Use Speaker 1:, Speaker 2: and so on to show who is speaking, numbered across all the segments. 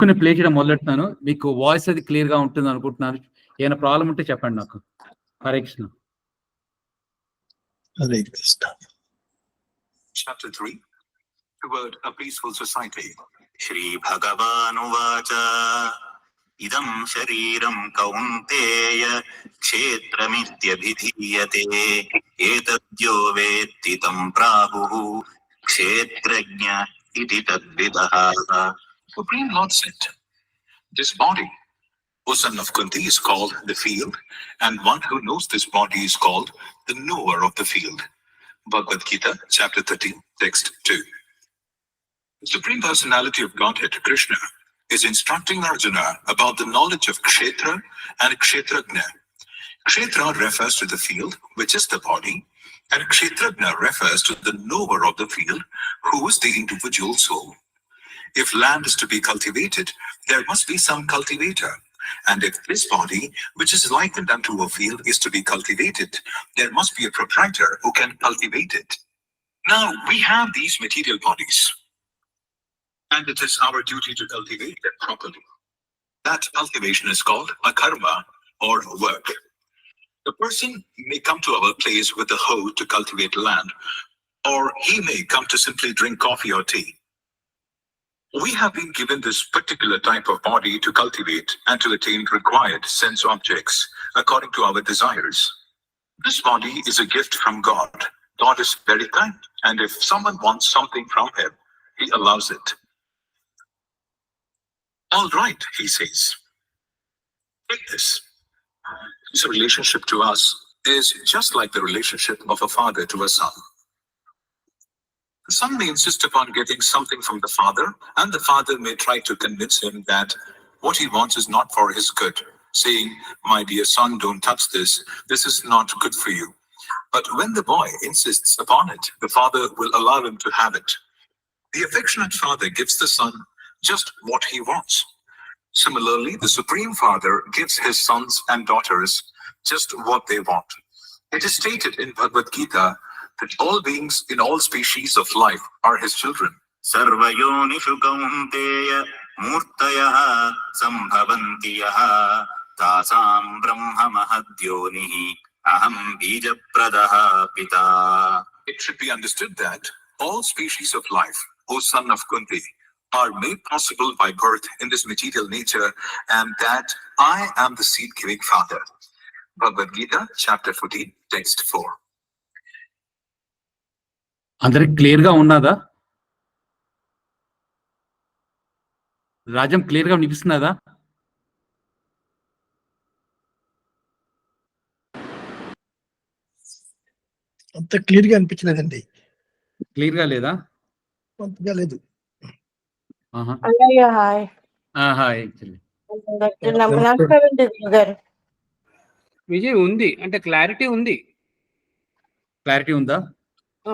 Speaker 1: కొన్ని ప్లే చేయడం మొదలెడుతున్నాను. మీకు వాయిస్ అది క్లియర్ గా ఉంటుంది అనుకుంటున్నాను. ఏమైనా ప్రాబ్లం ఉంటే చెప్పండి నాకు. Hare Krishna.
Speaker 2: Hare Krishna.
Speaker 3: Chapter 3, Toward a Peaceful Society. Shri Bhagavanuvacha idam shariram kaunteya kshetramityabhidhiyate etadyo vetti tam prahuhu kshetrajna iti tadvidaha. Supreme Lord said, this body, O son of Kunti, is called the field, and one who knows this body is called the knower of the field. Bhagavad Gita, chapter 13, text 2. The Supreme Personality of Godhead, Krishna, is instructing Arjuna about the knowledge of Kshetra and Kshetrajna. Kshetra refers to the field, which is the body, and Kshetrajna refers to the knower of the field, who is the individual soul. If land is to be cultivated, there must be some cultivator. And if this body, which is likened unto a field, is to be cultivated, there must be a proprietor who can cultivate it. Now, we have these material bodies, and it is our duty to cultivate them properly. That cultivation is called a karma, or work. The person may come to our place with a hoe to cultivate land, or he may come to simply drink coffee or tea. We have been given this particular type of body to cultivate and to attain required sense objects according to our desires. This body is a gift from God. God is very kind, and if someone wants something from him, he allows it. All right, he says. Take this. His relationship to us is just like the relationship of a father to a son. The son may insist upon getting something from the father, and the father may try to convince him that what he wants is not for his good, saying, my dear son, don't touch this. This is not good for you. But when the boy insists upon it, the father will allow him to have it. The affectionate father gives the son just what he wants. Similarly, the Supreme Father gives his sons and daughters just what they want. It is stated in Bhagavad Gita that all beings in all species of life are his children. Sarvayonishu kaunteya murtayaha sambhavanti yaha tasam brahma mahadyonihi aham bijapradaha pita. It should be understood that all species of life, O son of Kunti, are made possible by birth in this material nature, and that I am the seed-giving father. Bhagavad Gita, chapter 14, text 4.
Speaker 1: అందరికి clear గా ఉన్నదా? Rajam clear గా వినిపిస్తున్నదా?
Speaker 2: అంత clear గా అనిపించలేదండి.
Speaker 1: Clear గా లేదా?
Speaker 2: అంతగా లేదు.
Speaker 4: విజయ్ ఉంది అంటే క్లారిటీ ఉంది.
Speaker 1: క్లారిటీ ఉందా?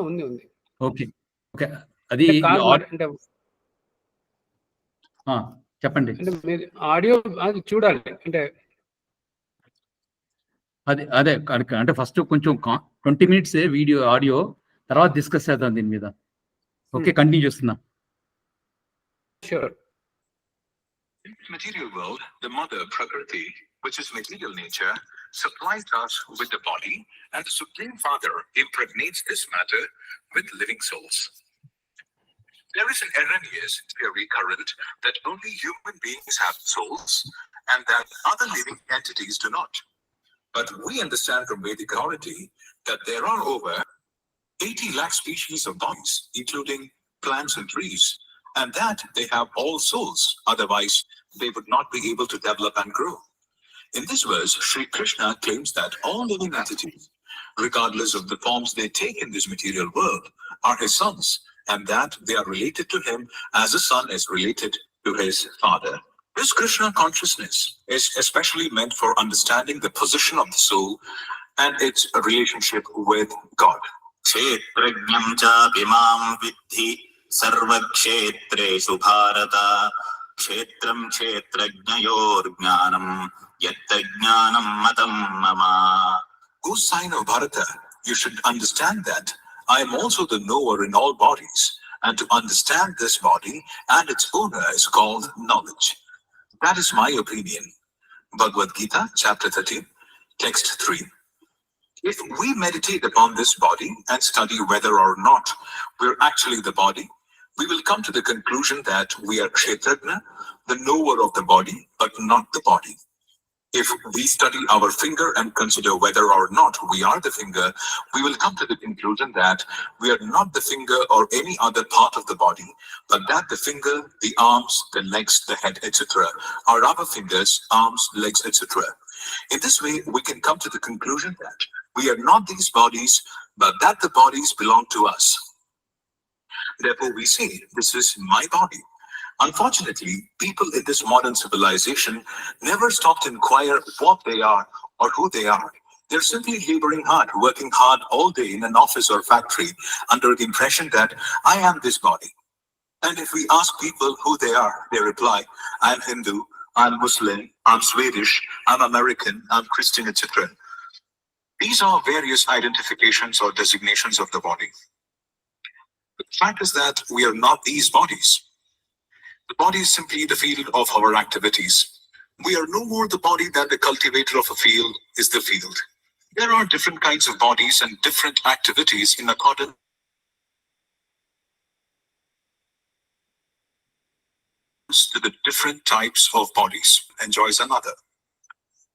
Speaker 4: ఉంది ఉంది.
Speaker 1: Okay okay. అది చెప్పండి.
Speaker 4: ఆడియో అది చూడాలి అంటే
Speaker 1: అదే అంటే ఫస్ట్ కొంచెం 20 minutes వీడియో ఆడియో, తర్వాత డిస్కస్ చేద్దాం దీని మీద. ఓకే, కంటిన్యూ చేస్తున్నా.
Speaker 4: Sure.
Speaker 3: In the material world, the mother Prakriti, which is material nature, supplies us with the body, and the Supreme Father impregnates this matter with living souls. There is an erroneous theory current that only human beings have souls and that other living entities do not. But we understand from Vedic authority that there are over 80 lakh species of bodies, including plants and trees, and that they have all souls, otherwise they would not be able to develop and grow. In this verse, Sri Krishna claims that all living entities, regardless of the forms they take in this material world, are his sons, and that they are related to him as a son is related to his father. This Krishna consciousness is especially meant for understanding the position of the soul and its relationship with God. Kshetrajnam cha bimam vidhi sarvakshetreshu bharata kshetram kshetrajnayor jnanam yatta jnanam matam mama. O sign of Bharata, you should understand that I am also the knower in all bodies, and to understand this body and its owner is called knowledge. That is my opinion. Bhagavad Gita, chapter 13, text 3. If we meditate upon this body and study whether or not we're actually the body, we will come to the conclusion that we are Kshetrajna, the knower of the body, but not the body. If we study our finger and consider whether or not we are the finger, we will come to the conclusion that we are not the finger or any other part of the body, but that the finger, the arms, the legs, the head, etc. are our fingers, arms, legs, etc. In this way, we can come to the conclusion that we are not these bodies, but that the bodies belong to us. Therefore, we say, this is my body. Unfortunately, people in this modern civilization never stop to inquire what they are or who they are. They're simply laboring hard, working hard all day in an office or factory under the impression that I am this body. And if we ask people who they are, they reply, I'm Hindu, I'm Muslim, I'm Swedish, I'm American, I'm Christian, etc. These are various identifications or designations of the body. The fact is that we are not these bodies. The body is simply the field of our activities. We are no more the body than the cultivator of a field is the field. There are different kinds of bodies and different activities in accordance to the different types of bodies enjoys another.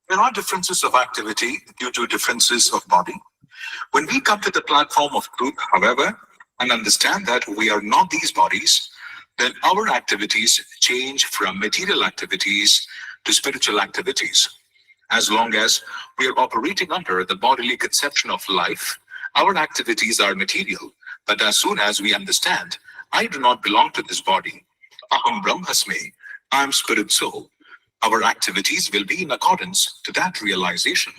Speaker 3: There are differences of activity due to differences of body. When we come to the platform of truth, however, and understand that we are not these bodies, then our activities change from material activities to spiritual activities. As long as we are operating under the bodily conception of life, our activities are material. But as soon as we understand, I do not belong to this body, Aham Brahmasmi, I am spirit soul, our activities will be in accordance to that realization.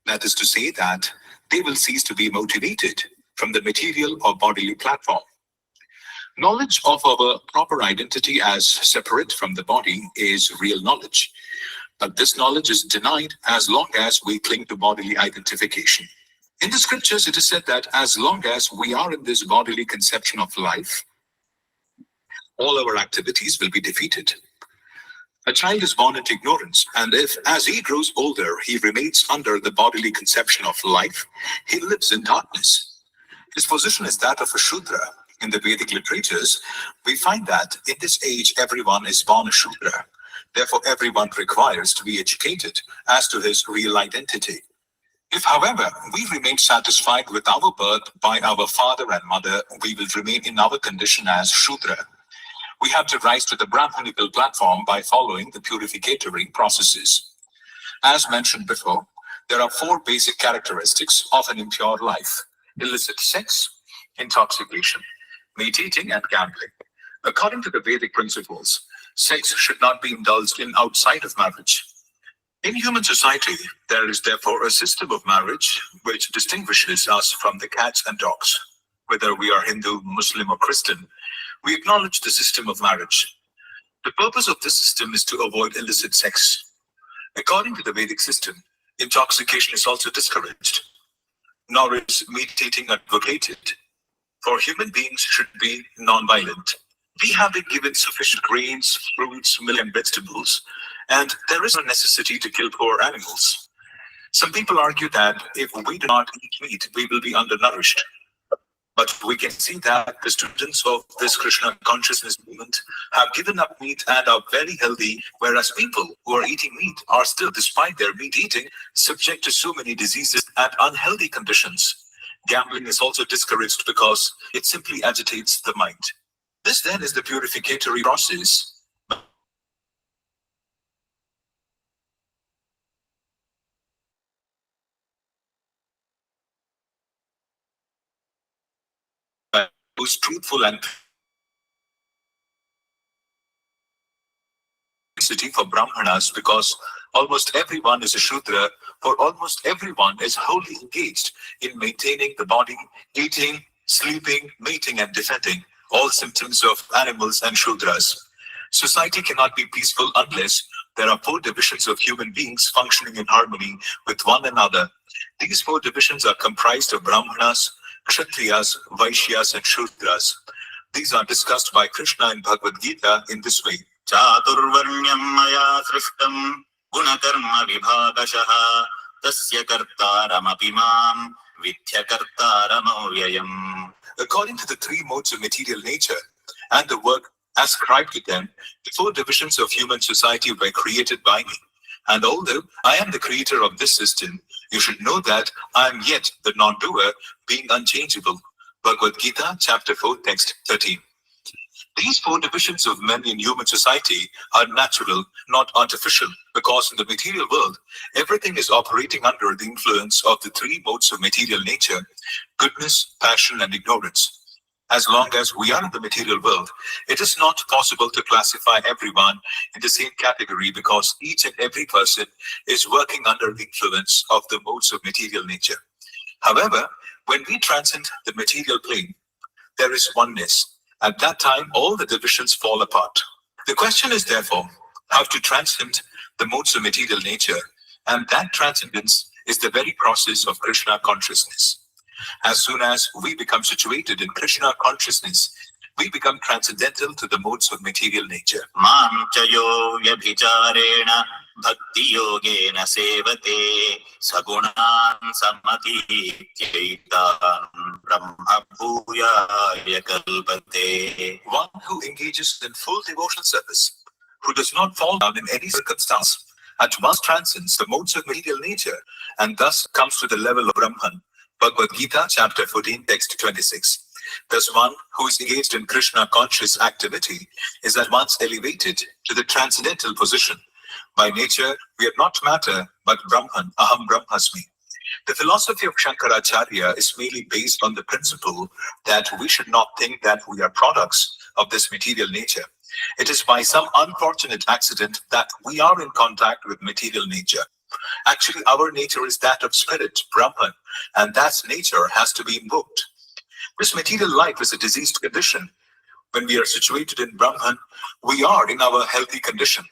Speaker 3: That is to say that they will cease to be motivated from the material or bodily platform. Knowledge of our proper identity as separate from the body is real knowledge. But this knowledge is denied as long as we cling to bodily identification. In the scriptures, it is said that as long as we are in this bodily conception of life, all our activities will be defeated. A child is born into ignorance, and if, as he grows older, he remains under the bodily conception of life, he lives in darkness. His position is that of a Shudra. In the Vedic literatures, we find that in this age, everyone is born a Shudra. Therefore, everyone requires to be educated as to his real identity. If, however, we remain satisfied with our birth by our father and mother, we will remain in our condition as Shudra. We have to rise to the Brahmanical platform by following the purificatory processes. As mentioned before, there are 4 basic characteristics of an impure life: illicit sex, intoxication, meat eating, and gambling. According to the Vedic principles, sex should not be indulged in outside of marriage. In human society, there is therefore a system of marriage which distinguishes us from the cats and dogs. Whether we are Hindu, Muslim, or Christian, we acknowledge the system of marriage. The purpose of this system is to avoid illicit sex. According to the Vedic system, intoxication is also discouraged, nor is meat eating advocated. For human beings should be non-violent. We have been given sufficient grains, fruits, milk, and vegetables, and there is no necessity to kill poor animals. Some people argue that if we do not eat meat, we will be undernourished. But we can see that the students of this Krishna consciousness movement have given up meat and are very healthy, whereas people who are eating meat are still, despite their meat eating, subject to so many diseases and unhealthy conditions. Gambling is also discouraged because it simply agitates the mind. This then is the purificatory process who's truthful and for Brahmanas, because almost everyone is a Shudra, for almost everyone is wholly engaged in maintaining the body, eating, sleeping, mating, and defending, all symptoms of animals and Shudras. Society cannot be peaceful unless there are 4 divisions of human beings functioning in harmony with one another. These 4 divisions are comprised of Brahmanas, Kshatriyas, Vaishyas, and Shudras. These are discussed by Krishna in Bhagavad Gita in this way. Chaturvarnyam maya srishtam gunakarma vibhagashaha tasya kartaramapi mam vidhya kartaramauvyayam. According to the three modes of material nature and the work ascribed to them, the four divisions of human society were created by me. And although I am the creator of this system, you should know that I am yet the non-doer, being unchangeable. Bhagavad Gita, chapter 4, text 13. These four divisions of men in human society are natural, not artificial, because in the material world, everything is operating under the influence of the three modes of material nature: goodness, passion, and ignorance. As long as we are in the material world, it is not possible to classify everyone in the same category, because each and every person is working under the influence of the modes of material nature. However, when we transcend the material plane, there is oneness. At that time, all the divisions fall apart. The question is therefore how to transcend the modes of material nature, and that transcendence is the very process of Krishna consciousness. As soon as we become situated in Krishna consciousness, we become transcendental to the modes of material nature. Mam chayo vyabhicharena bhakti yogena sevate sagunan samati kyaitan brahma bhuyaya kalpate. One who engages in full devotional service, who does not fall down in any circumstance, at once transcends the modes of material nature and thus comes to the level of Brahman. Bhagavad Gita, chapter 14, text 26. Thus one who is engaged in Krishna conscious activity is at once elevated to the transcendental position. By nature, we are not matter, but Brahman, Aham Brahmasmi. The philosophy of Shankaracharya is merely based on the principle that we should not think that we are products of this material nature. It is by some unfortunate accident that we are in contact with material nature. Actually, our nature is that of spirit, Brahman, and that nature has to be invoked. This material life is a diseased condition. When we are situated in Brahman, we are in our healthy condition.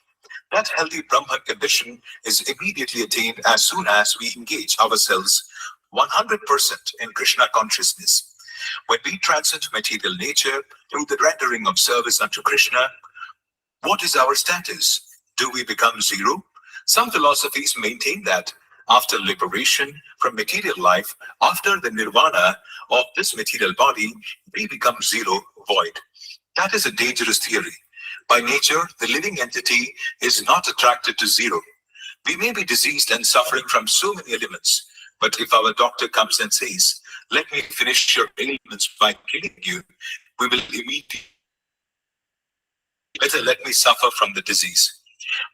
Speaker 3: That healthy Brahman condition is immediately attained as soon as we engage ourselves 100% in Krishna consciousness. When we transcend material nature through the rendering of service unto Krishna, what is our status? Do we become zero? Some philosophies maintain that after liberation from material life, after the nirvana of this material body, we become zero, void. That is a dangerous theory. By nature, the living entity is not attracted to zero. We may be diseased and suffering from so many ailments, but if our doctor comes and says, "Let me finish your ailments by killing you," we will immediately, "Better let me suffer from the disease."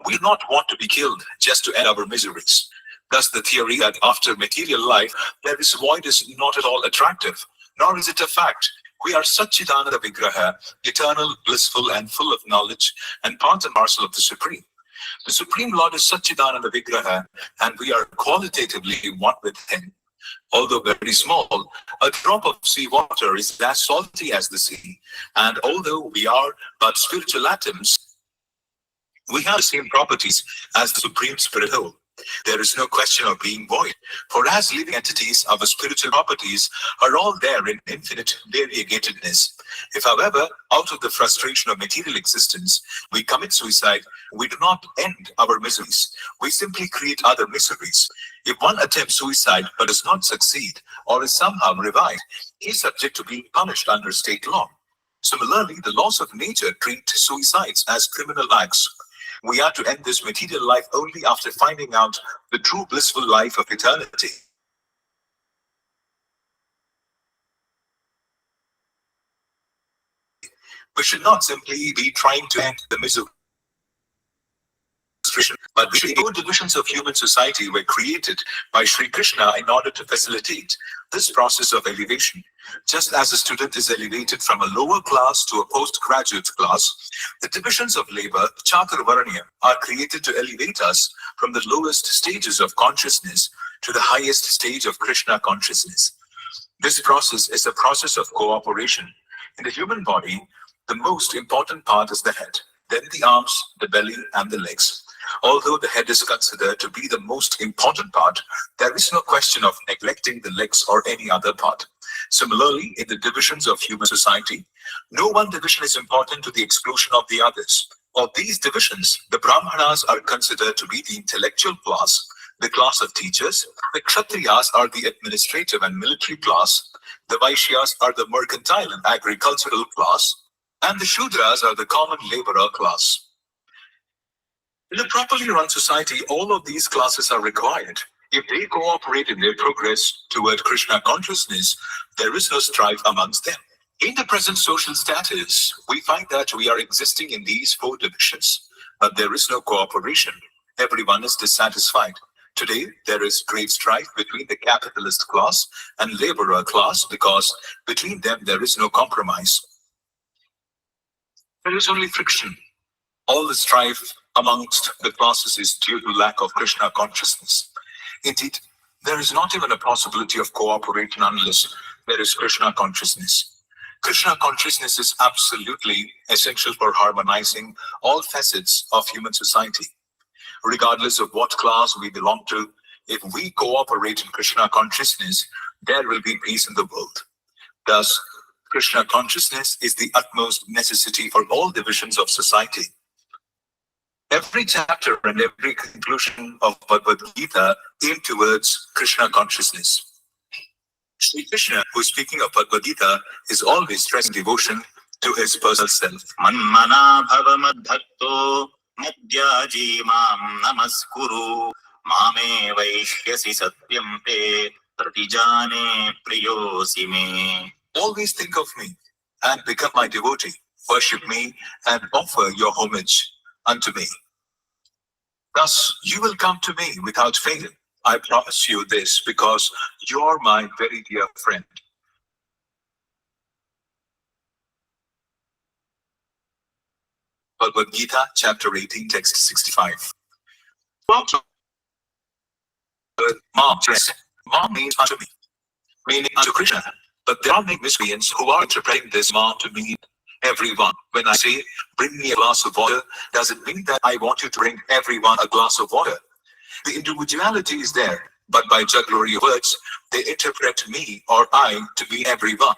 Speaker 3: We do not want to be killed just to end our miseries. Thus, the theory that after material life, there is void is not at all attractive, nor is it a fact. We are Satchidananda Vigraha, eternal, blissful, and full of knowledge, and part and parcel of the Supreme. The Supreme Lord is Satchidananda Vigraha, and we are qualitatively one with Him. Although very small, a drop of sea water is as salty as the sea, and although we are but spiritual atoms, we have the same properties as the Supreme Spirit whole. There is no question of being void, for as living entities, our spiritual properties are all there in infinite variegatedness. If, however, out of the frustration of material existence, we commit suicide, we do not end our miseries. We simply create other miseries. If one attempts suicide but does not succeed, or is somehow revived, he is subject to being punished under state law. Similarly, the laws of nature treat suicides as criminal acts. We are to end this material life only after finding out the true blissful life of eternity. We should not simply be trying to end the misery, but the four divisions of human society were created by Sri Krishna in order to facilitate this process of elevation. Just as a student is elevated from a lower class to a postgraduate class, the divisions of labor, Chaturvarnya, are created to elevate us from the lowest stages of consciousness to the highest stage of Krishna consciousness. This process is a process of cooperation. In the human body, the most important part is the head, then the arms, the belly, and the legs. Although the head is considered to be the most important part, there is no question of neglecting the legs or any other part. Similarly, in the divisions of human society, No one division is important to the exclusion of the others. Of these divisions, the Brahmanas are considered to be the intellectual class, the class of teachers. The Kshatriyas are the administrative and military class. The Vaishyas are the mercantile and agricultural class. And the Shudras are the common laborer class. In a properly run society, all of these classes are required. If they cooperate in their progress toward Krishna consciousness, there is no strife amongst them. In the present social status, we find that we are existing in these four divisions, but there is no cooperation. Everyone is dissatisfied. Today, there is great strife between the capitalist class and laborer class because between them there is no compromise. There is only friction. All the strife amongst the classes is due to lack of Krishna consciousness. Indeed, there is not even a possibility of cooperation unless there is Krishna consciousness. Krishna consciousness is absolutely essential for harmonizing all facets of human society. Regardless of what class we belong to, if we cooperate in Krishna consciousness, there will be peace in the world. Thus, Krishna consciousness is the utmost necessity for all divisions of society. Every chapter and every conclusion of Bhagavad Gita aim towards Krishna consciousness. Sri Krishna, who is speaking of Bhagavad Gita, is always stressing devotion to his personal self.
Speaker 5: Manmana bhava madbhakto madhyaji mam namaskuru mame vaishyasi satyam te pratijane priyosi me.
Speaker 3: Always think of me and become my devotee. Worship me and offer your homage unto me. Thus, you will come to me without fail. I promise you this because you are my very dear friend. Bhagavad Gita, chapter 18, text 65. Mom means unto me, meaning unto Krishna. But there are many miscreants who are interpreting this mom to mean everyone. When I say, bring me a glass of water, does it mean that I want you to bring everyone a glass of water? The individuality is there, but by jugglery of words, they interpret me or I to be everyone.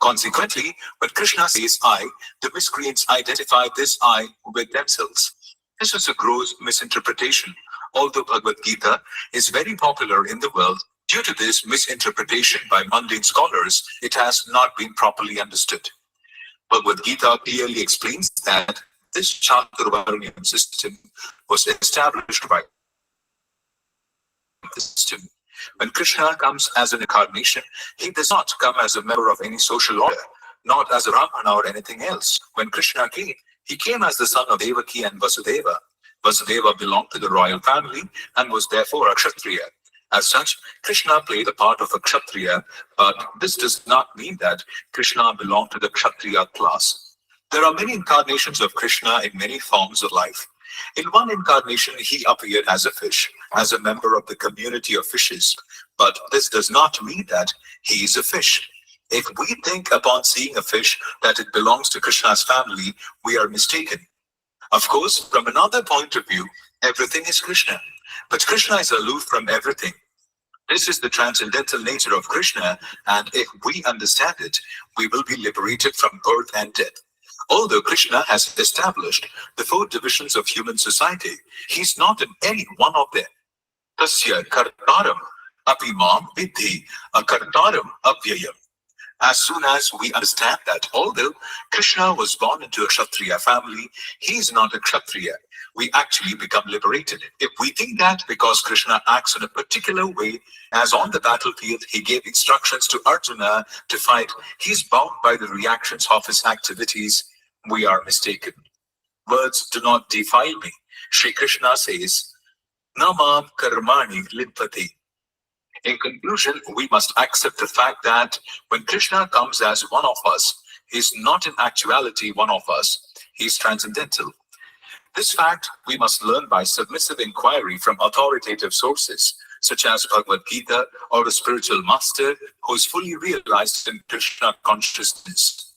Speaker 3: Consequently, when Krishna says I, the miscreants identify this I with themselves. This is a gross misinterpretation. Although Bhagavad Gita is very popular in the world, due to this misinterpretation by mundane scholars, it has not been properly understood. Bhagavad Gita clearly explains that this Chaturvarnyam system was established by the system. When Krishna comes as an incarnation, he does not come as a member of any social order, not as a Brahmana or anything else. When Krishna came, he came as the son of Devaki and Vasudeva. Vasudeva belonged to the royal family and was therefore a Kshatriya. As such, Krishna played the part of a Kshatriya, but this does not mean that Krishna belonged to the Kshatriya class. There are many incarnations of Krishna in many forms of life. In one incarnation, he appeared as a fish, as a member of the community of fishes. But this does not mean that he is a fish. If we think upon seeing a fish that it belongs to Krishna's family, we are mistaken. Of course, from another point of view, everything is Krishna. But Krishna is aloof from everything. This is the transcendental nature of Krishna, and if we understand it, we will be liberated from birth and death. Although Krishna has established the four divisions of human society, he is not in any one of them. Tasya kartaram api mam vidhi akartaram avyayam. As soon as we understand that although Krishna was born into a Kshatriya family, he is not a Kshatriya, we actually become liberated. If we think that because Krishna acts in a particular way, as on the battlefield he gave instructions to Arjuna to fight, he is bound by the reactions of his activities, we are mistaken. Words do not defile me. Shri Krishna says, Namam karmani limpati. In conclusion, we must accept the fact that when Krishna comes as one of us, he is not in actuality one of us. He is transcendental. This fact we must learn by submissive inquiry from authoritative sources, such as Bhagavad Gita or a spiritual master who is fully realized in Krishna consciousness.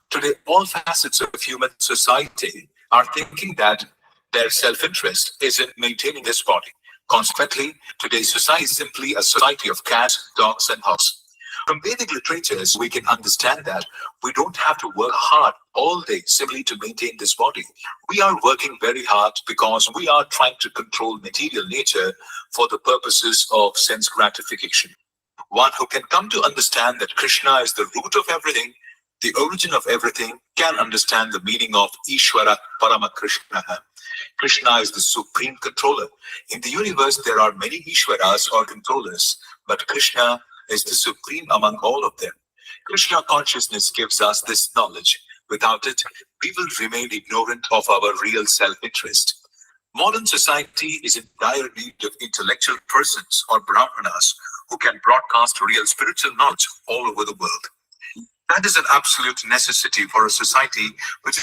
Speaker 3: Today, all facets of human society are thinking that their self-interest is in maintaining this body. Consequently, today's society is simply a society of cats, dogs, and hogs.
Speaker 6: From Vedic literatures, we can understand that we don't have to work hard all day simply to maintain this body. We are working very hard because we are trying to control material nature for the purposes of sense gratification. One who can come to understand that Krishna is the root of everything, the origin of everything, can understand the meaning of Ishvara Parama Krishna. Krishna is the supreme controller. In the universe, there are many Ishvaras or controllers, but Krishna is the supreme among all of them. Krishna consciousness gives us this knowledge. Without it, we will remain ignorant of our real self-interest. Modern society is in dire need of intellectual persons or brahmanas who can broadcast real spiritual knowledge all over the world. That is an absolute necessity for a society which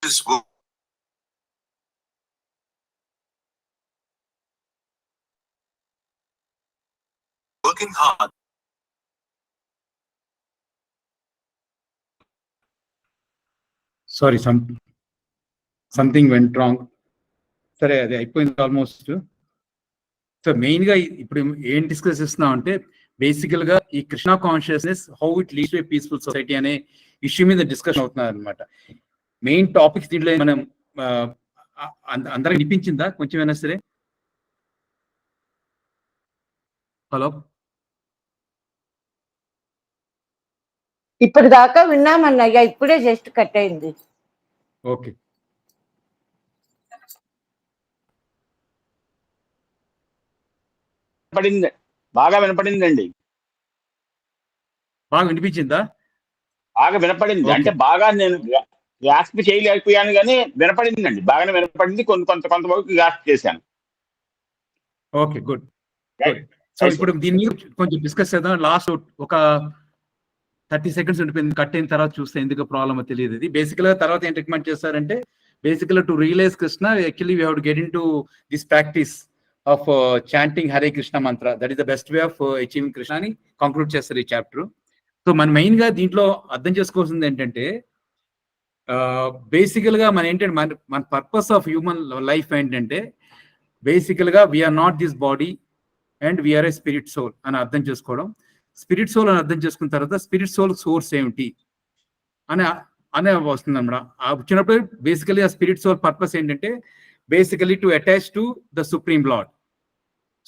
Speaker 6: is working hard.
Speaker 1: Sorry something went wrong. సరే, అది అయిపోయింది almost. So main గా ఇప్పుడు ఏం discuss చేస్తున్నాం అంటే బేసికల్ గా ఈ Krishna consciousness how it leads to a peaceful society అనే ఇష్యూ మీద డిస్కషన్ అవుతున్నారు అనమాట. మెయిన్ టాపిక్స్ దీంట్లో మనం అందరికి వినిపించిందా కొంచెం అయినా సరే? హలో,
Speaker 7: ఇప్పటిదాకా విన్నామన్నయ్య, ఇప్పుడే జస్ట్ కట్ అయింది.
Speaker 1: ఓకే.
Speaker 8: బాగా వినపడిందండి.
Speaker 1: బాగా వినిపించిందా?
Speaker 8: బాగా వినపడింది. అంటే బాగా నేను గ్రాస్ప్ చేయలేకపోయాను కానీ వినపడిందండి, బాగానే వినపడింది. కొంతవరకు గ్రాస్ప్ చేశాను.
Speaker 1: Okay, good. సో ఇప్పుడు దీన్ని కొంచెం డిస్కస్ చేద్దాం. లాస్ట్ ఒక 30 seconds ఉండిపోయింది, కట్ అయిన తర్వాత చూస్తే ఎందుకు ప్రాబ్లమ్ తెలియదు. ఇది బేసికల్ గా తర్వాత ఏం రికమెండ్ చేస్తారంటే basically to realize Krishna actually we have to get into this practice of chanting Hare Krishna mantra. That is the best way of achieving Krishna అని కంక్లూడ్ చేస్తారు ఈ చాప్టర్. సో మన మెయిన్ గా దీంట్లో అర్థం చేసుకోవాల్సింది ఏంటంటే బేసికల్ గా మన పర్పస్ ఆఫ్ హ్యూమన్ లైఫ్ ఏంటంటే బేసికల్ గా we're not this body and we're a spirit soul అని అర్థం చేసుకోవడం. స్పిరిట్ సోల్ అని అర్థం చేసుకున్న తర్వాత స్పిరిట్ సోల్ సోర్స్ ఏమిటి అనే వస్తుంది అన్నమాట. వచ్చినప్పుడు బేసికలీ ఆ స్పిరిట్ సోల్ పర్పస్ ఏంటంటే basically to attach to the supreme lord.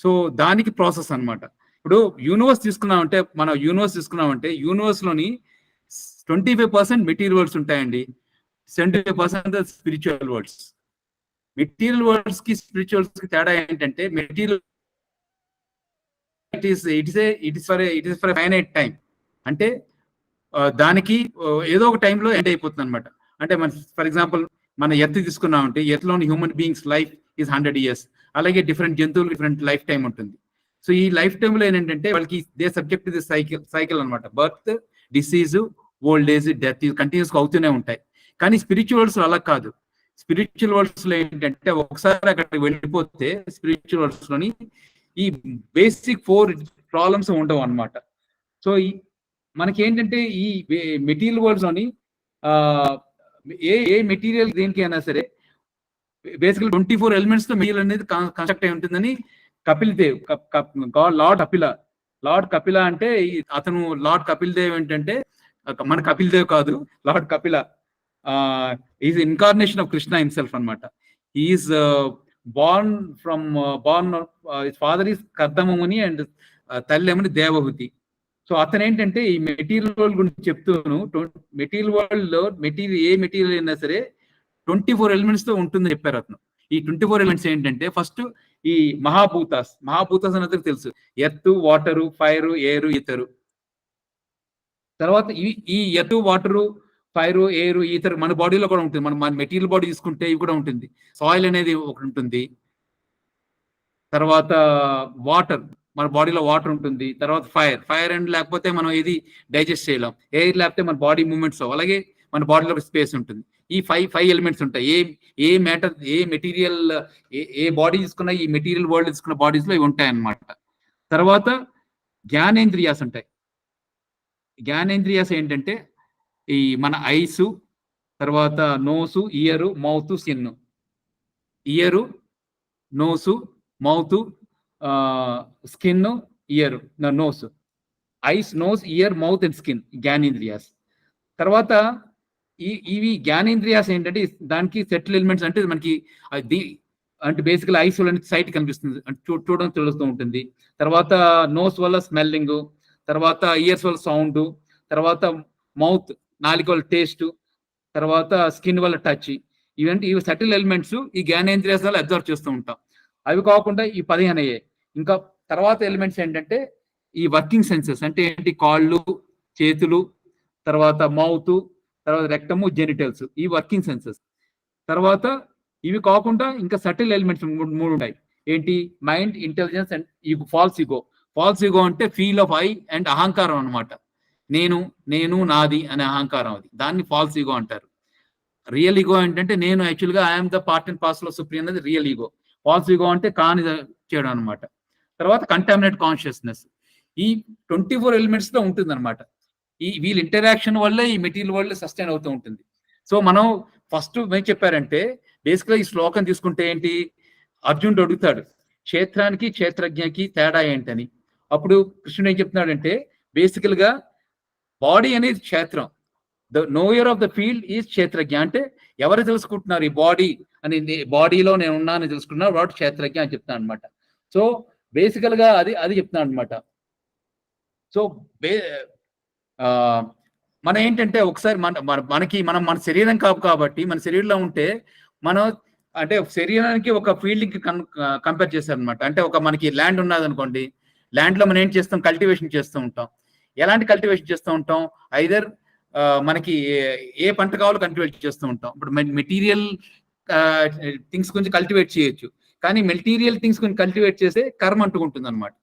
Speaker 1: So దానికి ప్రాసెస్ అనమాట. ఇప్పుడు యూనివర్స్ తీసుకున్నామంటే యూనివర్స్ లోని 25% మెటీరియల్ వర్డ్స్ ఉంటాయండి, 75% స్పిరిచువల్ వర్డ్స్. మెటీరియల్ వర్డ్స్ కి స్పిరిచువల్స్ కి తేడా ఏంటంటే material it is for finite time, అంటే దానికి ఏదో ఒక టైంలో ఎండ్ అయిపోతుంది అనమాట. అంటే మన ఫర్ ఎగ్జాంపుల్ మన ఎర్త్ తీసుకున్నామంటే ఎర్త్లోని human beings life is 100 years. అలాగే డిఫరెంట్ జంతువులు డిఫరెంట్ లైఫ్ టైం ఉంటుంది. సో ఈ లైఫ్ టైంలో ఏంటంటే వాళ్ళకి దే సబ్జెక్ట్ ది సైకిల్ అనమాట. Birth, disease, old age, death continuous గా అవుతూనే ఉంటాయి. కానీ స్పిరిచువల్స్ అలా కాదు. స్పిరిచువల్ వరల్డ్స్ లో ఏంటంటే ఒకసారి అక్కడికి వెళ్ళిపోతే స్పిరిచువల్ వరల్డ్స్ లోని ఈ బేసిక్ 4 ప్రాబ్లమ్స్ ఉండవు అనమాట. సో మనకి ఏంటంటే ఈ మెటీరియల్ వరల్డ్స్ లోని ఏ మెటీరియల్ దేనికి అయినా సరే బేసికల్ 24 elements తో మెటీరియల్ అనేది కన్స్ట్రక్ట్ అయి ఉంటుందని కపిల్ దేవ్, లార్డ్ కపిల అంటే అతను లార్డ్ కపిల్ దేవ్ ఏంటంటే మన కపిల్ దేవ్ కాదు, lord Kapila is incarnation of Krishna himself అనమాట. Is born his father is Kardamamuni and తల్లి దేవహూతి. సో అతను ఏంటంటే ఈ మెటీరియల్ వరల్డ్ గురించి చెప్తూను మెటీరియల్ వరల్డ్ లో ఏ మెటీరియల్ అయినా సరే 24 elements తో ఉంటుందని చెప్పారు అతను. ఈ 24 elements ఏంటంటే ఫస్ట్ ఈ మహాభూతాస్ అనేది తెలుసు, ఎర్త్, వాటరు, ఫైర్, ఎయిర్, ఈథరు. తర్వాత ఈ earth, water, fire, air, ether మన బాడీలో కూడా ఉంటుంది. మన మెటీరియల్ బాడీ తీసుకుంటే ఇవి కూడా ఉంటుంది. సాయిల్ అనేది ఒకటి ఉంటుంది. తర్వాత వాటర్, మన బాడీలో వాటర్ ఉంటుంది. తర్వాత ఫైర్ అండ్ లేకపోతే మనం ఏది డైజెస్ట్ చేయలేం. ఎయిర్ లేకపోతే మన బాడీ మూవ్మెంట్స్, అలాగే మన బాడీలో ఒక స్పేస్ ఉంటుంది. ఈ ఫైవ్ ఎలిమెంట్స్ ఉంటాయి. ఏ మ్యాటర్, ఏ మెటీరియల్, ఏ బాడీ తీసుకున్న, ఈ మెటీరియల్ వరల్డ్ తీసుకున్న బాడీస్ లో ఇవి ఉంటాయి అన్నమాట. తర్వాత జ్ఞానేంద్రియాస్ ఉంటాయి. జ్ఞానేంద్రియాస్ ఏంటంటే ఈ మన ఐసు, తర్వాత nose, ear, mouth, skin. Ear nose, mouth, skin, ear, nose, eyes, nose, ear, mouth and skin, జ్ఞానేంద్రియాస్. తర్వాత ఇవి జ్ఞానేంద్రియాస్ ఏంటంటే దానికి సెటిల్ ఎలిమెంట్స్ అంటే మనకి అంటే బేసికల్ ఐస్ వల్ల సైట్ కనిపిస్తుంది, అంటే చూడడం తెలుస్తూ ఉంటుంది. తర్వాత నోస్ వల్ల స్మెల్లింగ్, తర్వాత ఇయర్స్ వల్ల సౌండ్, తర్వాత మౌత్ నాలుక వల్ల టేస్ట్, తర్వాత స్కిన్ వల్ల టచ్. ఇవి సెటిల్ ఎలిమెంట్స్ ఈ జ్ఞానేంద్రియాస్ వల్ల అబ్జర్వ్ చేస్తూ ఉంటాం. అవి కాకుండా ఈ 15 అయ్యాయి. ఇంకా తర్వాత ఎలిమెంట్స్ ఏంటంటే ఈ వర్కింగ్ సెన్సెస్ అంటే ఏంటి, కాళ్ళు, చేతులు, తర్వాత మౌత్, తర్వాత రెక్టము, జెనిటల్స్, ఈ వర్కింగ్ సెన్సెస్. తర్వాత ఇవి కాకుండా ఇంకా సటిల్ ఎలిమెంట్స్ మూడు ఉంటాయి. ఏంటి, mind, intelligence and ego, falls ego. Falls ego అంటే ఫీల్ ఆఫ్ ఐ అండ్ అహంకారం అనమాట. నేను నాది అనే అహంకారం, అది దాన్ని ఫాల్స్ ఈగో అంటారు. రియల్ ఈగో ఏంటంటే నేను యాక్చువల్గా I'm the part and parcel of supreme అనేది రియల్ ఈగో. ఫాల్స్ ఈగో అంటే కాని చేయడం అనమాట. తర్వాత కంటామినేట్ కాన్షియస్నెస్. ఈ 24 ఎలిమెంట్స్ తో ఉంటుంది అనమాట. వీళ్ళ ఇంటరాక్షన్ వల్ల ఈ మెటీరియల్ వరల్డ్ సస్టైన్ అవుతూ ఉంటుంది. సో మనం ఫస్ట్ ఏం చెప్పారంటే బేసిక్గా ఈ శ్లోకం తీసుకుంటే ఏంటి, అర్జునుడు అడుగుతాడు క్షేత్రానికి క్షేత్రజ్ఞకి తేడా ఏంటని. అప్పుడు కృష్ణుడు ఏం చెప్తున్నాడంటే బేసికల్ గా బాడీ అనేది క్షేత్రం, the knower of the field is క్షేత్రజ్ఞ. అంటే ఎవరు తెలుసుకుంటున్నారు ఈ బాడీ అని, బాడీలో నేను ఉన్నానని తెలుసుకుంటున్నారు వాడు క్షేత్రజ్ఞ అని చెప్తాను అనమాట. సో బేసికల్ గా అది చెప్తున్నాను అనమాట. సో మనం ఏంటంటే ఒకసారి మన శరీరం కాబట్టి మన శరీరంలో ఉంటే మనం అంటే శరీరానికి ఒక ఫీల్డ్ కి కంపేర్ చేశారు అనమాట. అంటే మనకి ల్యాండ్ ఉన్నది అనుకోండి, ల్యాండ్ లో మనం ఏం చేస్తాం, కల్టివేషన్ చేస్తూ ఉంటాం. ఎలాంటి కల్టివేషన్ చేస్తూ ఉంటాం, ఐదర్ మనకి ఏ పంట కావాలో కల్టివేట్ చేస్తూ ఉంటాం. ఇప్పుడు మెటీరియల్ థింగ్స్ గురించి కల్టివేట్ చేయొచ్చు, కానీ మెటీరియల్ థింగ్స్ గురించి కల్టివేట్ చేస్తే కర్మ అంటుకుంటుంది అనమాట.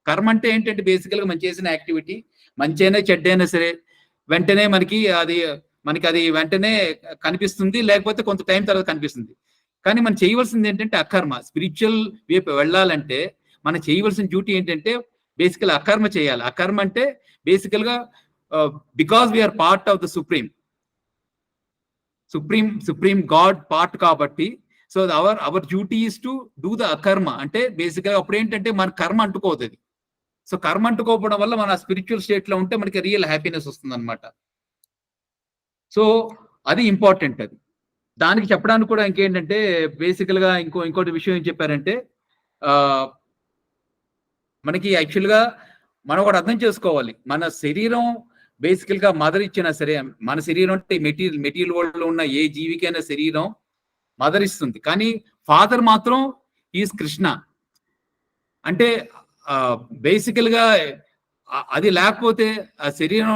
Speaker 1: కర్మ అంటే ఏంటంటే బేసికల్ గా మనం చేసిన యాక్టివిటీ మంచి అయినా చెడ్డ అయినా సరే వెంటనే మనకి అది వెంటనే కనిపిస్తుంది, లేకపోతే కొంత టైం తర్వాత కనిపిస్తుంది. కానీ మనం చేయవలసింది ఏంటంటే అకర్మ. స్పిరిచువల్ వైపు వెళ్ళాలంటే మనం చేయవలసిన డ్యూటీ ఏంటంటే బేసికల్ అకర్మ చేయాలి. అకర్మ అంటే బేసికల్ గా because we are part of the supreme god part కాబట్టి, so our duty is to do the akarma. అంటే బేసిక్ గా అప్పుడు ఏంటంటే మన కర్మ అంటుకోదు అది. సో కర్మ అంటుకోవడం వల్ల మన స్పిరిచువల్ స్టేట్ లో ఉంటే మనకి రియల్ హ్యాపీనెస్ వస్తుంది అనమాట. సో అది ఇంపార్టెంట్. అది దానికి చెప్పడానికి కూడా ఇంకేంటంటే బేసికల్ గా ఇంకోటి విషయం ఏం చెప్పారంటే మనకి యాక్చువల్గా మనం కూడా అర్థం చేసుకోవాలి, మన శరీరం బేసికల్ గా మదర్ ఇచ్చినా సరే, మన శరీరం అంటే మెటీరియల్ వరల్డ్ లో ఉన్న ఏ జీవికైనా శరీరం మదర్ ఇస్తుంది, కానీ ఫాదర్ మాత్రం ఈజ్ కృష్ణ. అంటే బేసికల్ గా అది లేకపోతే ఆ శరీరం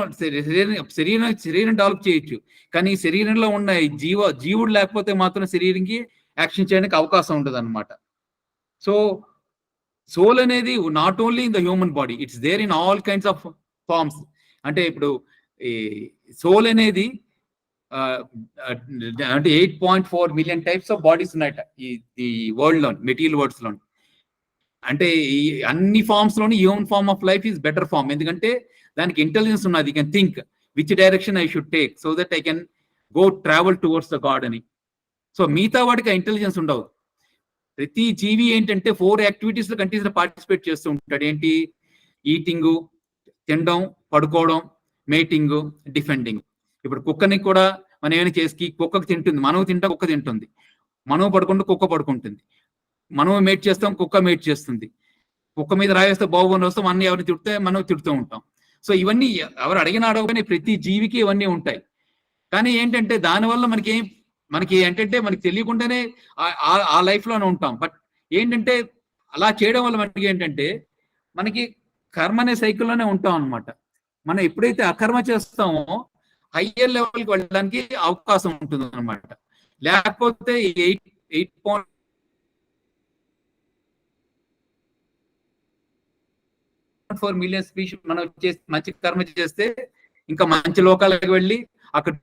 Speaker 1: డెవలప్ చేయొచ్చు, కానీ శరీరంలో ఉన్న జీవుడు లేకపోతే మాత్రం శరీరంకి యాక్షన్ చేయడానికి అవకాశం ఉండదు అనమాట. సో సోల్ అనేది not only in the human body, it's there in all kinds of forms. అంటే ఇప్పుడు ఈ సోల్ అనేది అంటే 8.4 మిలియన్ టైప్స్ ఆఫ్ బాడీస్ ఉన్నాయట ఈ వరల్డ్ లో, మెటీరియల్ వర్డ్స్ లో. అంటే ఈ అన్ని ఫార్మ్స్ లోని human form of life is better form, ఎందుకంటే దానికి ఇంటెలిజెన్స్ ఉన్నది. You can think which direction I should take so that I can go travel towards the god అని. సో మిగతా వాడికి ఆ ఇంటెలిజెన్స్ ఉండవు. ప్రతి జీవి ఏంటంటే 4 యాక్టివిటీస్ లో కంటిన్యూస్ పార్టిసిపేట్ చేస్తూ ఉంటాడు. ఏంటి, ఈటింగ్, తినడం, పడుకోవడం, మేటింగ్, డిఫెండింగ్. ఇప్పుడు కుక్కని కూడా మనం ఏమైనా చేసి కుక్కకు తింటుంది, మనం తింటా కుక్క తింటుంది, మనం పడుకుంటూ కుక్క పడుకుంటుంది, మనం మేట్ చేస్తాం కుక్క మేట్ చేస్తుంది, కుక్క మీద రాయేస్తే బాగుని వస్తాం, అన్ని ఎవరిని తిడితే మనం తిడుతూ ఉంటాం. సో ఇవన్నీ ఎవరు అడిగిన అడగని ప్రతి జీవికి ఇవన్నీ ఉంటాయి. కానీ ఏంటంటే దానివల్ల మనకి ఏంటంటే మనకి తెలియకుండానే ఆ లైఫ్ లోనే ఉంటాం. బట్ ఏంటంటే అలా చేయడం వల్ల మనకి ఏంటంటే మనకి కర్మ అనే సైకిల్లోనే ఉంటాం అనమాట. మనం ఎప్పుడైతే అకర్మ చేస్తామో హయ్యర్ లెవెల్కి వెళ్ళడానికి అవకాశం ఉంటుంది అనమాట. లేకపోతే 8.4 మిలియన్ స్పీషీస్ మనం మంచి కర్మ చేస్తే ఇంకా మంచి లోకాలకు వెళ్ళి అక్కడ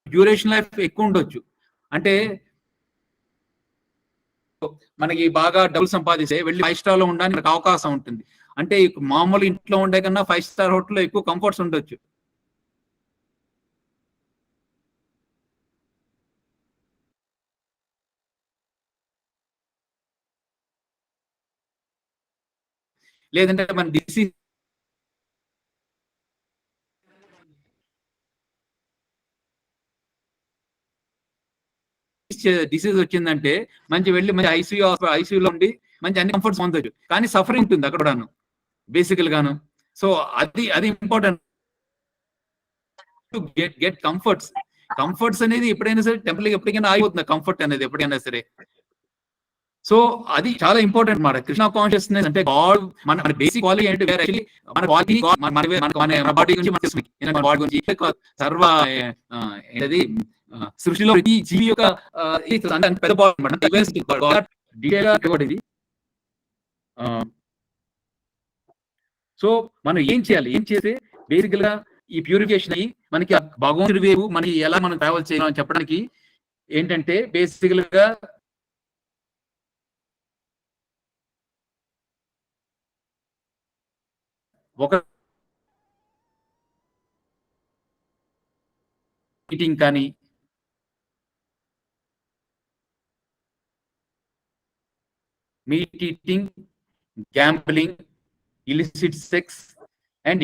Speaker 1: డ్యూరేషన్ లైఫ్ ఎక్కువ ఉండొచ్చు. అంటే మనకి బాగా డబ్బులు సంపాదిస్తే వెళ్ళి 5 స్టార్ లో ఉండడానికి అవకాశం ఉంటుంది. అంటే మామూలు ఇంట్లో ఉండే కన్నా 5 స్టార్ హోటల్లో ఎక్కువ కంఫర్ట్స్ ఉండొచ్చు. లేదంటే మన డిసీజ్ వచ్చిందంటే మంచి వెళ్ళి మంచి ఐసీయూలో ఉండి మంచి అన్ని కంఫర్ట్స్ పొందొచ్చు. కానీ సఫరింగ్ ఉంటుంది అక్కడ కూడాను బేసికల్ గాను. సో అది ఇంపార్టెంట్ టు గెట్ కంఫర్ట్స్ అనేది ఎప్పుడైనా సరే టెంపరీ ఎప్పటికైనా ఆగిపోతుంది కంఫర్ట్ అనేది ఎప్పటికైనా సరే. సో అది చాలా ఇంపార్టెంట్ అన్నమాట. కృష్ణ కాన్షియస్నెస్ అంటే గాడ్ మన బేసిక్ క్వాలిటీ అంటే యాక్చువల్లీ మన బాడీ మన బాడీ గురించి మన బాడీ గురించి సర్వ ఏంటది సృష్టిలో ప్రతి జీవి యొక్క పెద్ద బాడీ. సో మనం ఏం చేయాలి, ఏం చేస్తే బేసికల్ గా ఈ ప్యూరిఫికేషన్ అయ్యి మనకి భగవంతుడి వేవు మనకి ఎలా మనం ట్రావెల్ చేయాలి అని చెప్పడానికి ఏంటంటే బేసికల్ గా ఒక మీటింగ్ కానీ meat eating, gambling, illicit sex and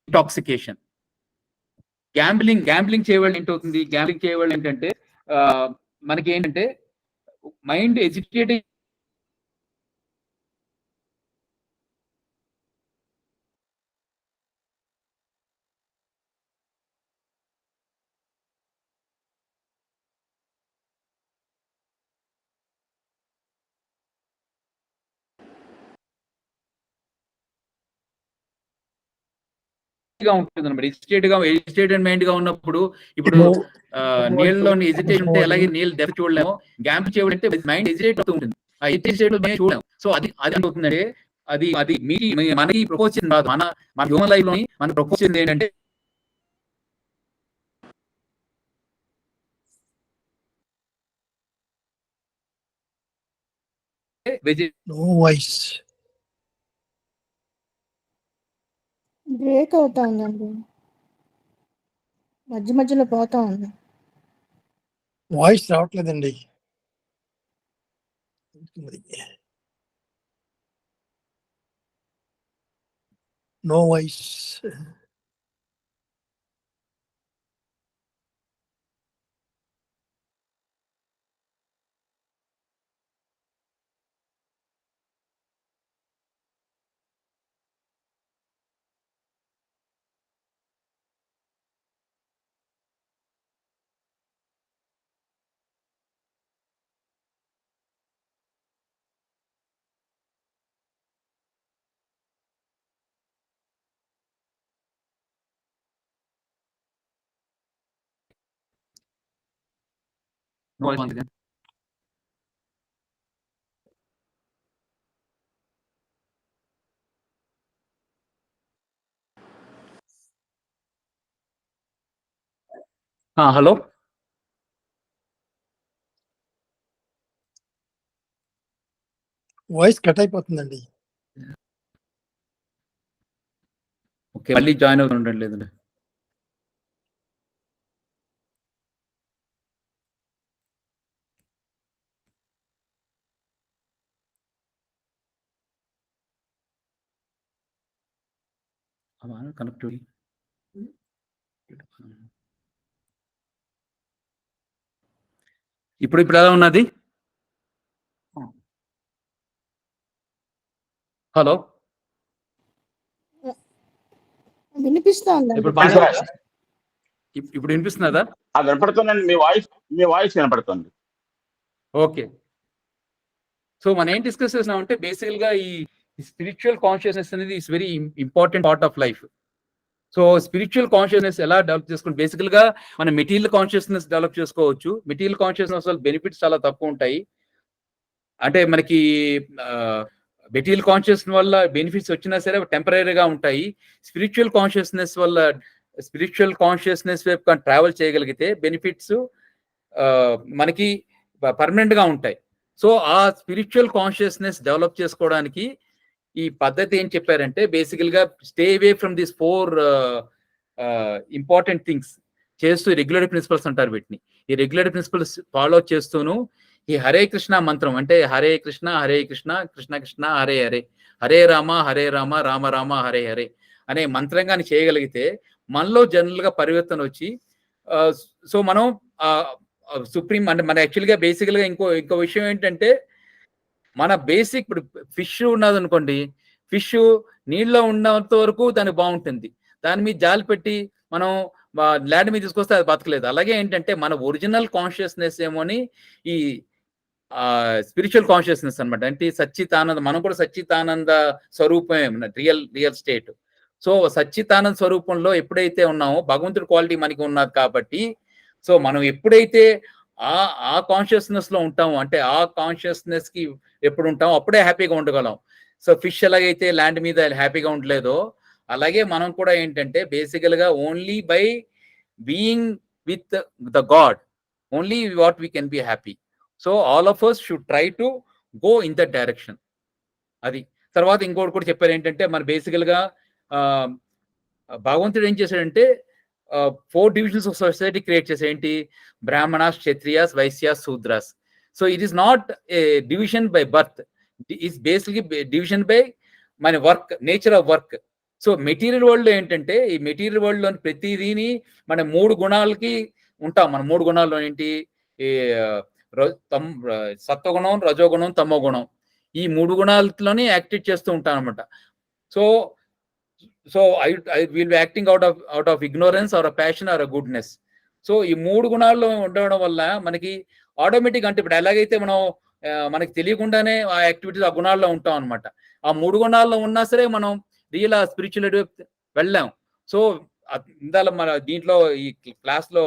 Speaker 1: intoxication. Gambling చేయవాళ్ళు ఏంటవుతుంది, గ్యాంబ్లింగ్ చేయవాళ్ళు ఏంటంటే మనకి ఏంటంటే మైండ్ ఎజిటేటింగ్ గా ఉంటుంది అనమాట. ఎజిటేటెడ్ మైండ్ గా ఉన్నప్పుడు ఇప్పుడు నీళ్ళలోని ఎజిటేషన్ ఉంటే అలాగే నీళ్ళు దెబ్బ చూడలేము. గ్యాంప్ చేయడంటే మైండ్ ఎజిటేట్ అవుతూ ఉంటుంది. ఆ ఎజిటేట్ చూడలేము. సో అది అవుతుందంటే అది మనకి ప్రపోజ్ చేసింది కాదు. మన హ్యూమన్ లైఫ్ లోని మన ప్రపోజ్ చేసింది ఏంటంటే
Speaker 2: నో వాయిస్
Speaker 9: బ్రేక్ అవుతా ఉందండి, మధ్యలో పోతా ఉంది.
Speaker 2: వాయిస్ రావట్లేదండి. No voice.
Speaker 1: Hello,
Speaker 2: voice cut అయిపోతుందండి.
Speaker 1: ఓకే, మళ్ళీ జాయిన్ అవుతుండండి. లేదండి కనెక్టివిటీ ఇప్పుడు ఎలా ఉన్నది? హలో,
Speaker 9: వినిపిస్తా ఉందండి.
Speaker 1: ఇప్పుడు వినిపిస్తున్నదా?
Speaker 8: వినపడుతుందండి. మీ వాయిస్ వినపడుతుంది.
Speaker 1: ఓకే, సో మనం ఏం డిస్కస్ చేసినామంటే బేసికల్ గా ఈ స్పిరిచువల్ కాన్షియస్నెస్ అనేది is very important part of life. So spiritual consciousness ఎలా డెవలప్ చేసుకోండి? బేసికల్ గా మనం మెటీరియల్ కాన్షియస్నెస్ డెవలప్ చేసుకోవచ్చు. మెటీరియల్ కాన్షియస్నెస్ వల్ల బెనిఫిట్స్ చాలా తక్కువ ఉంటాయి. అంటే మనకి మెటీరియల్ కాన్షియస్నెస్ వల్ల బెనిఫిట్స్ వచ్చినా సరే టెంపరీగా ఉంటాయి. స్పిరిచువల్ కాన్షియస్నెస్ వైపు ట్రావెల్ చేయగలిగితే బెనిఫిట్స్ మనకి పర్మనెంట్ గా ఉంటాయి. సో ఆ స్పిరిచువల్ కాన్షియస్నెస్ డెవలప్ చేసుకోవడానికి ఈ పద్ధతి ఏం చెప్పారంటే బేసికల్ గా stay away from this 4 important things చేస్తూ రెగ్యులేటరీ ప్రిన్సిపల్స్ అంటారు వీటిని. ఈ రెగ్యులేటరీ ప్రిన్సిపల్స్ ఫాలో చేస్తూను ఈ హరే కృష్ణ మంత్రం అంటే హరే కృష్ణ కృష్ణ కృష్ణ హరే హరే, హరే రామ రామ రామ హరే హరే అనే మంత్రంగాని చేయగలిగితే మనలో జనరల్ గా పరివర్తన వచ్చి సో మనం సుప్రీం అంటే మన యాక్చువల్గా బేసికల్ గా ఇంకో విషయం ఏంటంటే మన బేసిక్ ఇప్పుడు ఫిష్ ఉన్నది అనుకోండి, ఫిష్ నీళ్ళలో ఉన్నంత వరకు దానికి బాగుంటుంది, దాని మీద జాలి పెట్టి మనం ల్యాండ్ మీద తీసుకొస్తే అది బతకలేదు. అలాగే ఏంటంటే మన ఒరిజినల్ కాన్షియస్నెస్ ఏమోని ఈ స్పిరిచువల్ కాన్షియస్నెస్ అనమాట. అంటే సచ్చితానంద, మనం కూడా సచ్చితానంద స్వరూపమే రియల్ స్టేట్. సో సచ్చితానంద స్వరూపంలో ఎప్పుడైతే ఉన్నామో భగవంతుడి క్వాలిటీ మనకి ఉన్నది కాబట్టి, సో మనం ఎప్పుడైతే ఆ కాన్షియస్నెస్ లో ఉంటాము అంటే ఆ కాన్షియస్నెస్ కి ఎప్పుడు ఉంటామో అప్పుడే హ్యాపీగా ఉండగలం. సో ఫిష్ ఎలాగైతే ల్యాండ్ మీద హ్యాపీగా ఉండలేదో అలాగే మనం కూడా ఏంటంటే బేసికల్ గా only by being with the god only what we can be happy. So all of us should try to go in that direction. అది తర్వాత ఇంకోటి కూడా చెప్పారు ఏంటంటే మన బేసికల్ గా భగవంతుడు ఏం చేశాడంటే 4 divisions ఆఫ్ సొసైటీ క్రియేట్ చేశాడు. ఏంటి? Brahmanas, Kshatriyas, Vaishyas, Shudras. So it is not a division by birth, it's basically division by మన work, nature of work. So material world ఏంటంటే ఈ మెటీరియల్ వరల్డ్ లోని ప్రతిదీని మన 3 గుణాలకి ఉంటాం. మన 3 గుణాల్లో ఏంటి? ఈ సత్వగుణం, రజోగుణం, తమో గుణం. ఈ 3 గుణాలలోనే యాక్టివేట్ చేస్తూ ఉంటాం అనమాట. So I will be acting out of ignorance or a passion or a goodness. So ఈ 3 గుణాల్లో ఉండడం వల్ల మనకి ఆటోమేటిక్ అంటే ఇప్పుడు ఎలాగైతే మనం మనకి తెలియకుండానే ఆ యాక్టివిటీస్ ఆ గుణాల్లో ఉంటాం అనమాట. ఆ 3 గుణాల్లో ఉన్నా సరే మనం రియల్ స్పిరిచువల్ వెళ్ళాం. సో ఇందాల మన దీంట్లో ఈ క్లాస్ లో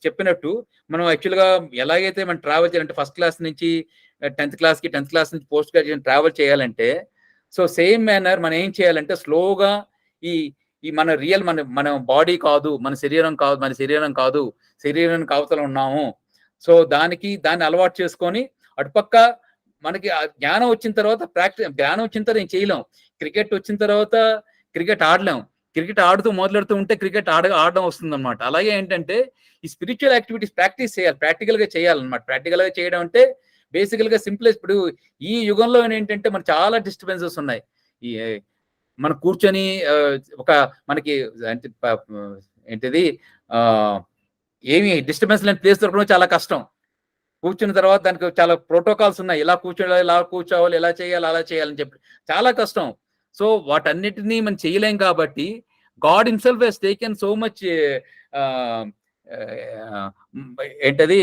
Speaker 1: చెప్పినట్టు మనం యాక్చువల్ గా ఎలాగైతే మనం ట్రావెల్ చేయాలంటే ఫస్ట్ క్లాస్ నుంచి 10th క్లాస్ నుంచి పోస్ట్ గ్రాడ్యుయేషన్ ట్రావెల్ చేయాలంటే సో సేమ్ మేనర్ మనం ఏం చేయాలంటే స్లోగా ఈ మన రియల్ మన బాడీ కాదు, మన శరీరం కాదు, శరీరానికి అవతల ఉన్నాము. సో దాన్ని అలవాటు చేసుకొని అటుపక్క మనకి జ్ఞానం వచ్చిన తర్వాత జ్ఞానం వచ్చిన తర్వాత ఏం చేయలేం. క్రికెట్ వచ్చిన తర్వాత క్రికెట్ ఆడలేం. క్రికెట్ ఆడుతూ మొదలెడుతూ ఉంటే క్రికెట్ ఆడడం వస్తుంది అనమాట. అలాగే ఏంటంటే ఈ స్పిరిచువల్ యాక్టివిటీస్ ప్రాక్టీస్ చేయాలి, ప్రాక్టికల్ గా చేయాలన్నమాట. ప్రాక్టికల్ గా చేయడం అంటే బేసికల్ గా సింప్లెస్ట్. ఇప్పుడు ఈ యుగంలో ఏంటంటే మనకు చాలా డిస్టర్బెన్సెస్ ఉన్నాయి. ఈ మనం కూర్చొని మనకి అంటే ఏంటిది ఏమి డిస్టర్బెన్స్ లేని ప్లేస్ దొరకడం చాలా కష్టం. కూర్చున్న తర్వాత దానికి చాలా ప్రోటోకాల్స్ ఉన్నాయి, ఇలా కూర్చోవాలి, ఇలా కూర్చోవాలి, ఎలా చేయాలి, అలా చేయాలని చెప్పి చాలా కష్టం. సో వాటన్నిటినీ మనం చేయలేం కాబట్టి god himself has taken so much ఏంటది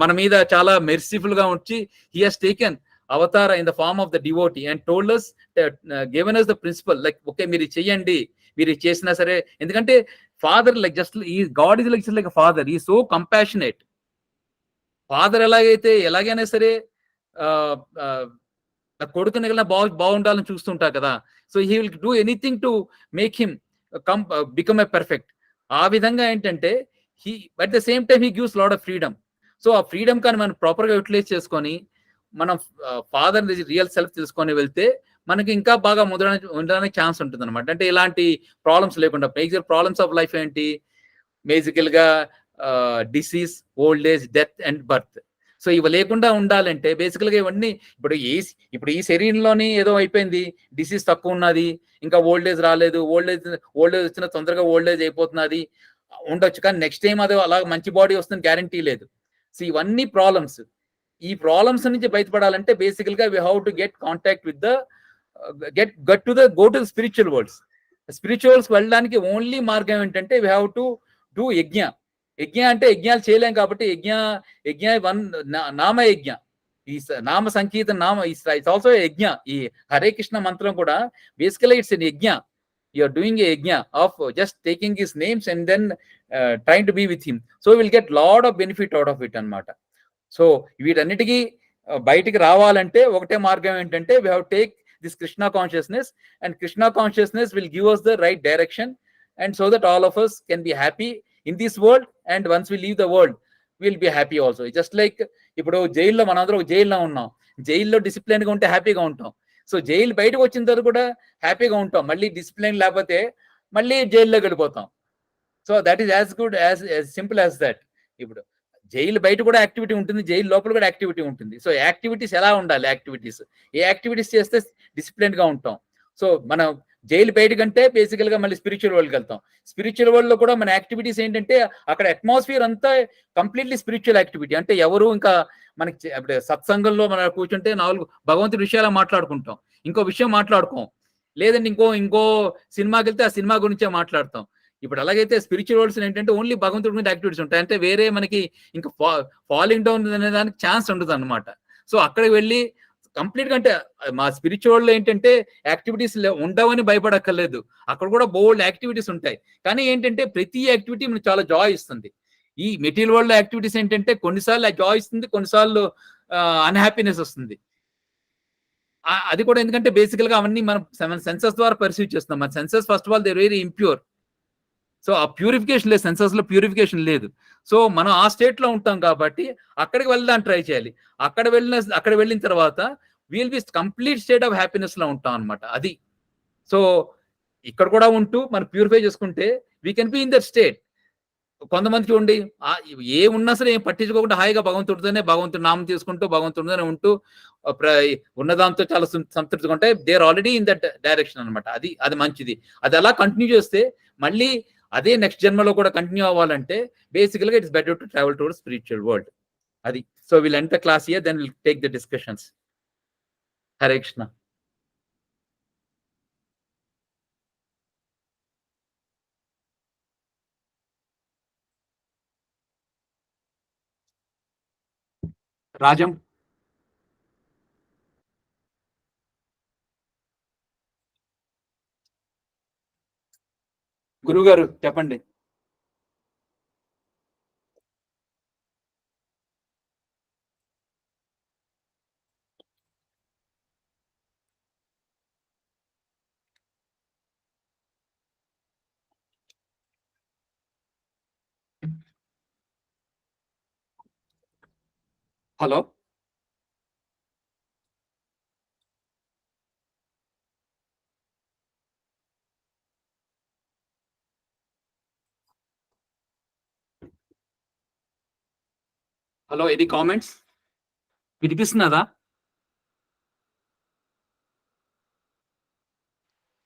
Speaker 1: మన మీద చాలా మెర్సిఫుల్ గా వచ్చి he has taken avatara in the form of the devotee and told us given us the principle like okay మీరు చెయ్యండి, మీరు చేసినా సరే. ఎందుకంటే ఫాదర్ లైక్ జస్ట్ ఈ గాడ్ ఇస్ లైక్ ఫాదర్, ఈ సో కంపాషనేట్. ఫాదర్ ఎలాగైనా సరే కొడుకుని బాగుండాలని చూస్తుంటారు కదా. So he will do anything to make him become a perfect. ఆ విధంగా ఏంటంటే at the same time he gives lot of freedom. So ఆ ఫ్రీడమ్ కానీ మనం ప్రాపర్ గా యూటిలైజ్ చేసుకొని మనం ఫాదర్ రియల్ సెల్ఫ్ తెలుసుకొని వెళ్తే మనకి ఇంకా బాగా ఉండడానికి ఛాన్స్ ఉంటుంది అనమాట. అంటే ఇలాంటి ప్రాబ్లమ్స్ లేకుండా. మేజర్ ప్రాబ్లమ్స్ ఆఫ్ లైఫ్ ఏంటి? బేసికల్ గా disease, old age, death and birth. So ఇవి లేకుండా ఉండాలంటే బేసికల్ గా ఇవన్నీ ఇప్పుడు ఈ శరీరంలోని ఏదో అయిపోయింది, డిసీజ్ తక్కువ ఉన్నది, ఇంకా ఓల్డ్ ఏజ్ రాలేదు, ఓల్డ్ ఏజ్ వచ్చిన తొందరగా ఓల్డ్ ఏజ్ అయిపోతున్నది ఉండొచ్చు, కానీ నెక్స్ట్ టైం అది అలా మంచి బాడీ వస్తుంది గ్యారంటీ లేదు. సో ఇవన్నీ ప్రాబ్లమ్స్. ఈ ప్రాబ్లమ్స్ నుంచి బయటపడాలంటే బేసికల్ గా we how to get contact with go to spiritual worlds. Spirituals వెళ్ళడానికి ఓన్లీ మార్గం ఏంటంటే వి హ్యావ్ టు డూ యజ్ఞ అంటే యజ్ఞాలు చేయలేం కాబట్టి యజ్ఞ నామ యజ్ఞ, ఈ నామ సంకీర్తన, ఇట్స్ ఆల్సో యజ్ఞ. ఈ హరే కృష్ణ మంత్రం కూడా బేసికలీ ఇట్స్ ఎన్ యజ్ఞ. You are doing a yajna of just taking his names and then trying to be with him. So we will get lot of benefit out of it anamata. So వీటన్నిటికీ బయటికి రావాలంటే ఒకటే మార్గం ఏంటంటే we have to take this Krishna consciousness, and Krishna consciousness will give us the right direction, and so that all of us can be happy in this world, and once we leave the world will be happy also. Just like ఇప్పుడు జైల్లో మనందరం జైల్లో ఉన్నాం, జైల్లో discipline గా ఉంటే హ్యాపీగా ఉంటాం. సో జైలు బయటకు వచ్చిన తర్వాత కూడా హ్యాపీగా ఉంటాం. మళ్ళీ డిసిప్లిన్ లేకపోతే మళ్ళీ జైల్లోకి వెళ్ళిపోతాం. So that is as good as simple as that. ఇప్పుడు జైలు బయట కూడా యాక్టివిటీ ఉంటుంది, జైలు లోపల కూడా యాక్టివిటీ ఉంటుంది. సో యాక్టివిటీస్ ఎలా ఉండాలి? ఏ యాక్టివిటీస్ చేస్తే డిసిప్లిన్ గా ఉంటాం. సో మనం జైలు బయట కంటే బేసికల్ గా మళ్ళీ స్పిరిచువల్ వరల్డ్కి వెళ్తాం. స్పిరిచువల్ వరల్డ్ లో కూడా మన యాక్టివిటీస్ ఏంటంటే అక్కడ అట్మాస్ఫియర్ అంతా కంప్లీట్లీ స్పిరిచువల్ యాక్టివిటీ. అంటే ఎవరు ఇంకా మనకి అప్పుడు సత్సంగంలో మనం కూర్చుంటే 4 భగవంతుడి విషయాలు మాట్లాడుకుంటాం, ఇంకో విషయం మాట్లాడుకోం. లేదండి ఇంకో సినిమాకి వెళ్తే ఆ సినిమా గురించే మాట్లాడతాం. ఇప్పుడు అలాగైతే స్పిరిచువల్ వరల్డ్స్ ఏంటంటే ఓన్లీ భగవంతుడి మీద యాక్టివిటీస్ ఉంటాయి. అంటే వేరే మనకి ఇంకా ఫాలింగ్ డౌన్ అనే దానికి ఛాన్స్ ఉండదు అనమాట. సో అక్కడికి వెళ్ళి కంప్లీట్ గా అంటే మా స్పిరిచువల్ లో ఏంటంటే యాక్టివిటీస్ ఉండవని భయపడక్కర్లేదు, అక్కడ కూడా బోల్డ్ యాక్టివిటీస్ ఉంటాయి. కానీ ఏంటంటే ప్రతి యాక్టివిటీ మనకు చాలా జాయ్ ఇస్తుంది. ఈ మెటీరియల్ వరల్డ్ యాక్టివిటీస్ ఏంటంటే కొన్నిసార్లు జాయ్ ఇస్తుంది, కొన్నిసార్లు అన్హ్యాపీనెస్ వస్తుంది. అది కూడా ఎందుకంటే బేసికల్ గా అవన్నీ మనం సెన్సెస్ ద్వారా పర్సీవ్ చేస్తున్నాం. మన senses first of all they very impure. So ఆ ప్యూరిఫికేషన్ లేదు, సెన్సెస్ లో ప్యూరిఫికేషన్ లేదు. సో మనం ఆ స్టేట్ లో ఉంటాం కాబట్టి అక్కడికి వెళ్ళడానికి ట్రై చేయాలి. అక్కడ వెళ్ళిన తర్వాత we'll be complete state of happiness లో ఉంటాం అనమాట. అది సో ఇక్కడ కూడా ఉంటూ మనం ప్యూరిఫై చేసుకుంటే we can be in that state. కొంతమంది చూడండి ఏ ఉన్నా సరే ఏం పట్టించుకోకుండా హాయిగా భగవంతుడి నామం తీసుకుంటూ భగవంతుడితోనే ఉంటూ ఉన్నదాంతో చాలా సంతృప్తిగా ఉంటాయి. They are already in that direction అనమాట. అది మంచిది. అది అలా కంటిన్యూ చేస్తే మళ్ళీ అదే నెక్స్ట్ జన్మలో కూడా కంటిన్యూ అవ్వాలంటే బేసికల్ గా it's better to travel towards spiritual world. అది so will end the class here, then will take the discussions. Hare Krishna. Rajam గురువు గారు చెప్పండి. Hello hello, any comments? వినిపిస్తున్నదా?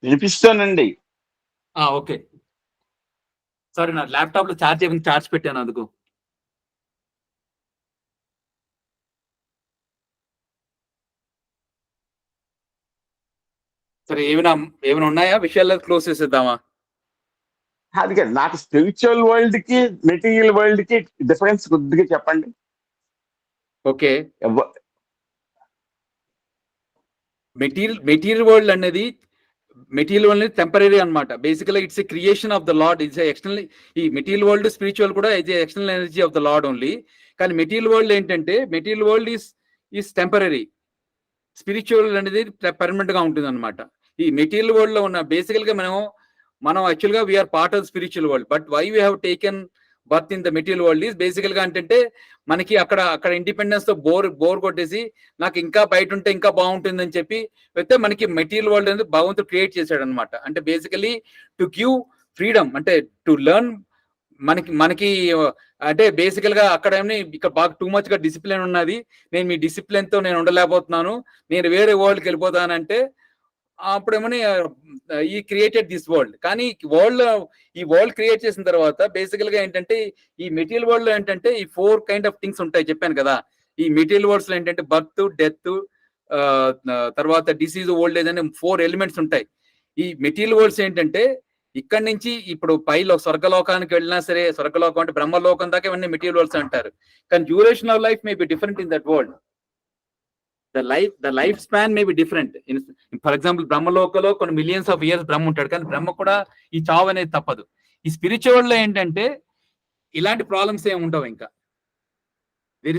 Speaker 8: వినిపిస్తానండి.
Speaker 1: ఓకే. సారీ, నా ల్యాప్టాప్ లో ఛార్జ్ పెట్టాను అందుకు. సరే, ఏమైనా ఉన్నాయా విషయాల్లో క్లోజ్ చేసేద్దామా?
Speaker 8: అది కాదు, నాకు స్పిరిచువల్ వరల్డ్ కి మెటీరియల్ వరల్డ్ కి డిఫరెన్స్ కొద్దిగా చెప్పండి.
Speaker 1: ఓకే, మెటీరియల్ వరల్డ్ అనేది టెంపరీ అన్నమాట. బేసికల్ it's a creation of the lord. It's external. ఈ మెటీరియల్ వరల్డ్ స్పిరిచువల్ కూడా it's external energy of the lord only. కానీ మెటీరియల్ వరల్డ్ ఏంటంటే material world is temporary, spiritual అనేది పర్మనెంట్ గా ఉంటుంది అనమాట. ఈ మెటీరియల్ వరల్డ్ లో ఉన్న బేసికల్ గా మనం యాక్చువల్ గా we're part of spiritual world. But why we have taken birth in the material world is బేసికల్ గా అంటే మనకి అక్కడ ఇండిపెండెన్స్ తో బోర్ కొట్టేసి నాకు ఇంకా బయట ఉంటే ఇంకా బాగుంటుంది అని చెప్పి అయితే మనకి మెటీరియల్ వరల్డ్ అనేది భగవంతుడు క్రియేట్ చేశాడు అనమాట. అంటే బేసికలీ టు గివ్ ఫ్రీడమ్, అంటే టు లెర్న్. మనకి అంటే బేసికల్ గా అక్కడ ఇక్కడ బాగా టూ మచ్ గా డిసిప్లిన్ ఉన్నది, నేను మీ డిసిప్లిన్ తో నేను ఉండలేకపోతున్నాను, నేను వేరే వరల్డ్కి వెళ్ళిపోతానంటే అప్పుడేమని ఈ క్రియేటెడ్ దిస్ వరల్డ్. కానీ ఈ వరల్డ్ క్రియేట్ చేసిన తర్వాత బేసికల్ గా ఏంటంటే ఈ మెటీరియల్ వరల్డ్ లో ఏంటంటే ఈ 4 కైండ్ ఆఫ్ థింగ్స్ ఉంటాయి చెప్పాను కదా. ఈ మెటీరియల్ వరల్డ్స్ లో ఏంటంటే బర్త్, డెత్, తర్వాత డిసీజ్, ఓల్డ్ ఏజ్ అనే 4 ఎలిమెంట్స్ ఉంటాయి. ఈ మెటీరియల్ వరల్డ్స్ ఏంటంటే ఇక్కడ నుంచి ఇప్పుడు పైలో స్వర్గలోకానికి వెళ్ళినా సరే, స్వర్గలోకం అంటే బ్రహ్మలోకం దాకా ఇవన్నీ మెటీరియల్ వరల్డ్స్ అంటారు. కానీ duration of life may be different in that world. the lifespan may be different. For example, బ్రహ్మలోకలో కొన్ని మిలియన్స్ ఆఫ్ ఇయర్స్ బ్రహ్మ ఉంటాడు, కానీ బ్రహ్మ కూడా ఈ చావు అనేది తప్పదు. ఈ స్పిరిచువల్ లో ఏంటంటే ఇలాంటి ప్రాబ్లమ్స్ ఏమి ఉండవు. ఇంకా దేర్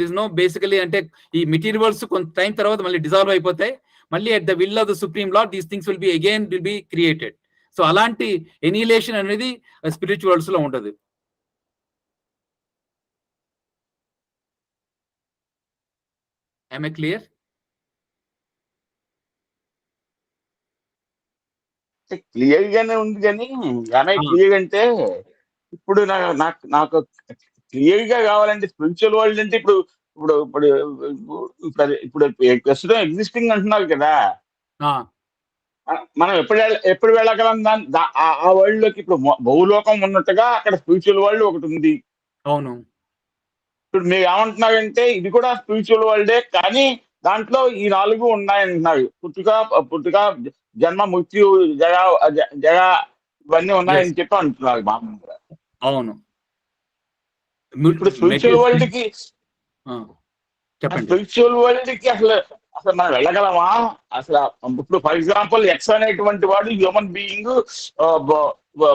Speaker 1: ఇస్ నో బేసికలీ అంటే ఈ మెటీరియల్స్ కొంత టైం తర్వాత మళ్ళీ డిజాల్వ్ అయిపోతాయి. మళ్ళీ at the will of the supreme lord these things will be created. So అలాంటి ఎనిలేషన్ అనేది స్పిరిచువల్స్ లో ఉంటుంది. Am I clear?
Speaker 8: క్లియర్ గానే ఉంది కానీ
Speaker 1: ఆ.
Speaker 8: క్లియర్ అంటే ఇప్పుడు నాకు క్లియర్ గా కావాలంటే స్పిరిచువల్ వరల్డ్ అంటే ఇప్పుడు ఇప్పుడు ఇప్పుడు ఇప్పుడు ప్రస్తుతం ఎగ్జిస్టింగ్ అంటున్నారు కదా,
Speaker 1: ఆ,
Speaker 8: మనం ఎప్పుడు వెళ్ళగలం ఆ వరల్డ్ లోకి? ఇప్పుడు భూలోకం ఉన్నట్టుగా అక్కడ స్పిరిచువల్ వరల్డ్ ఒకటి ఉంది.
Speaker 1: అవును.
Speaker 8: ఇప్పుడు మీరు ఏమంటున్నారంటే ఇది కూడా స్పిరిచువల్ వరల్డే, కానీ దాంట్లో ఈ 4 ఉన్నాయంటున్నారు. పుట్టుక జన్మ మృత్యు జగ ఇవన్నీ ఉన్నాయని చెప్పి అంటున్నారు మామూలుగా.
Speaker 1: అవును.
Speaker 8: ఇప్పుడు స్పిరిచువల్ వరల్డ్ కి
Speaker 1: చెప్పండి.
Speaker 8: స్పిరిచువల్ వరల్డ్ కి అసలు మనం వెళ్ళగలమా? అసలు ఇప్పుడు ఫర్ ఎగ్జాంపుల్ ఎక్స్ అనేటువంటి వాడు హ్యూమన్ బీయింగ్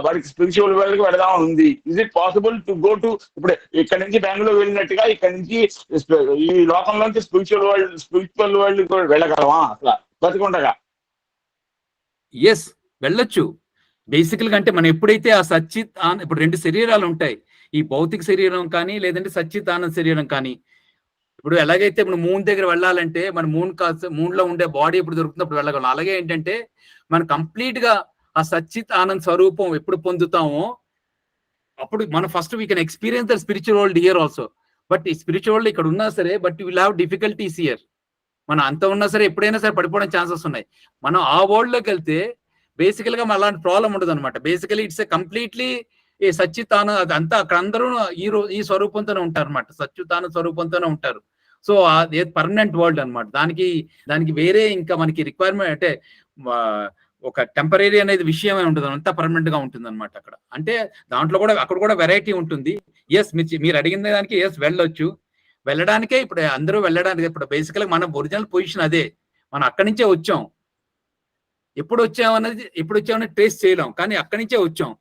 Speaker 8: వాడికి స్పిరిచువల్ వరల్డ్ కి వెళదామని ఉంది. Is it possible to go to? ఇప్పుడు ఇక్కడ నుంచి బెంగళూరు వెళ్ళినట్టుగా ఇక్కడ నుంచి ఈ లోకంలోంచి స్పిరిచువల్ వరల్డ్ వెళ్ళగలమా అసలు బతికుండగా?
Speaker 1: ఎస్, వెళ్ళొచ్చు. బేసికల్ గా అంటే మనం ఎప్పుడైతే ఆ సచ్చిత్ ఇప్పుడు 2 శరీరాలు ఉంటాయి, ఈ భౌతిక శరీరం కానీ లేదంటే సచ్చిత్ ఆనంద శరీరం కానీ. ఇప్పుడు ఎలాగైతే ఇప్పుడు మూన్ దగ్గర వెళ్ళాలంటే మన మూన్ లో ఉండే బాడీ ఎప్పుడు దొరుకుతున్నప్పుడు వెళ్ళగలం. అలాగే ఏంటంటే మనం కంప్లీట్ గా ఆ సచ్చిత్ ఆనంద్ స్వరూపం ఎప్పుడు పొందుతామో అప్పుడు మనం first we can experience the spiritual world here also. But ఈ స్పిరిచువల్ వరల్డ్ ఇక్కడ ఉన్నా సరే, but will have difficulties here. మనం అంత ఉన్నా సరే ఎప్పుడైనా సరే పడిపోవడం ఛాన్సెస్ ఉన్నాయి. మనం ఆ వరల్డ్ లోకి వెళ్తే బేసికల్ గా అలాంటి ప్రాబ్లం ఉండదు అనమాట. బేసికలీ ఇట్స్ ఏ కంప్లీట్లీ ఈ సచ్చితాన అదంతా అక్కడ అందరూ ఈ స్వరూపంతోనే ఉంటారు అనమాట, సచ్చితాన స్వరూపంతోనే ఉంటారు. సో అది పర్మనెంట్ వరల్డ్ అనమాట. దానికి వేరే ఇంకా మనకి రిక్వైర్మెంట్ అంటే ఒక టెంపరీ అనేది విషయమే ఉంటుంది, అంతా పర్మనెంట్ గా ఉంటుంది అనమాట అక్కడ. అంటే దాంట్లో కూడా అక్కడ కూడా వెరైటీ ఉంటుంది. ఎస్, మీరు అడిగిన దానికి ఎస్ వెళ్ళొచ్చు. వెళ్ళడానికే ఇప్పుడు అందరూ వెళ్ళడానికి ఇప్పుడు బేసికల్గా మన ఒరిజినల్ పొజిషన్ అదే. మనం అక్కడి నుంచే వచ్చాం. ఎప్పుడు వచ్చామనేది ట్రేస్ చేయలేం, కానీ అక్కడి నుంచే వచ్చాం.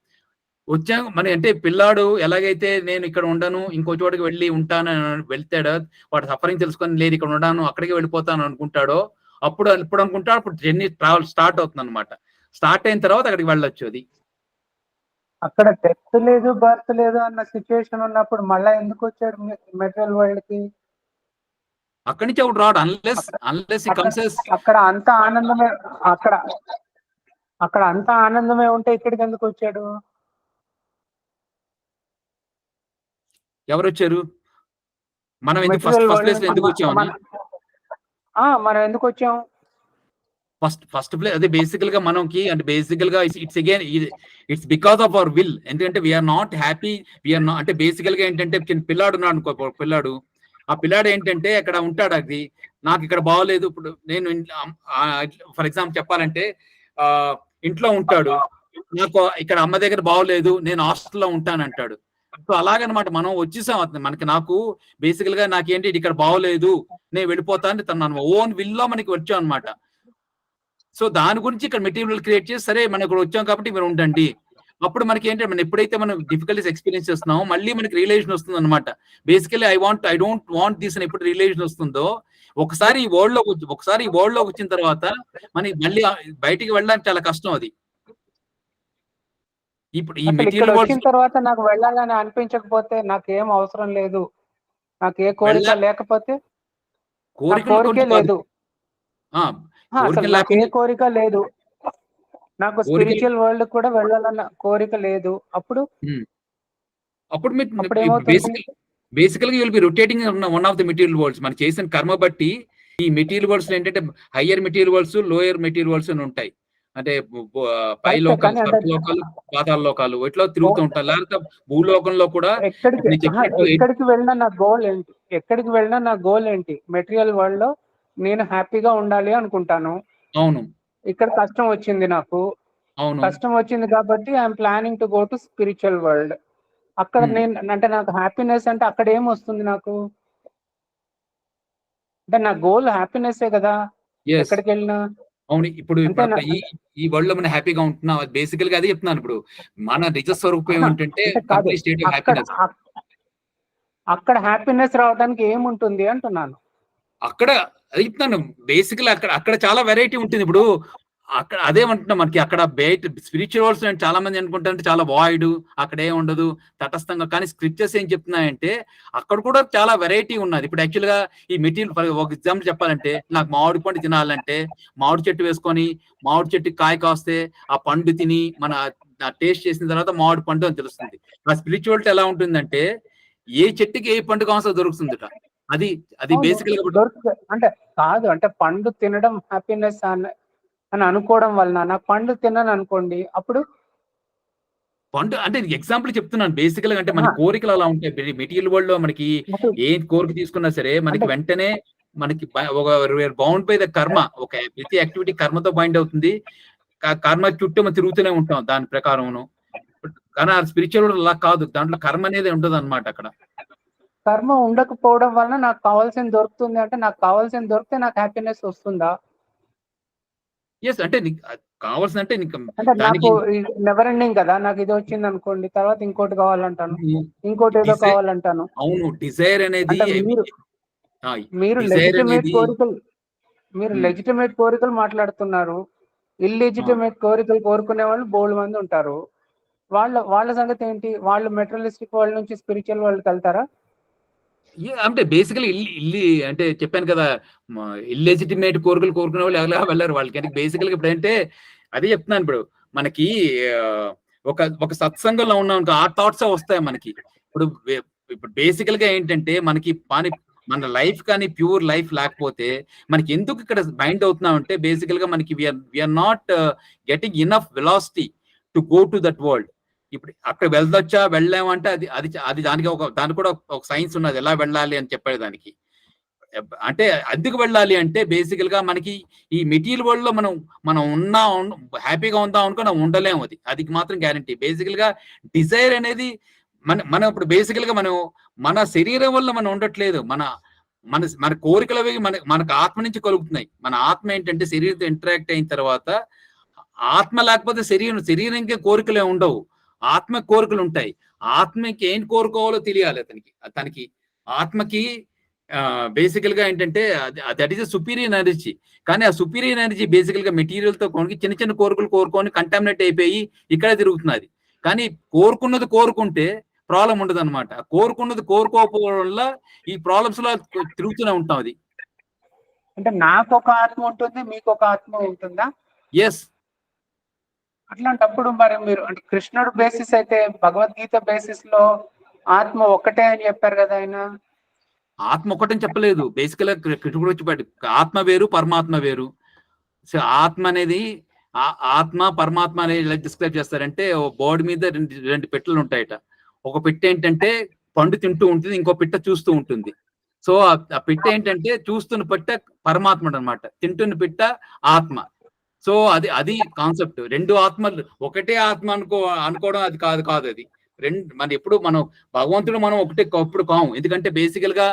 Speaker 1: మన అంటే పిల్లాడు ఎలాగైతే నేను ఇక్కడ ఉండను ఇంకో చోటుకి వెళ్ళి ఉంటాను వెళ్తాడో, వాడు సఫరింగ్ తెలుసుకొని లేదు ఇక్కడ ఉన్నాను అక్కడికి వెళ్ళిపోతాను అనుకుంటాడో, అప్పుడు అనుకుంటాడు, అప్పుడు జర్నీ ట్రావెల్ స్టార్ట్ అవుతుంది అనమాట. స్టార్ట్ అయిన తర్వాత అక్కడికి వెళ్ళొచ్చు. అది
Speaker 4: అక్కడ డెత్ లేదు, బర్త్ లేదు అన్న సిచ్యువేషన్ ఉన్నప్పుడు మళ్ళా ఎందుకు వచ్చాడు మెటీరియల్ వరల్డ్ కి?
Speaker 1: అక్కడి నుంచి ఒకటి రాడు అన్లెస్
Speaker 4: అక్కడ అంత ఆనందమే, అక్కడ అంత ఆనందమే ఉంటే ఇక్కడికి ఎందుకు వచ్చాడు?
Speaker 1: ఎవరు వచ్చారు? మనం ఎందుకు ఫస్ట్ ప్లేస్ లో ఎందుకు వచ్చామని?
Speaker 4: మనం ఎందుకు వచ్చాం
Speaker 1: ఫస్ట్ ప్లేస్ అదే బేసికల్ గా మనకి. అంటే బేసికల్ గా it's because of our will. ఎందుకంటే we are not happy, we are not అంటే బేసికల్ గా ఏంటంటే పిల్లాడు ఉన్నాడు అనుకో, పిల్లాడు ఆ పిల్లాడు ఏంటంటే అక్కడ ఉంటాడు, అది నాకు ఇక్కడ బాగోలేదు. ఇప్పుడు నేను ఫర్ ఎగ్జాంపుల్ చెప్పాలంటే ఇంట్లో ఉంటాడు, నాకు ఇక్కడ అమ్మ దగ్గర బాగోలేదు, నేను హాస్టల్లో ఉంటానంటాడు. సో అలాగనమాట మనం వచ్చేసాం. నాకు బేసికల్ గా నాకేంటి ఇక్కడ బాగోలేదు నేను వెళ్ళిపోతాను తన ఓన్ విల్లో మనకి వచ్చాం అనమాట. సో దాని గురించి ఇక్కడ మెటీరియల్ క్రియేట్ చేసి సరే మనం ఇక్కడ వచ్చాం కాబట్టి మీరు ఉండండి. అప్పుడు మనకి ఏంటంటే మనం ఎప్పుడైతే మనం డిఫికల్టీస్ ఎక్స్పీరియన్స్ చేస్తున్నామో మళ్ళీ మనకి రియలైజేషన్ వస్తుంది అనమాట. Basically I don't want this అని ఎప్పుడు రియలైజేషన్ వస్తుందో, ఒకసారి ఈ వరల్డ్ లోకి వచ్చిన తర్వాత మనకి మళ్ళీ బయటికి వెళ్ళడానికి చాలా కష్టం. అది ఇప్పుడు ఈ మెటీరియల్
Speaker 4: వచ్చిన తర్వాత నాకు వెళ్ళాలని అనిపించకపోతే, నాకేం అవసరం లేదు, నాకు ఏ కోరిక లేకపోతే, కోరికే లేదు, నాకు ఏ కోరిక లేదు, నాకు స్పిరిచువల్ వరల్డ్ కూడా వెళ్ళాలన్న కోరిక లేదు, అప్పుడు
Speaker 1: బేసికల్ గా will be rotating one of the material world's. మనం చేసిన కర్మ బట్టి ఈ మెటీరియల్ వరల్డ్స్ ఏంటంటే higher material world's, lower material world's అని ఉంటాయి. అంటే పై లోకాలు, సర్వ లోకాలు, పాతాళ లోకాలు ఇట్లా తిరుగుతూ ఉంటారు. లేకపోతే భూలోకంలో కూడా
Speaker 4: ఎక్కడికి వెళ్ళినా నా గోల్ ఏంటి? ఎక్కడికి వెళ్ళినా నా గోల్ ఏంటి? మెటీరియల్ వరల్డ్ లో నేను హ్యాపీగా ఉండాలి అనుకుంటాను.
Speaker 1: అవును.
Speaker 4: ఇక్కడ కష్టం వచ్చింది నాకు.
Speaker 1: అవును,
Speaker 4: కష్టం వచ్చింది కాబట్టి I'm planning to go to spiritual world. అక్కడ నేను అంటే నాకు హ్యాపీనెస్ అంటే అక్కడ ఏం వస్తుంది నాకు? అంటే నా గోల్ హ్యాపీనెస్ కదా ఎక్కడికి వెళ్ళినా.
Speaker 1: అవును. ఇప్పుడు ఈ వరల్డ్ లో మనం హ్యాపీగా ఉంటున్నాం, బేసికల్ గా అదే చెప్తున్నాను. ఇప్పుడు మన నిజ స్వరూపం ఏంటంటే స్టేట్ ఆఫ్ హ్యాపీనెస్.
Speaker 4: అక్కడ హ్యాపీనెస్ రావడానికి ఏముంటుంది అంటున్నాను.
Speaker 1: అక్కడ అది చెప్తున్నాను. బేసికల్ అక్కడ చాలా వెరైటీ ఉంటుంది. ఇప్పుడు అక్కడ అదేమంటున్నా మనకి అక్కడ బయట స్పిరిచువల్స్ చాలా మంది అనుకుంటారంటే చాలా వాయిడ్, అక్కడ ఏం ఉండదు తటస్థంగా. కానీ స్క్రిప్చర్స్ ఏం చెప్తున్నాయంటే అక్కడ కూడా చాలా వెరైటీ ఉన్నది. ఇప్పుడు యాక్చువల్ గా ఈ మెటీరియల్ ఒక ఎగ్జాంపుల్ చెప్పాలంటే, నాకు మామిడి పండు తినాలంటే మామిడి చెట్టు వేసుకొని మామిడి చెట్టు కాయ కాస్తే ఆ పండు తిని మన టేస్ట్ చేసిన తర్వాత మామిడి పండు అని తెలుస్తుంది. ఆ స్పిరిచువాలిటీ ఎలా ఉంటుందంటే ఏ చెట్టుకి ఏ పండు కావాల్సో దొరుకుతుందట. అది అది బేసికల్ గా
Speaker 4: దొరుకుతుంది అంటే కాదు, అంటే పండు తినడం హ్యాపీనెస్ అని అనుకోవడం వలన నాకు పండు తినను అనుకోండి, అప్పుడు
Speaker 1: పండు అంటే ఎగ్జాంపుల్ చెప్తున్నాను. బేసికల్ గా అంటే మన కోరికలు అలా ఉంటాయి. మెటీరియల్ వరల్డ్ లో మనకి ఏ కోరిక తీసుకున్నా సరే మనకి వెంటనే మనకి ఒక బౌండ్ బై ద కర్మ, ఒక ప్రతి యాక్టివిటీ కర్మతో బైండ్ అవుతుంది. కర్మ చుట్టూ మనం తిరుగుతూనే ఉంటాం దాని ప్రకారం. కానీ ఆ స్పిరిచువల్ వరల్డ్ అలా కాదు, దాంట్లో కర్మ అనేది ఉండదు అనమాట. అక్కడ
Speaker 4: కర్మ ఉండకపోవడం వలన నాకు కావాల్సింది దొరుకుతుంది, అంటే నాకు కావాల్సింది దొరికితే నాకు హ్యాపీనెస్ వస్తుందా?
Speaker 1: ఎస్, అంటే కావాల్సిన అంటే
Speaker 4: అంటే నాకు నెవర్ ఎండింగ్ కదా, నాకు ఇది వచ్చింది అనుకోండి, తర్వాత ఇంకోటి కావాలంటాను, ఇంకోటి ఏదో కావాలంటాను.
Speaker 1: అవును, డిజైర్ అనేది
Speaker 4: మీరు లెజిటిమేట్ కోరికలు, మీరు లెజిటిమేట్ కోరికలు మాట్లాడుతున్నారు. ఇల్లిజిటిమేట్ కోరికలు కోరుకునే వాళ్ళు బోల్డ్ మంది ఉంటారు. వాళ్ళ సంగతి ఏంటి? వాళ్ళు మెటీరియలిస్టిక్ వరల్డ్ నుంచి స్పిరిచువల్ వరల్డ్కి వెళ్తారా?
Speaker 1: అంటే బేసికలీ ఇల్లు అంటే చెప్పాను కదా, ఇల్లెజిటిమేట్ కోరికలు కోరుకునే వాళ్ళు ఎలా వెళ్ళారు వాళ్ళకి. బేసికల్ గా ఇప్పుడు అంటే అదే చెప్తున్నాను. ఇప్పుడు మనకి ఒక సత్సంగంలో ఉన్నాం, ఆ థాట్స్ వస్తాయి మనకి. ఇప్పుడు బేసికల్ గా ఏంటంటే మనకి మన లైఫ్ కానీ ప్యూర్ లైఫ్ లేకపోతే మనకి ఎందుకు ఇక్కడ బైండ్ అవుతున్నాం అంటే బేసికల్ గా మనకి we're not getting enough velocity to go to that world. ఇప్పుడు అక్కడ వెళ్ళొచ్చా వెళ్ళామంటే అది అది అది దానికి కూడా ఒక సైన్స్ ఉన్నది, ఎలా వెళ్ళాలి అని చెప్పేదానికి. అంటే ఎందుకు వెళ్ళాలి అంటే బేసికల్ గా మనకి ఈ మెటీరియల్ వరల్డ్ లో మనం హ్యాపీగా ఉందాం అనుకో ఉండలేము. అది మాత్రం గ్యారంటీ. బేసికల్ గా డిజైర్ అనేది మనం ఇప్పుడు బేసికల్ గా మన శరీరం వల్ల మనం ఉండట్లేదు. మన కోరికలు అవి మనకు ఆత్మ నుంచి కలుగుతున్నాయి. మన ఆత్మ ఏంటంటే శరీరంతో ఇంటరాక్ట్ అయిన తర్వాత ఆత్మ లేకపోతే శరీరంకే కోరికలే ఉండవు, ఆత్మ కోరికలు ఉంటాయి. ఆత్మకి ఏం కోరుకోవాలో తెలియాలి తనకి ఆత్మకి. బేసికల్ గా ఏంటంటే దట్ ఈస్ సుపీరియర్ ఎనర్జీ. కానీ ఆ సుపీరియర్ ఎనర్జీ బేసికల్ గా మెటీరియల్ తో చిన్న చిన్న కోరికలు కోరుకొని కంటామినేట్ అయిపోయి ఇక్కడే తిరుగుతున్నది. కానీ కోరుకున్నది కోరుకుంటే ప్రాబ్లం ఉండదు అనమాట. కోరుకున్నది కోరుకోకపోవడం వల్ల ఈ ప్రాబ్లమ్స్ లో తిరుగుతూనే ఉంటాం. అది
Speaker 4: అంటే నాకు ఒక ఆత్మ ఉంటుంది, మీకు ఒక ఆత్మ ఉంటుందా?
Speaker 1: ఎస్.
Speaker 4: అట్లాంటప్పుడు మరి మీరు అంటే కృష్ణుడు బేసిస్ అయితే భగవద్గీత బేసిస్ లో ఆత్మ ఒక్కటే అని చెప్పారు కదా ఆయన.
Speaker 1: ఆత్మ ఒక్కటని చెప్పలేదు. బేసికల్ గా కృష్ణుడు వచ్చి ఆత్మ వేరు పరమాత్మ వేరు. సో ఆత్మ అనేది ఆత్మ పరమాత్మ అనేది ఎలా డిస్క్రైబ్ చేస్తారంటే బాడీ మీద రెండు పెట్టెలు ఉంటాయట. ఒక పెట్టె ఏంటంటే పండు తింటూ ఉంటుంది, ఇంకో పిట్ట చూస్తూ ఉంటుంది. సో ఆ పిట్ట ఏంటంటే చూస్తున్న పిట్ట పరమాత్మ అనమాట, తింటున్న పిట్ట ఆత్మ. సో అది కాన్సెప్ట్. రెండు ఆత్మలు ఒకటే ఆత్మ అనుకోవడం అది కాదు. అది ఎప్పుడు మనం భగవంతుడు మనం ఒకటే ఎప్పుడు కాము. ఎందుకంటే బేసికల్ గా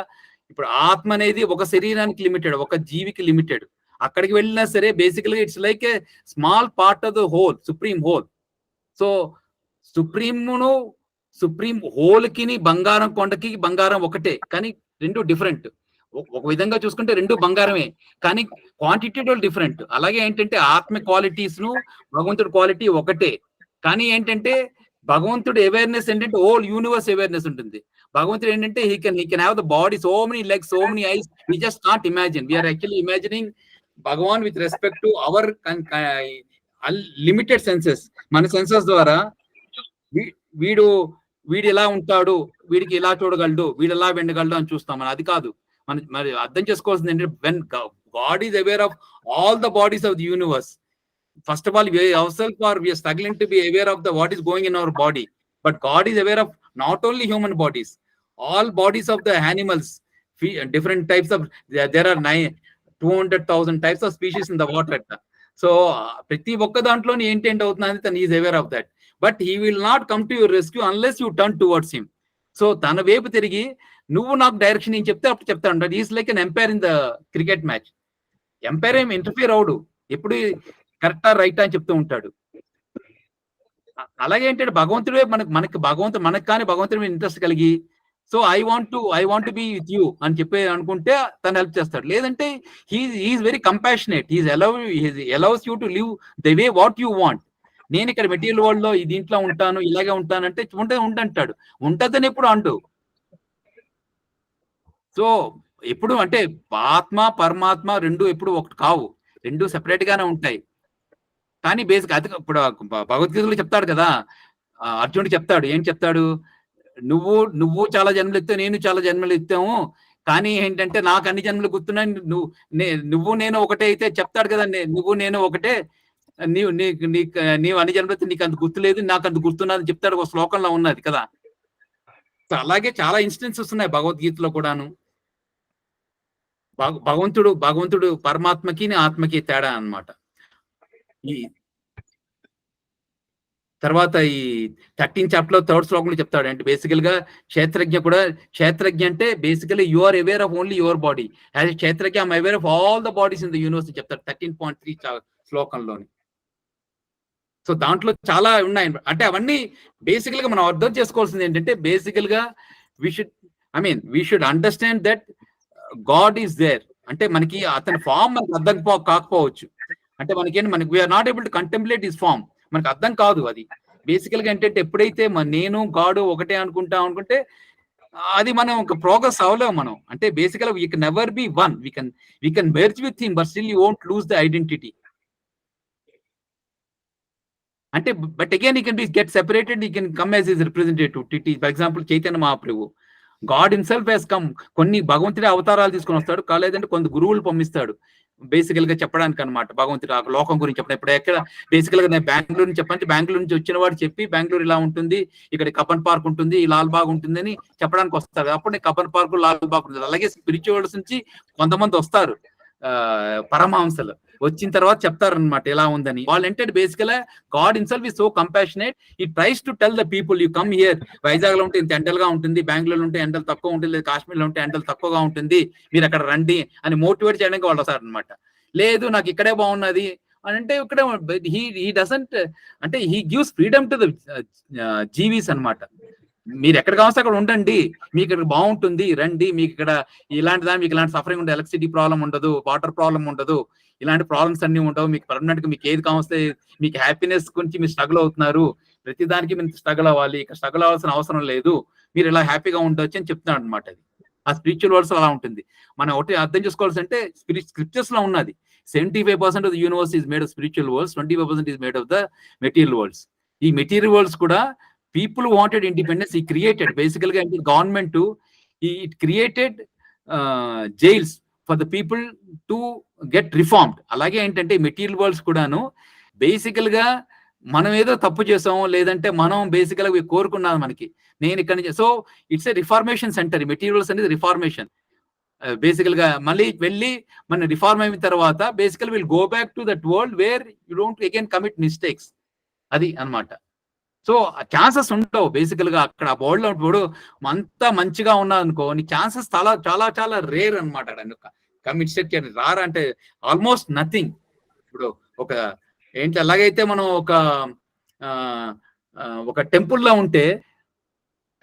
Speaker 1: ఇప్పుడు ఆత్మ అనేది ఒక శరీరానికి లిమిటెడ్, ఒక జీవికి లిమిటెడ్. అక్కడికి వెళ్ళినా సరే బేసికల్ గా it's like a small part of the whole, supreme whole. So supreme whole కి బంగారం కొండకి బంగారం ఒకటే, కానీ రెండు డిఫరెంట్. ఒక విధంగా చూసుకుంటే రెండు బంగారమే, కానీ క్వాంటిటీలో డిఫరెంట్. అలాగే ఏంటంటే ఆత్మ క్వాలిటీస్ ను భగవంతుడి క్వాలిటీ ఒకటే, కానీ ఏంటంటే భగవంతుడు అవేర్నెస్ ఏంటంటే హోల్ యూనివర్స్ అవేర్నెస్ ఉంటుంది. భగవంతుడు ఏంటంటే he can have the body, so many legs, so many eyes, we just can't imagine. We're actually imagining Bhagwan with respect to our limited senses. మన సెన్సెస్ ద్వారా వీడు ఇలా ఉంటాడు, వీడికి ఇలా చూడగలడు, వీడు ఎలా వినగలడు అని చూస్తాం. అది కాదు. మరి అర్థం చేసుకోవాల్సింది ఏంటంటే when God is aware of all the bodies of the universe. First of all, we are struggling to be aware of what is going in our body, but God is aware of not only human bodies, all bodies of the animals, different types of. There are 200,000 types of species in the water. So, ప్రతి ఒక్క దాంట్లో ఏంటి అవుతుందని తను is aware of that. But he will not come to your rescue unless you turn towards him. So తన వైపు తిరిగి నువ్వు నాకు డైరెక్షన్ నేను చెప్తే అప్పుడు చెప్తాను. Is like an umpire in the cricket match. Umpire ఏమి ఇంటర్ఫియర్ అవడు, ఎప్పుడు కరెక్టా రైటా అని చెప్తూ ఉంటాడు. అలాగే ఏంటంటే భగవంతుడే మనకి కానీ భగవంతుడి మీద ఇంట్రెస్ట్ కలిగి so I want be with you అని చెప్పి అనుకుంటే తను హెల్ప్ చేస్తాడు. లేదంటే he is very compassionate, allows you to live the way what you want. నేను ఇక్కడ మెటీరియల్ వరల్డ్ లో దీంట్లో ఉంటాను, ఇలాగే ఉంటానంటే ఉండంటాడు. ఉంటదని ఎప్పుడు అండు. సో ఎప్పుడు అంటే ఆత్మ పరమాత్మ రెండు ఎప్పుడు ఒకటి కావు, రెండు సెపరేట్ గానే ఉంటాయి. కానీ బేసిక్ అది ఇప్పుడు భగవద్గీతలో చెప్తాడు కదా, అర్జునుడు చెప్తాడు, ఏం చెప్తాడు, నువ్వు చాలా జన్మలు ఎత్తావు, నేను చాలా జన్మలు ఎత్తాము, కానీ ఏంటంటే నాకు అన్ని జన్మలు గుర్తున్నాయి, నువ్వు నేను ఒకటే అయితే చెప్తాడు కదా, నువ్వు నేను ఒకటే, నీవు అన్ని జన్మలు ఎత్తే నీకు అంత గుర్తులేదు, నాకు అంత గుర్తున్నది చెప్తాడు, ఒక శ్లోకంలో ఉన్నది కదా. అలాగే చాలా ఇన్స్టెన్సెస్ ఉన్నాయి భగవద్గీతలో కూడాను. భగవంతుడు పరమాత్మకి ఆత్మకి తేడా అన్నమాట. ఈ తర్వాత ఈ 13th చాప్టర్ లో 3rd శ్లోకంలో చెప్తాడు అంటే బేసికల్ గా క్షేత్రజ్ఞ అంటే basically you are aware of only your body, as a kshetrajna I'm aware of all the bodies in the universe చెప్తాడు 13.3 శ్లోకంలోని. సో దాంట్లో చాలా ఉన్నాయి అంటే అవన్నీ బేసికల్ గా మనం అర్థం చేసుకోవాల్సింది ఏంటంటే బేసికల్ గా we should understand that god is there. అంటే మనకి అతని ఫామ్ మనకు అర్థం కాకపోవచ్చు, అంటే మనకి we're not able to contemplate his form, మనకు అర్థం కాదు. అది బేసికల్ గా ఏంటంటే ఎప్పుడైతే నేను గాడు ఒకటే అనుకుంటే అది మనం ఒక ప్రోగ్రెస్ అవ్వలేము మనం. అంటే బేసికల్ గా we can never be one, we can merge with him but still you won't lose the identity. అంటే but again you can be get separated, you can come as his representative. For example Chaitanya Mahaprabhu, god himself he's come. కొన్ని భగవంతుడి అవతారాలు తీసుకొని వస్తాడు, కాలేదంటే కొంత గురువులు పంపిస్తాడు బేసికల్ గా చెప్పడానికి అనమాట. భగవంతుడు ఆ లోకం గురించి చెప్పడం. ఇప్పుడు ఎక్కడ బేసికల్ గా నేను బెంగళూరు నుంచి చెప్పండి, బెంగళూరు నుంచి వచ్చిన వాడు చెప్పి బెంగళూరు ఇలా ఉంటుంది, ఇక్కడ కబ్బన్ పార్క్ ఉంటుంది, ఈ లాల్ బాగ్ ఉంటుంది అని చెప్పడానికి వస్తారు. అప్పుడు నేను కబ్బన్ పార్క్ లాల్ బాగ్ ఉంటుంది. అలాగే స్పిరిచువల్స్ నుంచి కొంతమంది వస్తారు పరమహంసలు, వచ్చిన తర్వాత చెప్తారనమాట ఎలా ఉందని. వాళ్ళు ఏంటంటే బేసికల్ గా god himself is so compassionate, he tries to tell the people you come here. Vizag లో ఉంటే ఇంత ఎండలుగా ఉంటుంది, బెంగళూరులో ఉంటే ఎండలు తక్కువ ఉంటుంది, లేదా కాశ్మీర్లో ఉంటే ఎండలు తక్కువగా ఉంటుంది, మీరు అక్కడ రండి అని మోటివేట్ చేయడానికి వాళ్ళు వస్తారు అనమాట. లేదు నాకు ఇక్కడే బాగున్నది అని అంటే ఇక్కడే హీ డజంట్, అంటే he gives freedom to the jivas అనమాట. మీరు ఎక్కడ కావస్తే అక్కడ ఉండండి, మీకు ఇక్కడ బాగుంటుంది, రండి, మీకు ఇక్కడ మీకు ఇలాంటి సఫరింగ్ ఉండదు, ఎలక్ట్రిసిటీ ప్రాబ్లం ఉండదు, వాటర్ ప్రాబ్లం ఉండదు, ఇలాంటి ప్రాబ్లమ్స్ అన్ని ఉండవు, మీకు పర్మనెంట్ గా మీకు ఏది కావస్తే, మీకు హ్యాపీనెస్ గురించి మీరు స్ట్రగుల్ అవుతున్నారు, ప్రతిదానికి మీరు స్ట్రగుల్ అవ్వాలి, ఇక్కడ స్ట్రగుల్ అవ్వాల్సిన అవసరం లేదు, మీరు ఇలా హ్యాపీగా ఉండొచ్చు అని చెప్తున్నాడు అనమాట. అది ఆ స్పిరిచువల్ వర్డ్స్ అలా ఉంటుంది. మనం ఒకటి అర్థం చేసుకోవాల్సి అంటే స్క్రిప్చర్స్ లో ఉన్నది 75% of the universe is made of spiritual world's, 25% is made of the material world's. ఈ మెటీరియల్ వరల్డ్స్ కూడా people wanted independence, he created basically government it created jails for the people to get reformed. అలాగే ఏంటంటే material world's కూడాను బేసికల్ గా మనం ఏదో తప్పు చేసాము, లేదంటే మనం బేసికల్ గా కోరుకున్నాను మనకి నేను ఇక్కడ నుంచి. So it's a reformation centre, materials అనేది రిఫార్మేషన్. బేసికల్ గా మళ్ళీ వెళ్ళి మన రిఫార్మ్ అయిన తర్వాత బేసికల్ will go back to that world where you don't again commit mistakes. అది అన్నమాట. సో ఛాన్సెస్ ఉండవు బేసికల్ గా అక్కడ ఆ బోర్డులో ఇప్పుడు అంతా మంచిగా ఉన్నది అనుకో, నీ ఛాన్సెస్ చాలా చాలా చాలా రేర్ అనమాట. మిస్టేక్ రారా అంటే ఆల్మోస్ట్ నథింగ్. ఇప్పుడు ఒక ఏంటి ఎలాగైతే మనం ఒక టెంపుల్లో ఉంటే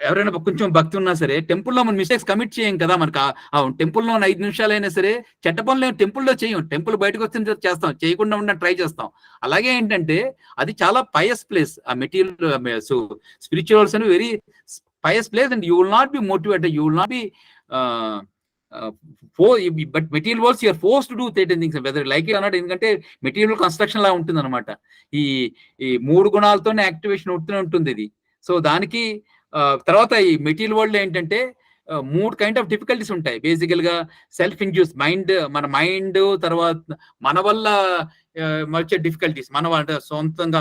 Speaker 1: ఎవరైనా కొంచెం భక్తి ఉన్నా సరే టెంపుల్లో మనం మిస్టేక్స్ కమిట్ చేయం కదా. మనకు ఆ టెంపుల్లో 5 నిమిషాలు అయినా సరే చెడ్డ పనులు టెంపుల్లో చేయం, టెంపుల్ బయటకు వచ్చిన చేస్తాం, చేయకుండా ఉండడానికి ట్రై చేస్తాం. అలాగే ఏంటంటే అది చాలా పయస్ ప్లేస్ ఆ మెటీరియల్. సో స్పిరిచువల్స్ అని very pious place and you will not be motivated, you will not be but material works you're force to do certain things whether like it or not. ఎందుకంటే material construction లా ఉంటుంది అనమాట. ఈ 3 గుణాలతోనే activation ఉంటుంది ఇది. So దానికి తర్వాత ఈ మెటీరియల్ వరల్డ్ ఏంటంటే 3 కైండ్ ఆఫ్ డిఫికల్టీస్ ఉంటాయి. బేసికల్ గా సెల్ఫ్ ఇండ్యూస్ మన మైండ్, తర్వాత మన వల్ల వచ్చే డిఫికల్టీస్, మన సొంతంగా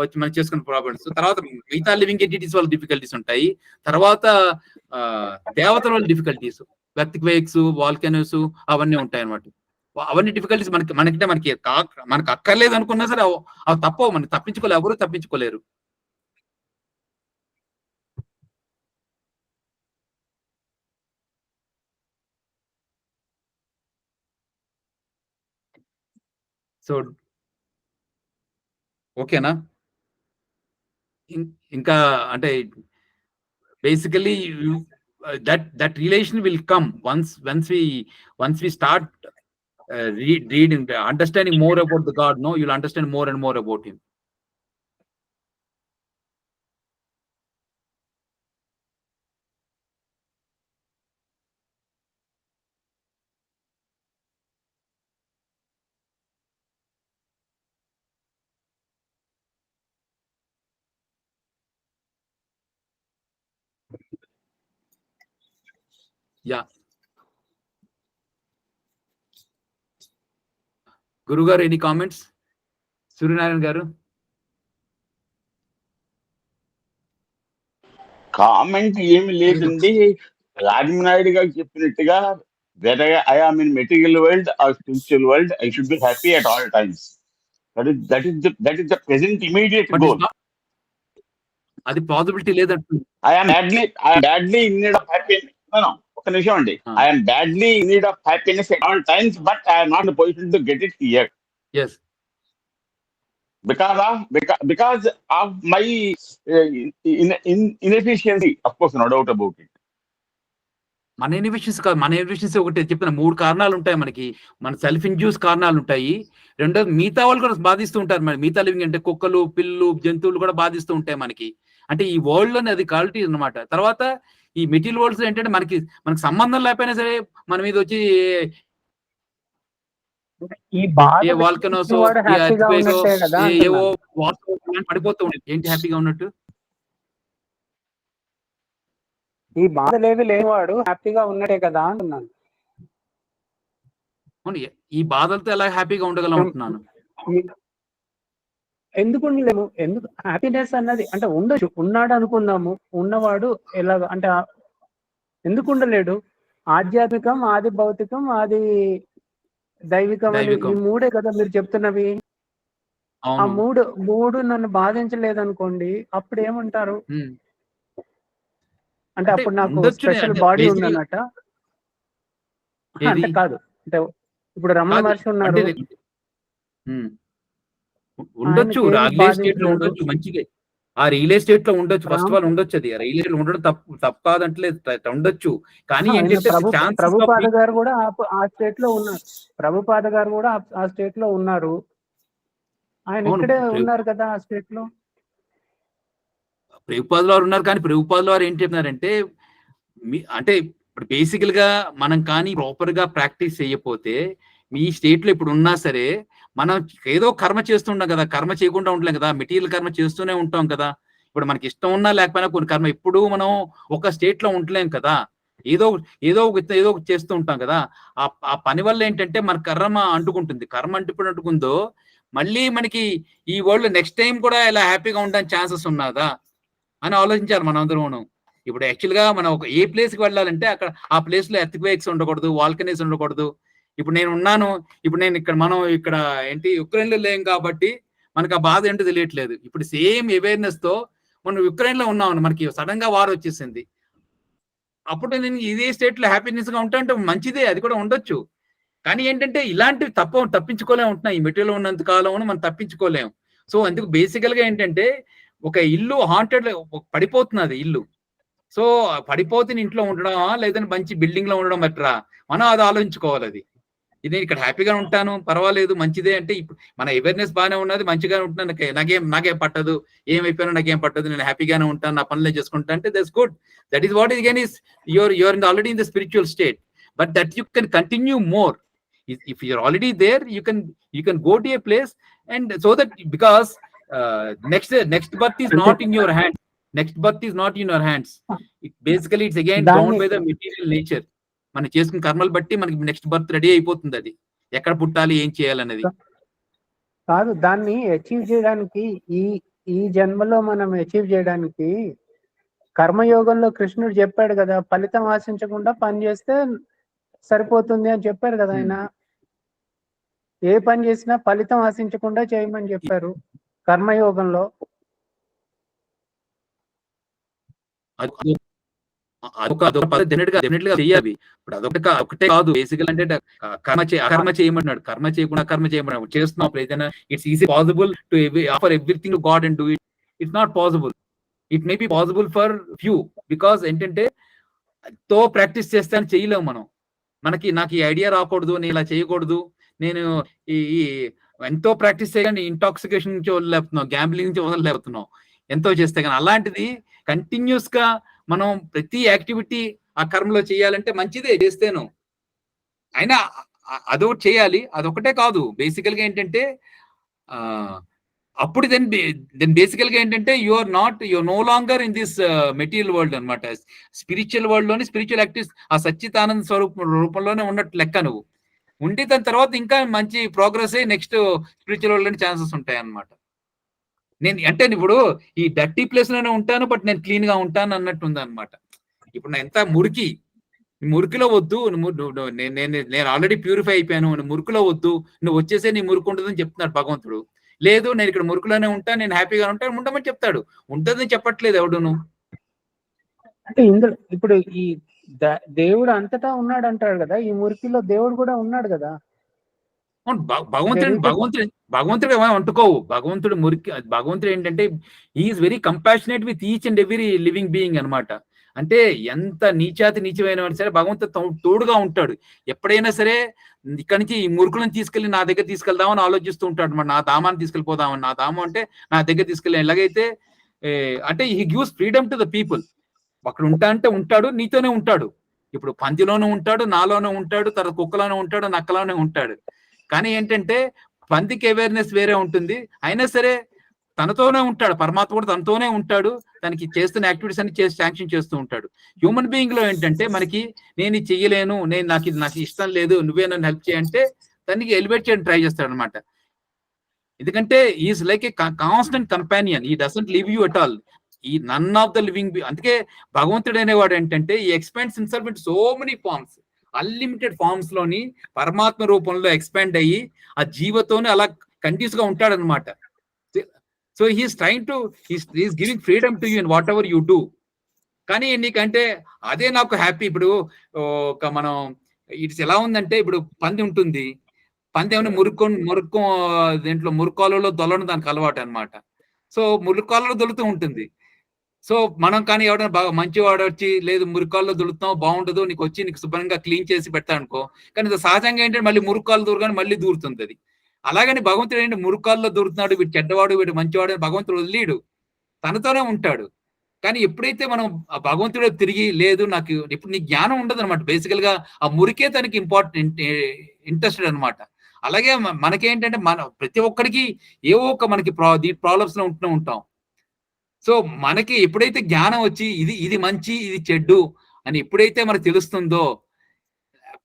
Speaker 1: వచ్చి మనం చేసుకున్న ప్రాబ్లమ్స్, తర్వాత మిగతా లివింగ్ ఎంటిటీస్ వల్ల డిఫికల్టీస్ ఉంటాయి, తర్వాత దేవతల వల్ల డిఫికల్టీస్, ఎర్త్క్వేక్స్, వాల్కనోస్ అవన్నీ ఉంటాయి అనమాట. అవన్నీ డిఫికల్టీస్ మనకి అక్కర్లేదు అనుకున్నా సరే అవి తప్పవు, మనకి తప్పించుకోలేరు, ఎవరు తప్పించుకోలేరు. సో ఓకేనా? ఇంకా అంటే basically that relation will come once we start reading, understanding more about the God. No, you'll understand more and more about him. Yeah. Guru garu, any comments? Suryanarayan garu?
Speaker 8: Comment ఏమి లేదండి. రాజమనాయుడు గారు చెప్పినట్టుగా whether I am in material world or spiritual world, I should be happy at all times. That is the present immediate
Speaker 1: But
Speaker 8: goal.
Speaker 1: it's not, అది possibility లేదంటుంది.
Speaker 8: I am badly in need of happiness. No. ఒక నిమిషం అండి. I am badly in need of happiness at all times, but I am not in a position to get it here.
Speaker 1: Yes.
Speaker 8: Because of my inefficiency, of course, no doubt about it.
Speaker 1: మన ఇన్ఫిషియన్సీ కాదు, మన ఇన్ఫిషియన్సీ ఒకటి చెప్పిన 3 కారణాలు ఉంటాయి మనకి. మన self induce కారణాలు ఉంటాయి. రెండోది మిగతా వాళ్ళు కూడా బాధిస్తూ ఉంటారు. మరి మిగతా లివింగ్ అంటే కుక్కలు, పిల్లు, జంతువులు కూడా బాధిస్తూ ఉంటాయి మనకి. అంటే ఈ వరల్డ్ లోనే అది క్వాలిటీ అన్నమాట. తర్వాత ఈ మెటీరియల్ వరల్డ్స్ ఏంటంటే మనకి సంబంధం లేకపోయినా సరే మన మీద వచ్చి
Speaker 4: ఈ బాధ
Speaker 1: వాల్కనోస్ ఏవో పడిపోతూ ఉంటాయి. ఏంటి హ్యాపీగా ఉన్నట్టు?
Speaker 4: ఈ బాధలేవి లేనివాడు హ్యాపీగా ఉన్నట్టే కదా అంటున్నాను.
Speaker 1: ఈ బాధలతో ఎలా హ్యాపీగా ఉండగలం అంటున్నాను.
Speaker 4: ఎందుకు ఉండలేము? ఎందుకు హ్యాపీనెస్ అన్నది అంటే ఉండొచ్చు, ఉన్నాడు అనుకుందాము. ఉన్నవాడు ఎలాగ అంటే ఎందుకు ఉండలేడు? ఆధ్యాత్మికం, ఆది భౌతికం, ఆది దైవికం అని ఈ 3 కదా మీరు చెప్తున్నవి. ఆ మూడు నన్ను బాధించలేదు అనుకోండి, అప్పుడు ఏమంటారు? అంటే అప్పుడు నాకు స్పెషల్ బాడీ ఉందన్నట. అంటే కాదు, అంటే ఇప్పుడు రమణ మహర్షి ఉన్నారు,
Speaker 1: ఉండొచ్చు, రియల్ ఎస్టేట్ లో ఉండొచ్చు, మంచిగా ఆ రియల్ ఎస్టేట్ లో ఉండొచ్చు. ఫస్ట్ ఆఫ్ ఆల్ ఉండొచ్చు, అది రియల్ ఎస్టేట్ ఉండడం తప్పు కాదంటలేదు, ఉండొచ్చు. కానీ
Speaker 4: ప్రభుపాద గారు కూడా ఆ స్టేట్ లో ఉన్నారు. ప్రభుపాద గారు కూడా ఆ స్టేట్ లో ఉన్నారు. ఆయన ఇక్కడే ఉన్నారు కదా ఆ స్టేట్ లో.
Speaker 1: ప్రభుపాదుల వారు ఉన్నారు. కానీ ప్రభుపాదుల వారు ఏం చెప్తున్నారంటే, అంటే ఇప్పుడు బేసికల్ గా మనం కానీ ప్రాపర్ గా ప్రాక్టీస్ చేయకపోతే మీ స్టేట్ లో ఇప్పుడు ఉన్నా సరే మనం ఏదో కర్మ చేస్తుంటాం కదా, కర్మ చేయకుండా ఉండలేం కదా, మెటీరియల్ కర్మ చేస్తూనే ఉంటాం కదా. ఇప్పుడు మనకి ఇష్టం ఉన్నా లేకపోయినా కొన్ని కర్మ ఎప్పుడు మనం ఒక స్టేట్ లో ఉండలేం కదా, ఏదో చేస్తూ ఉంటాం కదా. ఆ పని వల్ల ఏంటంటే మన కర్మ అంటుకుంటుంది. కర్మ అంటుకుందో మళ్ళీ మనకి ఈ వరల్డ్ నెక్స్ట్ టైం కూడా ఇలా హ్యాపీగా ఉండడానికి ఛాన్సెస్ ఉన్నదా అని ఆలోచించాలి మనం అందరూ. ఇప్పుడు యాక్చువల్ గా మనం ఏ ప్లేస్ కి వెళ్ళాలంటే అక్కడ ఆ ప్లేస్ లో ఎర్త్క్వేక్స్ ఉండకూడదు, వాల్కనీస్ ఉండకూడదు. ఇప్పుడు నేను ఉన్నాను, ఇప్పుడు నేను మనం ఇక్కడ ఏంటి యుక్రెయిన్ లో లేం కాబట్టి మనకు ఆ బాధ ఏంటో తెలియట్లేదు. ఇప్పుడు సేమ్ అవేర్నెస్ తో మనం యుక్రెయిన్ లో ఉన్నామని మనకి సడన్ గా వార్ వచ్చేసింది. అప్పుడు నేను ఇదే స్టేట్ లో హ్యాపీనెస్ గా ఉంటా అంటే మంచిదే, అది కూడా ఉండొచ్చు. కానీ ఏంటంటే ఇలాంటివి తప్పించుకోలేము ఉంటున్నాయి. ఈ మెటీరియల్ ఉన్నంత కాలం మనం తప్పించుకోలేము. సో అందుకు బేసికల్ గా ఏంటంటే ఒక ఇల్లు హాంటెడ్ పడిపోతున్నది ఇల్లు. సో పడిపోతే ఇంట్లో ఉండడమా లేదంటే మంచి బిల్డింగ్ లో ఉండడం బెటరా, మనం అది ఆలోచించుకోవాలి. అది ఇది ఇక్కడ హ్యాపీగా ఉంటాను, పర్వాలేదు, మంచిదే అంటే ఇప్పుడు మన అవేర్నెస్ బాగానే ఉన్నది, మంచిగానే ఉంటున్నాను, నాకేం పట్టదు, ఏమైపోయినా నాకేం పట్టదు, నేను హ్యాపీగానే ఉంటాను, నా పనులే చేసుకుంటా అంటే that's good. That is what is again is you're already in the spiritual state, but that you can continue more. If you're already there, you can go to a place, and so that because next birth is not in your hands. Next birth is not in your hands. Basically it's again bound by the material nature. మనం చేసుకున్న కర్మలు బట్టి మనకి next birth ready అయిపోతుంది. అది ఎక్కడ పుట్టాలి, ఏం చేయాలనేది
Speaker 4: కాదు. దాన్ని అచీవ్ చేయడానికి ఈ జన్మలో మనం అచీవ్ చేయడానికి కర్మయోగంలో కృష్ణుడు చెప్పాడు కదా, ఫలితం ఆశించకుండా పని చేస్తే సరిపోతుంది అని చెప్పారు కదా ఆయన. ఏ పని చేసినా ఫలితం ఆశించకుండా చేయమని చెప్పారు కర్మయోగంలో.
Speaker 1: చెయ్యాలి. ఇప్పుడు ఒకటే కాదు, బేసికల్ అంటే కర్మ చేయమన్నాడు, కర్మ చేయకుండా కర్మ చేయమన్నాడు. చేస్తున్నాం ఏదైనా it's easy possible to offer everything to God and do it. It's not possible. It may be possible for few, because ఏంటంటే తో ప్రాక్టీస్ చేస్తే చేయలేము మనం. నాకు ఈ ఐడియా రాకూడదు, నేను ఇలా చేయకూడదు, నేను ఈ ఎంతో ప్రాక్టీస్ చేయగానే ఇంటాక్సికేషన్ నుంచి వదలలేపుతున్నాం, గ్యాంబ్లింగ్ నుంచి వదలలేపుతున్నాం ఎంతో చేస్తే కానీ. అలాంటిది కంటిన్యూస్ గా మనం ప్రతి యాక్టివిటీ ఆ కర్మలో చేయాలంటే మంచిదే చేస్తేను, అయినా అదొకటి చేయాలి. అదొకటే కాదు, బేసికల్ గా ఏంటంటే అప్పుడు దెన్ బేసికల్ గా ఏంటంటే your no longer in this material world అనమాట. స్పిరిచువల్ వరల్డ్ లోని స్పిరిచువల్ యాక్టివ్స్ ఆ సచ్చితానంద రూపంలోనే ఉన్నట్టు లెక్క. నువ్వు ఉండి దాని తర్వాత ఇంకా మంచి ప్రోగ్రెస్ అయ్యి నెక్స్ట్ స్పిరిచువల్ వరల్డ్ లోని ఛాన్సెస్ ఉంటాయి అన్నమాట. నేను ఇప్పుడు ఈ డర్టీ ప్లేస్ లోనే ఉంటాను, బట్ నేను క్లీన్ గా ఉంటాను అన్నట్టు ఉంది అనమాట. ఇప్పుడు నా ఎంత మురికిలో వద్దు, నేను ఆల్రెడీ ప్యూరిఫై అయిపోయాను, నువ్వు మురికిలో వద్దు, నువ్వు వచ్చేసే నీ మురికి ఉంటుందని చెప్తున్నాడు భగవంతుడు. లేదు నేను ఇక్కడ మురికిలోనే ఉంటాను, నేను హ్యాపీగా ఉంటాను, ఉండమని చెప్తాడు. ఉంటుందని చెప్పట్లేదు ఎవడును.
Speaker 4: అంటే ఇందులో ఇప్పుడు ఈ దేవుడు అంతటా ఉన్నాడు అంటాడు కదా, ఈ మురికిలో దేవుడు కూడా ఉన్నాడు కదా.
Speaker 1: భగవంతుడు ఏమో అంటుకోవు. భగవంతుడు ఏంటంటే is very compassionate with each and every living being అనమాట. అంటే ఎంత నీచమైన సరే భగవంతుడు తోడుగా ఉంటాడు. ఎప్పుడైనా సరే ఇక్కడి నుంచి ఈ మురుకులను తీసుకెళ్లి నా దగ్గర తీసుకెళ్దామని ఆలోచిస్తూ ఉంటాడు అనమాట. నా ధామాన్ని తీసుకెళ్ళిపోదామని. నా ధామం అంటే నా దగ్గర తీసుకెళ్ళి ఎలాగైతే అంటే he gives freedom to the people. అక్కడ అంటే ఉంటాడు, నీతోనే ఉంటాడు. ఇప్పుడు పందిలోనూ ఉంటాడు, నాలోనే ఉంటాడు, తర్వాత కుక్కలోనే ఉంటాడు, నక్కలోనే ఉంటాడు. కానీ ఏంటంటే పందికి అవేర్నెస్ వేరే ఉంటుంది, అయినా సరే తనతోనే ఉంటాడు. పరమాత్మ కూడా తనతోనే ఉంటాడు, తనకి చేస్తున్న యాక్టివిటీస్ అన్ని చేసి శాంక్షన్ చేస్తూ ఉంటాడు. హ్యూమన్ బీయింగ్ లో ఏంటంటే మనకి నేను ఇది చెయ్యలేను, నాకు ఇష్టం లేదు, నువ్వే నన్ను హెల్ప్ చేయంటే దానికి ఎలివేట్ చేయడం ట్రై చేస్తాడు అనమాట. ఎందుకంటే is like a constant companion, he doesn't leave you at all, he none of the living. అందుకే భగవంతుడు అనేవాడు ఏంటంటే ఈ expands himself into so many forms, unlimited forms లోని పరమాత్మ రూపంలో ఎక్స్పాండ్ అయ్యి ఆ జీవతోనే అలా కంటిన్యూస్ గా ఉంటాడు అనమాట. So he's trying to he's giving freedom to you in what ever you do. కానీ నీకంటే అదే నాకు హ్యాపీ. ఇప్పుడు మనం ఇట్స్ ఎలా ఉందంటే, ఇప్పుడు పంది ఉంటుంది, పంది ఏమైనా మురుక్కు దీంట్లో మురుక్కాలలో దొల్లడం దానికి అలవాటు అనమాట. సో మురుక్కాలలో దొలుతూ ఉంటుంది. సో మనం కానీ ఎవడైనా బాగా మంచివాడు వచ్చి లేదు మురికాల్లో దొరుకుతావు బాగుండదు, నీకు వచ్చి నీకు శుభ్రంగా క్లీన్ చేసి పెడతాడు అనుకో, కానీ సహజంగా ఏంటంటే మళ్ళీ మురుకాలు దూరగానే మళ్ళీ దూరుతుంది అది. అలాగని భగవంతుడు ఏంటంటే మురుకాల్లో దూరుతున్నాడు, వీడు చెడ్డవాడు వీడు మంచివాడు అని భగవంతుడు వదిలేడు, తనతోనే ఉంటాడు. కానీ ఎప్పుడైతే మనం ఆ భగవంతుడు తిరిగి లేదు నాకు ఇప్పుడు నీ జ్ఞానం ఉండదు అనమాట. బేసికల్ గా ఆ మురికే తనకి ఇంట్రెస్టెడ్ అనమాట. అలాగే మనకేంటంటే ప్రతి ఒక్కరికి ఏవో ఒక మనకి ప్రాబ్లమ్స్ లో ఉంటూనే ఉంటాం. సో మనకి ఎప్పుడైతే జ్ఞానం వచ్చి ఇది మంచి ఇది చెడ్డు అని ఎప్పుడైతే మనకు తెలుస్తుందో,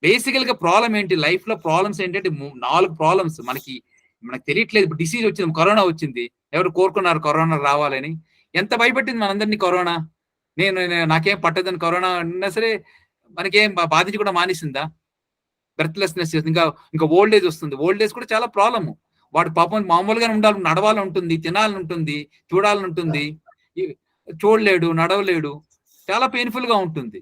Speaker 1: బేసికల్ గా ప్రాబ్లం ఏంటి లైఫ్ లో ప్రాబ్లమ్స్ ఏంటంటే 4 ప్రాబ్లమ్స్ మనకి తెలియట్లేదు. ఇప్పుడు డిసీజ్ వచ్చింది, కరోనా వచ్చింది, ఎవరు కోరుకున్నారు కరోనా రావాలని? ఎంత భయపెట్టింది మనందరినీ కరోనా. నాకేం పట్టదని కరోనా అన్నా సరే మనకేం బాధించి కూడా మానేసిందా? బ్రెత్లెస్నెస్, ఇంకా ఓల్డ్ ఏజ్ వస్తుంది. ఓల్డ్ ఏజ్ కూడా చాలా ప్రాబ్లము. వాడు పాపం మామూలుగానే ఉండాలి, నడవాలని ఉంటుంది, తినాలని ఉంటుంది, చూడాలని ఉంటుంది, చూడలేడు, నడవలేడు, చాలా పెయిన్ఫుల్ గా ఉంటుంది.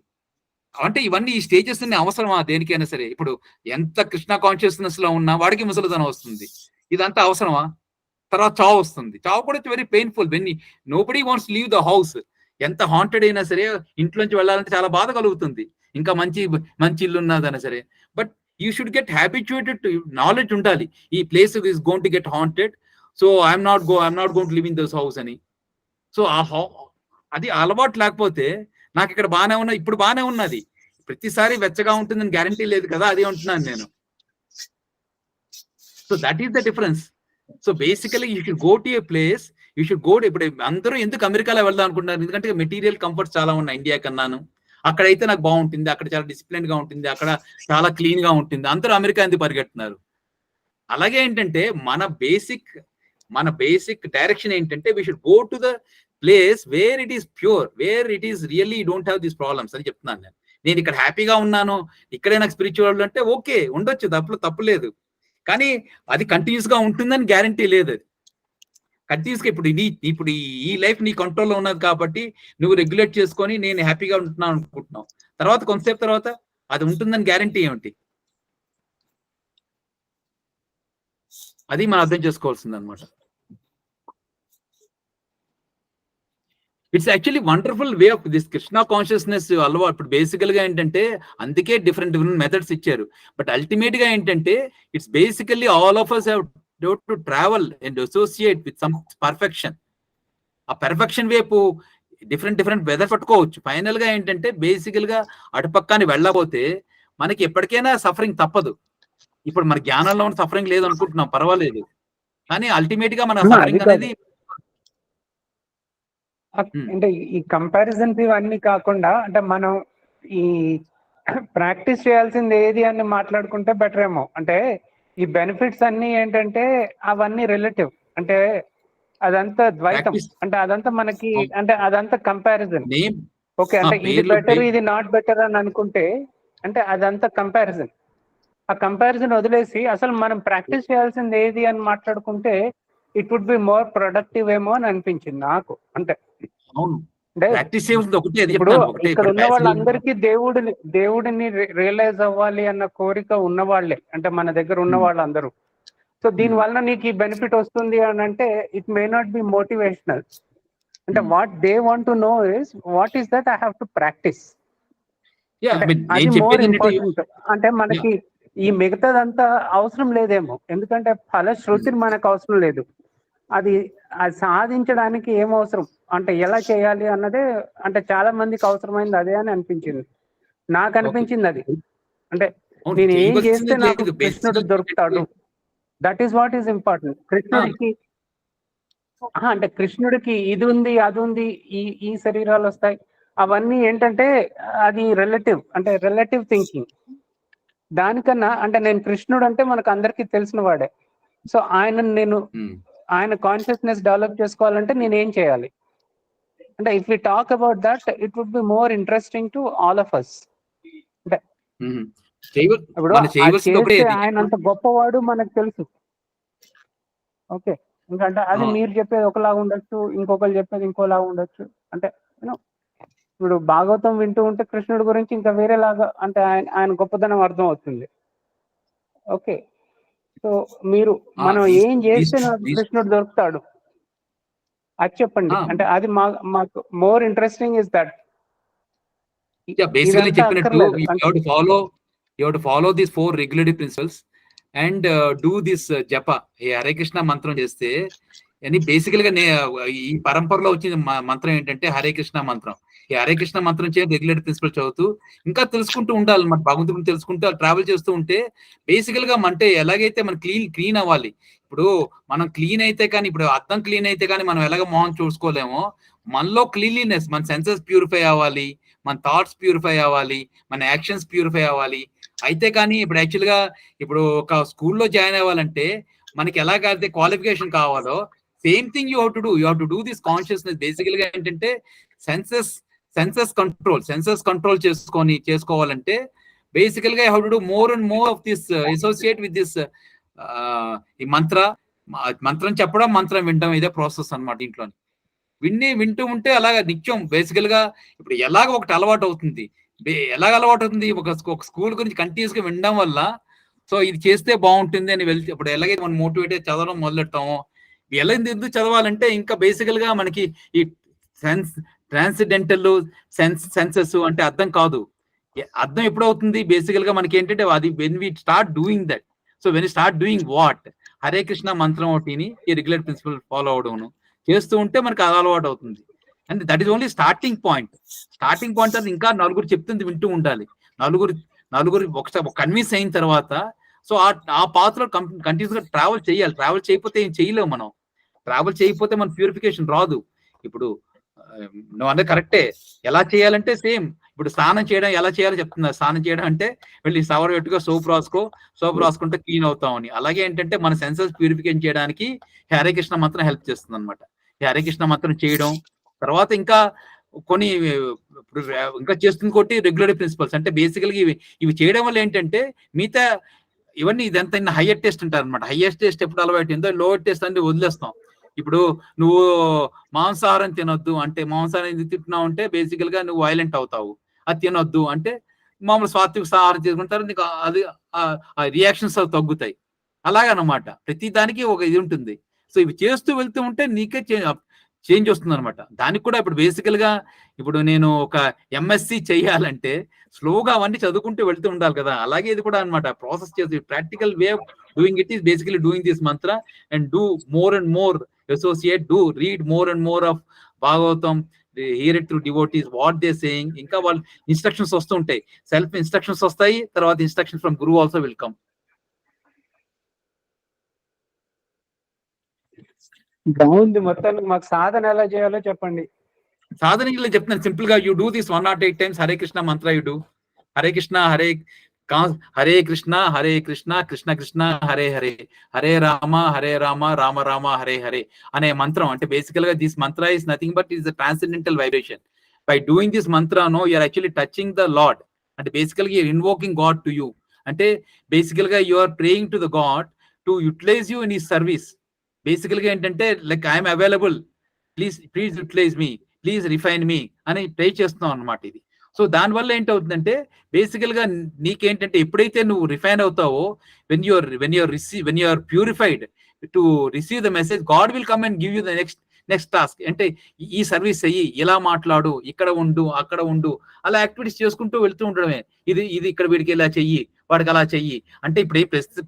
Speaker 1: అంటే ఇవన్నీ ఈ స్టేజెస్ అన్ని అవసరమా దేనికైనా సరే? ఇప్పుడు ఎంత కృష్ణ కాన్షియస్నెస్ లో ఉన్నా వాడికి ముసలితనం వస్తుంది, ఇదంతా అవసరమా? తర్వాత చావు వస్తుంది, చావు కూడా very painful. Nobody wants leave the house. ఎంత హాంటెడ్ అయినా సరే ఇంట్లోంచి వెళ్ళాలంటే చాలా బాధ కలుగుతుంది, ఇంకా మంచి ఇల్లు ఉన్నదైనా సరే. But you should get habituated to knowledge ఉండాలి. ఈ place is going to get haunted, so I'm not going to live in this house అని. సో అది అలవాటు లేకపోతే నాకు ఇక్కడ బాగానే ఉన్నా, ఇప్పుడు బాగానే ఉన్నది, ప్రతిసారి వెచ్చగా ఉంటుందని గ్యారంటీ లేదు కదా, అది ఉంటున్నాను నేను. So that is the difference. So basically you should go to A place, you should go. ఇప్పుడు అందరూ ఎందుకు అమెరికాలో వెళ్దాం అనుకుంటున్నారు? ఎందుకంటే మెటీరియల్ కంఫర్ట్స్ చాలా ఉన్నాయి ఇండియా కన్నాను. అక్కడైతే నాకు బాగుంటుంది, అక్కడ చాలా డిసిప్లిన్ గా ఉంటుంది, అక్కడ చాలా క్లీన్ గా ఉంటుంది, అందరూ అమెరికా ఎందుకు పరిగెడుతున్నారు? అలాగే ఏంటంటే మన బేసిక్ డైరెక్షన్ ఏంటంటే we should go to the place where it is pure, where it is really don't have these problems అని చెప్తున్నాను నేను ఇక్కడ హ్యాపీగా ఉన్నాను, ఇక్కడే నాకు స్పిరిచువల్ అంటే ఓకే ఉండొచ్చు, తప్పు లేదు. కానీ అది కంటిన్యూస్ గా ఉంటుందని గ్యారంటీ లేదు. అది కంటిన్యూస్ గా ఇప్పుడు ఈ లైఫ్ నీ కంట్రోల్లో ఉన్నది కాబట్టి నువ్వు రెగ్యులేట్ చేసుకొని నేను హ్యాపీగా ఉంటున్నాను అనుకుంటున్నావు, తర్వాత కొంతసేపు తర్వాత అది ఉంటుందని గ్యారంటీ ఏమిటి? అది మనం అర్థం చేసుకోవాల్సింది అనమాట. It's actually wonderful way of this Krishna consciousness అలవాటు. ఇప్పుడు బేసికల్ గా ఏంటంటే అందుకే డిఫరెంట్ మెథడ్స్ ఇచ్చారు. బట్ అల్టిమేట్ గా ఏంటంటే it's basically all of us have to travel and associate with some perfection. ఆ పెర్ఫెక్షన్ వైపు డిఫరెంట్ వెదర్ పట్టుకోవచ్చు. ఫైనల్ గా ఏంటంటే బేసికల్ గా అటుపక్కని వెళ్ళకపోతే మనకి ఎప్పటికైనా సఫరింగ్ తప్పదు. ఇప్పుడు మన జ్ఞానంలో ఉన్న సఫరింగ్ లేదు అనుకుంటున్నాం, పర్వాలేదు, కానీ అల్టిమేట్ గా మన సఫరింగ్ అనేది
Speaker 4: అంటే ఈ కంపారిజన్స్ ఇవన్నీ కాకుండా అంటే మనం ఈ ప్రాక్టీస్ చేయాల్సింది ఏది అని మాట్లాడుకుంటే బెటర్ ఏమో. అంటే ఈ బెనిఫిట్స్ అన్ని ఏంటంటే అవన్నీ రిలేటివ్, అంటే అదంతా ద్వైతం, అంటే అదంతా మనకి అంటే అదంతా కంపారిజన్. ఓకే, అంటే ఇది బెటర్ ఇది నాట్ బెటర్ అని అనుకుంటే అంటే అదంతా కంపారిజన్. ఆ కంపారిజన్ వదిలేసి అసలు మనం ప్రాక్టీస్ చేయాల్సింది ఏది అని మాట్లాడుకుంటే it would be more productive ఏమో అని అనిపించింది నాకు. అంటే ఇప్పుడు ఇక్కడ ఉన్న వాళ్ళందరికీ దేవుడిని రియలైజ్ అవ్వాలి అన్న కోరిక ఉన్న వాళ్ళే, అంటే మన దగ్గర ఉన్న వాళ్ళందరూ. సో దీని వలన నీకు ఈ బెనిఫిట్ వస్తుంది అని అంటే it may not be motivational. అంటే what they want to know is what is that I have to practise. అది మోర్ ఇంపార్టెంట్. అంటే మనకి ఈ మిగతాదంతా అవసరం లేదేమో, ఎందుకంటే ఫలశ్రుతి మనకు అవసరం లేదు. అది సాధించడానికి ఏం అవసరం అంటే ఎలా చేయాలి అన్నదే అంటే చాలా మందికి అవసరమైంది అదే అని అనిపించింది నాకు. అనిపించింది అది. అంటే నేను ఏం చేస్తే నాకు కృష్ణుడు దొరుకుతాడు, that is what is important. కృష్ణుడికి అంటే కృష్ణుడికి ఇది ఉంది అది ఉంది, ఈ శరీరాలు వస్తాయి, అవన్నీ ఏంటంటే అది రిలేటివ్, అంటే రిలేటివ్ థింకింగ్. దానికన్నా అంటే నేను కృష్ణుడు అంటే మనకు అందరికీ తెలిసిన వాడే. సో ఆయన కాన్షియస్నెస్ డెవలప్ చేసుకోవాలంటే నేను ఏం చేయాలి అంటే if we talk about that it would be more interesting to all of us. అంటే ఇప్పుడు ఆయన అంత గొప్పవాడు మనకు తెలుసు. ఓకే, ఎందుకంటే అది మీరు చెప్పేది ఒకలాగా ఉండొచ్చు, ఇంకొకరు చెప్పేది ఇంకోలాగా ఉండొచ్చు. అంటే ఇప్పుడు భాగవతం వింటూ ఉంటే కృష్ణుడి గురించి ఇంకా వేరేలాగా అంటే ఆయన గొప్పదనం అర్థం అవుతుంది. ఓకే, సో మనం ఏం చేస్తే నాకు కృష్ణుడు దొరుకుతాడు అది చెప్పండి. అంటే అది మాకు more interesting is that.
Speaker 1: Basically చెప్పినట్టు you have to follow these 4 regulative principles and do this japa. ఈ హరే కృష్ణ మంత్రం చేస్తే అని బేసికల్ గా ఈ పరంపరలో వచ్చిన మంత్రం ఏంటంటే హరే కృష్ణ మంత్రం. ఈ హరే కృష్ణ మంత్రం చేయండి, రెగ్యులేటర్ ప్రిన్సిపల్ చదువుతూ ఇంకా తెలుసుకుంటూ ఉండాలి. మన భగవంతుడిని తెలుసుకుంటూ ట్రావెల్ చేస్తూ ఉంటే బేసికల్ గా అంటే ఎలాగైతే మనం క్లీన్ అవ్వాలి. ఇప్పుడు మనం క్లీన్ అయితే కానీ, ఇప్పుడు అద్దం క్లీన్ అయితే కానీ మనం ఎలాగ మొహం చూసుకోలేమో, మనలో క్లీన్లీనెస్, మన సెన్సెస్ ప్యూరిఫై అవ్వాలి, మన థాట్స్ ప్యూరిఫై అవ్వాలి, మన యాక్షన్స్ ప్యూరిఫై అవ్వాలి. అయితే కానీ ఇప్పుడు యాక్చువల్ గా ఇప్పుడు ఒక స్కూల్లో జాయిన్ అవ్వాలంటే మనకి ఎలాగైతే క్వాలిఫికేషన్ కావాలో same thing you have to do this consciousness. బేసికల్ గా ఏంటంటే సెన్సెస్ కంట్రోల్ చేసుకోవాలంటే బేసికల్ గా you have to do more and more of this associate with this ఈ మంత్రం చెప్పడం, మంత్రం వినడం, ఇదే ప్రాసెస్ అన్నమాట. ఇంట్లో వింటూ ఉంటే అలాగా నిత్యం బేసికల్ గా ఇప్పుడు ఎలాగ ఒకటి అలవాటు అవుతుంది. ఎలాగ అలవాటు అవుతుంది, ఒక స్కూల్ గురించి కంటిన్యూస్ గా వినడం వల్ల. సో ఇది చేస్తే బాగుంటుంది అని వెళ్తే ఇప్పుడు ఎలాగైతే మనం మోటివేట్ చదవడం మొదలెట్టామో, ఎలా ఎందుకు చదవాలంటే ఇంకా బేసికల్ గా మనకి ఈ ట్రాన్సిడెంటల్ సెన్సెస్ అంటే అర్థం కాదు. అర్థం ఎప్పుడవుతుంది బేసికల్ గా మనకి ఏంటంటే అది when we start doing that. So when start doing what, Hare Krishna మంత్రం ఒకటిని ఈ రెగ్యులర్ ప్రిన్సిపల్ ఫాలో అవడం చేస్తూ ఉంటే మనకి అది అలవాటు అవుతుంది. And that is only starting point. అది ఇంకా నలుగురు చెప్తుంది వింటూ ఉండాలి. నలుగురు ఒకసారి కన్విన్స్ అయిన తర్వాత సో ఆ పాత్రలో కంటిన్యూస్ గా ట్రావెల్ చేయాలి. ట్రావెల్ చేయకపోతే ఏం చేయలేము మనం. ట్రావెల్ చేయకపోతే మన ప్యూరిఫికేషన్ రాదు. ఇప్పుడు నువ్వు అన్నది కరెక్టే. ఎలా చేయాలంటే సేమ్ ఇప్పుడు స్నానం చేయడం ఎలా చేయాలో చెప్తున్నా. స్నానం చేయడం అంటే వెళ్ళి సవర్ పెట్టుకో, సోప్ రాసుకుంటే క్లీన్ అవుతామని. అలాగే ఏంటంటే మన సెన్సెస్ ప్యూరిఫికేషన్ చేయడానికి హరే కృష్ణ మంత్రం హెల్ప్ చేస్తుంది అనమాట. హరే కృష్ణ మంత్రం చేయడం తర్వాత ఇంకా కొన్ని ఇంకా చేస్తుంది కొట్టి రెగ్యులర్ ప్రిన్సిపల్స్. అంటే బేసికల్గా ఇవి చేయడం వల్ల ఏంటంటే మిగతా ఇవన్నీ ఇదంతా హయ్యర్ టెస్ట్ అంటారు అనమాట. హయ్యర్ టెస్ట్ ఎప్పుడు అలవాటు అయిందో లోవర్ టెస్ట్ అంటే వదిలేస్తాం. ఇప్పుడు నువ్వు మాంసాహారం తినొద్దు అంటే, మాంసాహారం ఎందుకు తింటున్నావు అంటే బేసికల్ గా నువ్వు వైలెంట్ అవుతావు. అది తినొద్దు అంటే మామూలు సాత్విక ఆహారం తీసుకుంటారు, నీకు అది రియాక్షన్స్ అవి తగ్గుతాయి. అలాగనమాట ప్రతి దానికి ఒక ఇది ఉంటుంది. సో ఇవి చేస్తూ వెళ్తూ ఉంటే నీకే చేంజ్ వస్తుంది అనమాట. దానికి కూడా ఇప్పుడు బేసికల్ గా ఇప్పుడు నేను ఒక ఎంఎస్సి చేయాలంటే స్లోగా అవన్నీ చదువుకుంటూ వెళ్తూ ఉండాలి కదా. అలాగే ఇది కూడా అనమాట, ప్రాసెస్ చేసి practical way of doing it is basically doing this mantra and do more and more associate, do read more and more of Bhagavatam, hear it through devotees what they saying. ఇంకా వాళ్ళు ఇన్స్ట్రక్షన్స్ వస్తుంటాయి, self instructions వస్తాయి, తర్వాత instructions from guru also will come.
Speaker 4: బాగుంది. మొత్తానికి మాకు సాధన ఎలా చేయాలో చెప్పండి.
Speaker 1: సాధన ఇలా చెప్తున్నాను సింపుల్ గా, you do this 108 times Hare Krishna mantra, you do Hare Krishna Hare Krishna Krishna Krishna Hare Hare, Hare Rama Rama Rama Hare Hare అనే మంత్రం. అంటే బేసికల్ గా this mantra is nothing but is the transcendental vibration. By doing this mantra no you're actually touching the lord. అంటే బేసికల్ గా you're invoking god to you. అంటే బేసికల్ గా you're praying to the god to utilise you in his service. Basical గా ఏంటంటే like I'm available, please utilise me, please refine me అని pray చేస్తున్నాం అనమాట ఇది. సో దానివల్ల ఏంటవుతుందంటే బేసికల్ గా నీకేంటంటే ఎప్పుడైతే నువ్వు రిఫైన్ అవుతావో, when you're purified to receive the message, god will come and give you the next task. అంటే ఈ సర్వీస్ అయ్యి, ఇలా మాట్లాడు, ఇక్కడ ఉండు, అక్కడ ఉండు, అలా యాక్టివిటీస్ చేసుకుంటూ వెళ్తూ ఉండడమే. ఇది ఇక్కడ వీడికి ఇలా చెయ్యి, వాడికి అలా చెయ్యి. అంటే ఇప్పుడు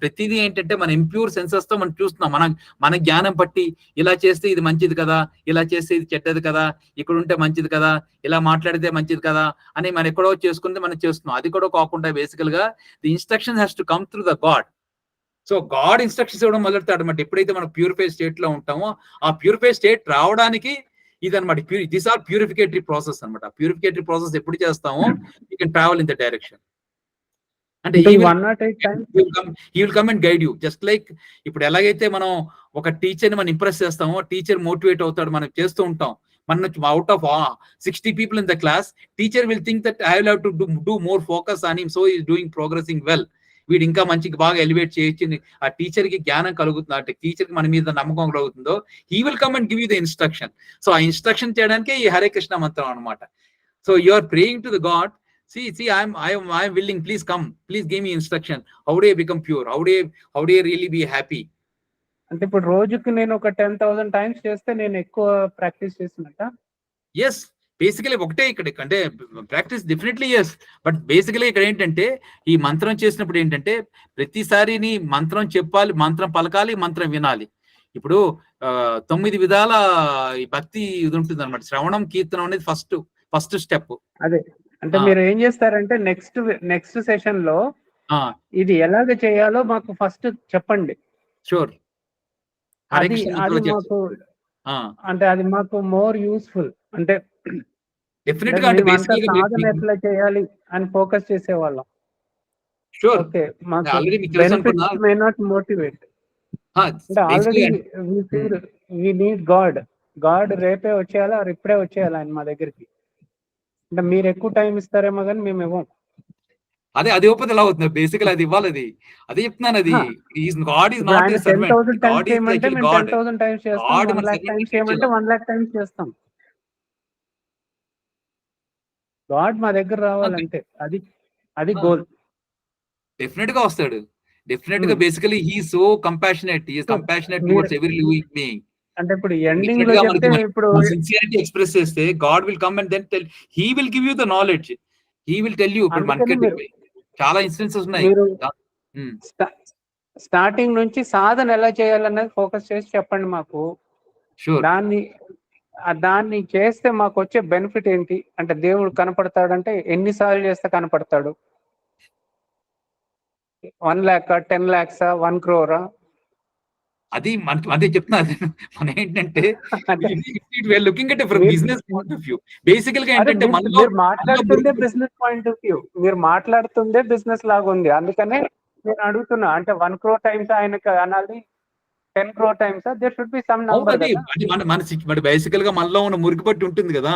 Speaker 1: ప్రతిదీ ఏంటంటే మన ఇంప్యూర్ సెన్సెస్ తో మనం చూస్తున్నాం. మన జ్ఞానం బట్టి ఇలా చేస్తే ఇది మంచిది కదా, ఇలా చేస్తే ఇది చెడ్డది కదా, ఇక్కడ ఉంటే మంచిది కదా, ఇలా మాట్లాడితే మంచిది కదా అని మనం ఎక్కడో చేసుకుంటే మనం చేస్తున్నాం. అది కూడా కాకుండా బేసికల్ గా the instruction has to come through the God. So God instructions ఇవ్వడం మొదలెడతాడు అనమాట. ఎప్పుడైతే మనం ప్యూరిఫై స్టేట్ లో ఉంటామో, ఆ ప్యూరిఫై స్టేట్ రావడానికి ఇదనమాట, దిస్ ఆర్ ప్యూరిఫికేటరీ ప్రాసెస్ అనమాట. ప్యూరిఫికేటరీ ప్రాసెస్ ఎప్పుడు చేస్తామో you can travel in the direction. అంటే he will come and guide you. Just like ఇప్పుడు ఎలాగైతే మనం ఒక టీచర్ ని మనం ఇంప్రెస్ చేస్తామో, టీచర్ మోటివేట్ అవుతాడు, మనం చేస్తూ ఉంటాం. మన out of 60 people in the class, teacher will think that I will have to do more focus on him, so he is doing progressing well. వీడు ఇంకా మంచిగా బాగా ఎలివేట్ చేయొచ్చు, ఆ టీచర్ కి జ్ఞానం కలుగుతుంది, అంటే టీచర్ కి మన మీద నమ్మకం కలుగుతుందో, he will come and give you the instruction. So ఆ ఇన్స్ట్రక్షన్ చేయడానికే ఈ హరే కృష్ణ మంత్రం అనమాట. So you are praying to the God. See, I'm willing. Please come. Please give me instruction. How do I become pure? How do I really be happy?
Speaker 4: అంటే ఇప్పుడు రోజుకి నేను ఒక 10,000 times చేస్తే నేను ఎక్కువ ప్రాక్టీస్ చేస్తున్నట్ట?
Speaker 1: Yes. బేసికలీ ఒకటే ఇక్కడ అంటే practice definitely yes. But basically ఇక్కడ ఏంటంటే ఈ మంత్రం చేసినప్పుడు ఏంటంటే ప్రతిసారి నీ మంత్రం చెప్పాలి, మంత్రం పలకాలి, మంత్రం వినాలి. ఇప్పుడు 9 విధాల ఈ భక్తి ఇది ఉంటుంది అనమాట. శ్రవణం, కీర్తనం అనేది ఫస్ట్ స్టెప్.
Speaker 4: అదే అంటే మీరు ఏం చేస్తారంటే నెక్స్ట్ సెషన్ లో ఇది ఎలాగ చేయాలో మాకు ఫస్ట్ చెప్పండి.
Speaker 1: షూర్.
Speaker 4: అది మాకు అంటే అది మాకు మోర్ యూస్ఫుల్. అంటే
Speaker 1: డెఫినెట్ గా అంటే
Speaker 4: సాధన ఎట్లా చేయాలి అని ఫోకస్ చేసేవాళ్ళం.
Speaker 1: షూర్.
Speaker 4: ఓకే, మాకు బెనిఫిట్స్ మే నాట్ మోటివేట్. అంటే ఆల్రెడీ వి నీడ్ గాడ్ రేపే వచ్చేయాలా, ఇప్పుడే వచ్చేయాలా ఆయన మా దగ్గరికి. అంటే మీరు ఎక్కువ టైం ఇస్తారేమో కానీ మేము ఇవ్వం.
Speaker 1: అది ఇవ్వకపోతే ఎలా అవుతుంది? బేసికల్ అది ఇవ్వాలి. అదే చెప్తున్నాను. అది God is not A servant.
Speaker 4: 10,000 times చేయమంటే మేము 10,000 టైమ్స్ చేస్తాం. 1 lakh టైమ్స్ చేయమంటే 1 lakh టైమ్స్ చేస్తాం. గాడ్ మా దగ్గర రావాలంటే అది గోల్.
Speaker 1: డెఫినెట్ గా వస్తాడు. డెఫినెట్ గా basically he so compassionate. He is compassionate towards every living being.
Speaker 4: అంటే ఇప్పుడు ఎండింగ్ లో చెప్తే ఇప్పుడు
Speaker 1: సిన్సియారిటీ ఎక్స్ప్రెస్ చేస్తే god will come and then tell, he will give you the knowledge, he will tell you. ఇప్పుడు మనకి చాలా ఇన్స్టెన్సెస్ ఉన్నాయి.
Speaker 4: స్టార్టింగ్ నుంచి సాధన ఎలా చేయాలన్నది ఫోకస్ చేసి చెప్పండి మాకు. దాన్ని చేస్తే మాకు వచ్చే బెనిఫిట్ ఏంటి? అంటే దేవుడు కనపడతాడంటే ఎన్నిసార్లు చేస్తే కనపడతాడు? 1 lakh, 10 lakhs, 1 crore?
Speaker 1: అది మనకి అదే చెప్తున్నా. మన ఏంటంటే looking at from business point of view. బేసికల్ గా ఏంటంటే
Speaker 4: మాట్లాడుతుందే బిజినెస్ పాయింట్ ఆఫ్ వ్యూ, మీరు మాట్లాడుతుందే బిజినెస్ లాగా ఉంది. అందుకనే నేను అడుగుతున్నా. అంటే 1 crore times ఆయనకి అనాలి, 10 crore times there should be some number.
Speaker 1: మన బేసికల్ గా మనలో ఉన్న మురికి పట్టి ఉంటుంది కదా.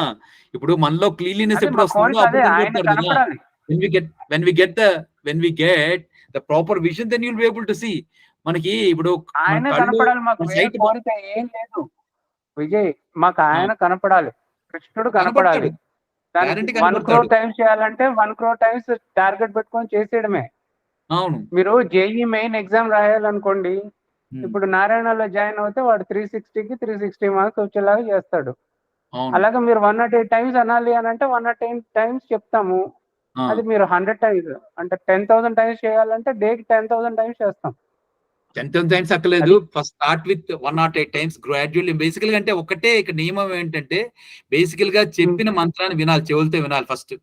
Speaker 1: ఇప్పుడు మనలో క్లీన్లీనెస్ ఎప్పుడు వస్తుందో when we get the proper vision, then you'll be able to see. మనకి ఇప్పుడు
Speaker 4: ఆయన కనపడాలి. మాకు కోరిక ఏం లేదు విజయ్, మాకు ఆయన కనపడాలి, కృష్ణుడు కనపడాలి. 1 crore times చేయాలంటే 1 crore times టార్గెట్ పెట్టుకొని చేసేయడమే.
Speaker 1: అవును.
Speaker 4: మీరు జేఈ మెయిన్ ఎగ్జామ్ రాయాలనుకోండి, ఇప్పుడు నారాయణలో జాయిన్ అవుతే వాడు 360కి 360 మార్క్స్ వచ్చేలాగా చేస్తాడు.
Speaker 1: అవును.
Speaker 4: అలాగే మీరు 108 టైమ్స్ అనాలి అని అంటే 108 టైమ్స్ చెప్తాము.
Speaker 1: ఆ,
Speaker 4: అది మీరు 100 టైమ్స్ అంటే 10,000 టైమ్స్ చేయాలంటే డేకి 10,000 టైమ్స్ చేస్తాం.
Speaker 1: 10 టైమ్స్ అక్కలేదు. First start with 108 times gradually. Basical గా అంటే ఒకటే ఇక్కడ నియమం ఏంటంటే బేసికల్ గా చెప్పిన మంత్రాన్ని వినాలి, చెవులతో వినాలి first.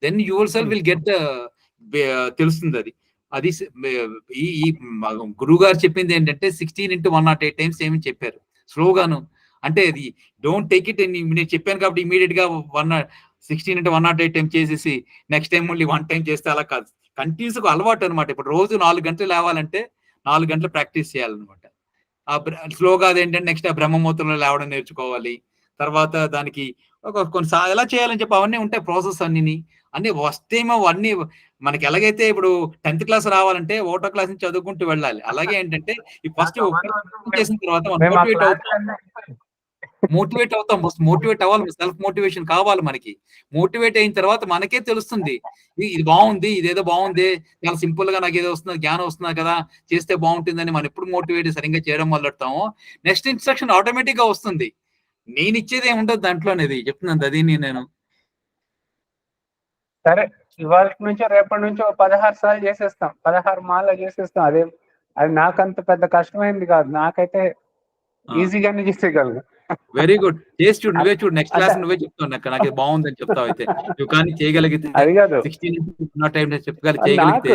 Speaker 1: Then your self will get the తెలుస్తుంది అది. అది ఈ గురువు గారు చెప్పింది ఏంటంటే 16 into 108 టైమ్స్ ఏమని చెప్పారు స్లోగాను. అంటే అది డోంట్ టేక్ ఇట్. నేను చెప్పాను కాబట్టి ఇమీడియట్ గా 16 into 108 టైం చేసేసి నెక్స్ట్ టైం మళ్ళీ 1 టైం చేస్తే అలా కాదు. కంటిన్యూస్ గా అలవాటు అనమాట. ఇప్పుడు రోజు 4 గంటలు లేవాలంటే 4 గంటలు ప్రాక్టీస్ చేయాలన్నమాట. స్లోగా అదేంటంటే నెక్స్ట్ ఆ బ్రహ్మముహూర్తంలో లేవడం నేర్చుకోవాలి. తర్వాత దానికి కొన్ని ఎలా చేయాలని చెప్పి అవన్నీ ఉంటాయి ప్రాసెస్ అన్ని వస్తేమో అన్ని మనకి ఎలాగైతే ఇప్పుడు 10th క్లాస్ రావాలంటే 1వ క్లాస్ నుంచి చదువుకుంటూ వెళ్ళాలి. అలాగే ఏంటంటే ఈ ఫస్ట్ చేసిన తర్వాత మోటివేట్ అవుతాం. ఫస్ట్ మోటివేట్ అవ్వాలి, సెల్ఫ్ మోటివేషన్ కావాలి మనకి. మోటివేట్ అయిన తర్వాత మనకే తెలుస్తుంది ఇది బాగుంది, ఇదేదో బాగుంది, చాలా సింపుల్ గా నాకు ఏదో వస్తుంది, జ్ఞానం వస్తుంది కదా, చేస్తే బాగుంటుందని మనం ఎప్పుడు మోటివేట్ సరిగ్గా చేయడం మొదలెడతామో నెక్స్ట్ ఇన్స్ట్రక్షన్ ఆటోమేటిక్ గా వస్తుంది. నేను ఇచ్చేది ఏముండదు దాంట్లో అనేది చెప్తున్నాను. అది నేను
Speaker 4: సరే ఇవాళ నుంచి రేపటి నుంచి 16 సార్లు చేసేస్తాం, 16 మాల చేసేస్తాం. అది నాకంత పెద్ద కష్టమైంది కాదు, నాకైతే ఈజీగానే చేసేయగలను.
Speaker 1: Very good. చేసి చూడు, నువ్వే చూడు. నెక్స్ట్ క్లాస్ నువ్వే చెప్తావు నాకు ఇది బాగుందని చెప్తావు. అయితే నువ్వు కానీ చేయగలిగితే
Speaker 4: అది కాదు
Speaker 1: 16 టైం చేయగలిగితే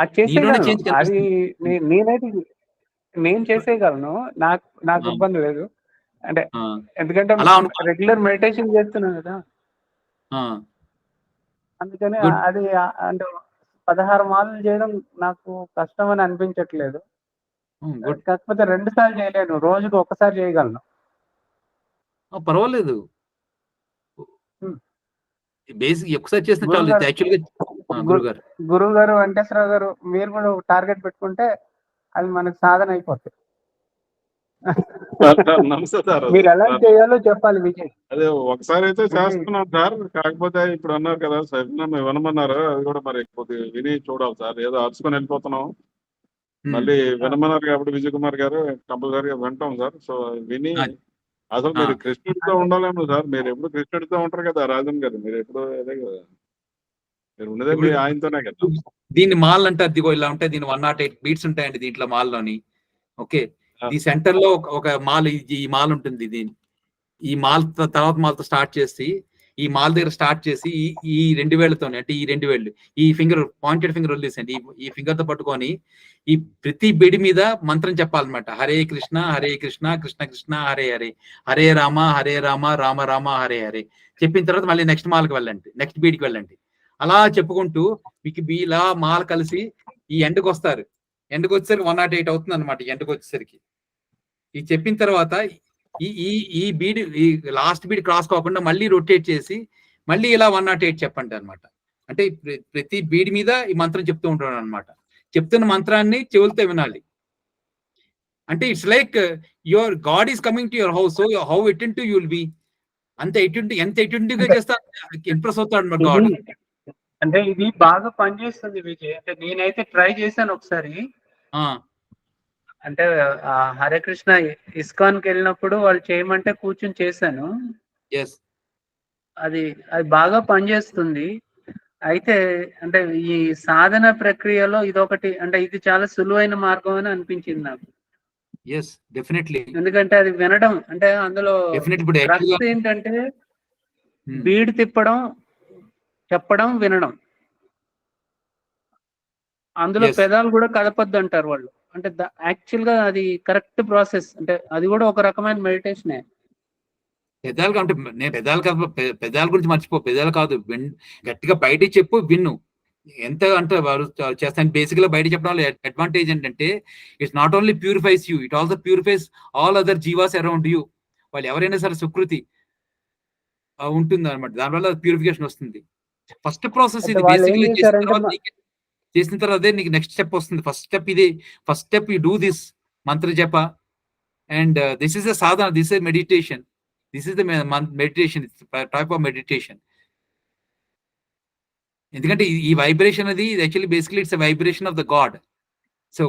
Speaker 4: అది చేసేయగలను. అది నేనైతే నేను చేసేయగలను, నాకు ఇబ్బంది లేదు. అంటే ఎందుకంటే రెగ్యులర్ మెడిటేషన్ చేస్తున్నాను కదా, అందుకని అది అంటే 16 మాలలు చేయడం నాకు కష్టం అని అనిపించట్లేదు. కాకపోతే 2 సార్లు చేయలేను, రోజుకు ఒకసారి చేయగలను.
Speaker 1: పర్వాలేదు, బేసిక్ ఒకసారి చేసిన చాలు. యాక్చువల్గా
Speaker 4: గురువు గారు వెంకటేశ్వరరావు గారు మీరు కూడా టార్గెట్ పెట్టుకుంటే అది మనకు సాధన అయిపోతుంది.
Speaker 10: నమస్తే సార్.
Speaker 4: మీరు ఎలా చేయాలో చెప్పాలి విజయ్.
Speaker 10: అదే ఒకసారి అయితే చేస్తున్నాం సార్. కాకపోతే ఇప్పుడు అన్నారు కదా సభ్యులను వినమన్నారు, అది కూడా మరి కొద్దిగా విని చూడాలి సార్. ఏదో అరుచుకొని వెళ్ళిపోతున్నాం, మళ్ళీ వినమన్నారు కాబట్టి విజయ్ కుమార్ గారు కంపల్సరీగా వింటాం సార్. సో విని అసలు మీరు కృష్ణుడితో ఉండాలేమో సార్. మీరు ఎప్పుడు కృష్ణుడితో ఉంటారు కదా రాజన్ గారు, మీరు ఎప్పుడు అదే కదా, మీరు ఉండేదే మీ ఆయనతోనే కదా.
Speaker 1: దీన్ని మాల్ అంటే అదిగో ఇలా ఉంటాయి. దీని 108 బీట్స్ ఉంటాయండి దీంట్లో మాల్లోని. ఓకే, ఈ సెంటర్ లో ఒక మాల్, ఈ మాల్ ఉంటుంది. ఈ మాల్ తర్వాత మాల్తో స్టార్ట్ చేసి ఈ మాల్ దగ్గర స్టార్ట్ చేసి ఈ 2 వేళ్లతోనే, అంటే ఈ 2 వేళ్ళు, ఈ ఫింగర్ పాయింటెడ్ ఫింగర్ వదిలేసండి, ఈ ఫింగర్ తో పట్టుకొని ఈ ప్రతి బెడి మీద మంత్రం చెప్పాలన్నమాట. హరే కృష్ణ హరే కృష్ణ కృష్ణ కృష్ణ హరే హరే, హరే రామ రామ రామ హరే హరే చెప్పిన తర్వాత మళ్ళీ నెక్స్ట్ మాల్కి వెళ్ళండి, నెక్స్ట్ బీడ్కి వెళ్ళండి. అలా చెప్పుకుంటూ మీకు ఇలా మాల్ కలిసి ఈ ఎండ్కి వస్తారు. ఎండ్కి వచ్చేసరికి 108 అవుతుంది అనమాట. ఎండ్కి వచ్చేసరికి ఇది చెప్పిన తర్వాత ఈ బీడ్, ఈ లాస్ట్ బీడ్ క్రాస్ కాకుండా మళ్ళీ రొటేట్ చేసి మళ్ళీ ఇలా 108 చెప్పండి అనమాట. అంటే ప్రతి బీడ్ మీద ఈ మంత్రం చెప్తూ ఉంటాడు అనమాట. చెప్తున్న మంత్రాన్ని చెవులతో వినాలి. అంటే it's like your God is coming to your house, so how attentive you will be. అంత అటెంటివ్ గా చేస్తా ఇంప్రెస్ అవుతాడు అనమాట గాడ్.
Speaker 4: అంటే ఇది బాగా పనిచేస్తుంది విజయ్. అంటే నేనైతే ట్రై చేశాను ఒకసారి. అంటే హరే కృష్ణ ఇస్కాన్ కి వెళ్ళినప్పుడు వాళ్ళు చేయమంటే కూర్చొని చేశాను. అది బాగా పనిచేస్తుంది. అయితే అంటే ఈ సాధన ప్రక్రియలో ఇదొకటి, అంటే ఇది చాలా సులువైన మార్గం అని అనిపించింది నాకు.
Speaker 1: డెఫినెట్లీ.
Speaker 4: ఎందుకంటే అది వినడం, అంటే అందులో ఏంటంటే బీడ్ తిప్పడం, చెప్పడం, వినడం. అందులో పెదాలు కూడా కదపద్దు అంటారు వాళ్ళు. అంటే యాక్చువల్ గా అది కరెక్ట్ ప్రాసెస్. అంటే అది కూడా ఒక రకమైన మెడిటేషనే.
Speaker 1: పెదాలు అంటే నేను పెదాల గురించి మర్చిపో, పెదాలు కాదు, గట్టిగా బయట చెప్పు, విన్ను. ఎంత అంటే వారు చేస్తాను. బేసిక్ గా బయట చెప్పడం వల్ల అడ్వాంటేజ్ ఏంటంటే it's not only purifies you, it also purifies all other jivas around you. వాళ్ళు ఎవరైనా సరే సుకృతి ఉంటుంది అనమాట, దానివల్ల ప్యూరిఫికేషన్ వస్తుంది. ఫస్ట్ ప్రాసెస్ ఇది. బేసిక్ చేసిన తర్వాత అదే నీకు నెక్స్ట్ స్టెప్ వస్తుంది. First step you do this మంత్ర జప, and this is the Sadhana, this is meditation, this is the meditation, type of meditation. ఎందుకంటే ఈ వైబ్రేషన్ అది actually basically it's a vibration of the God. So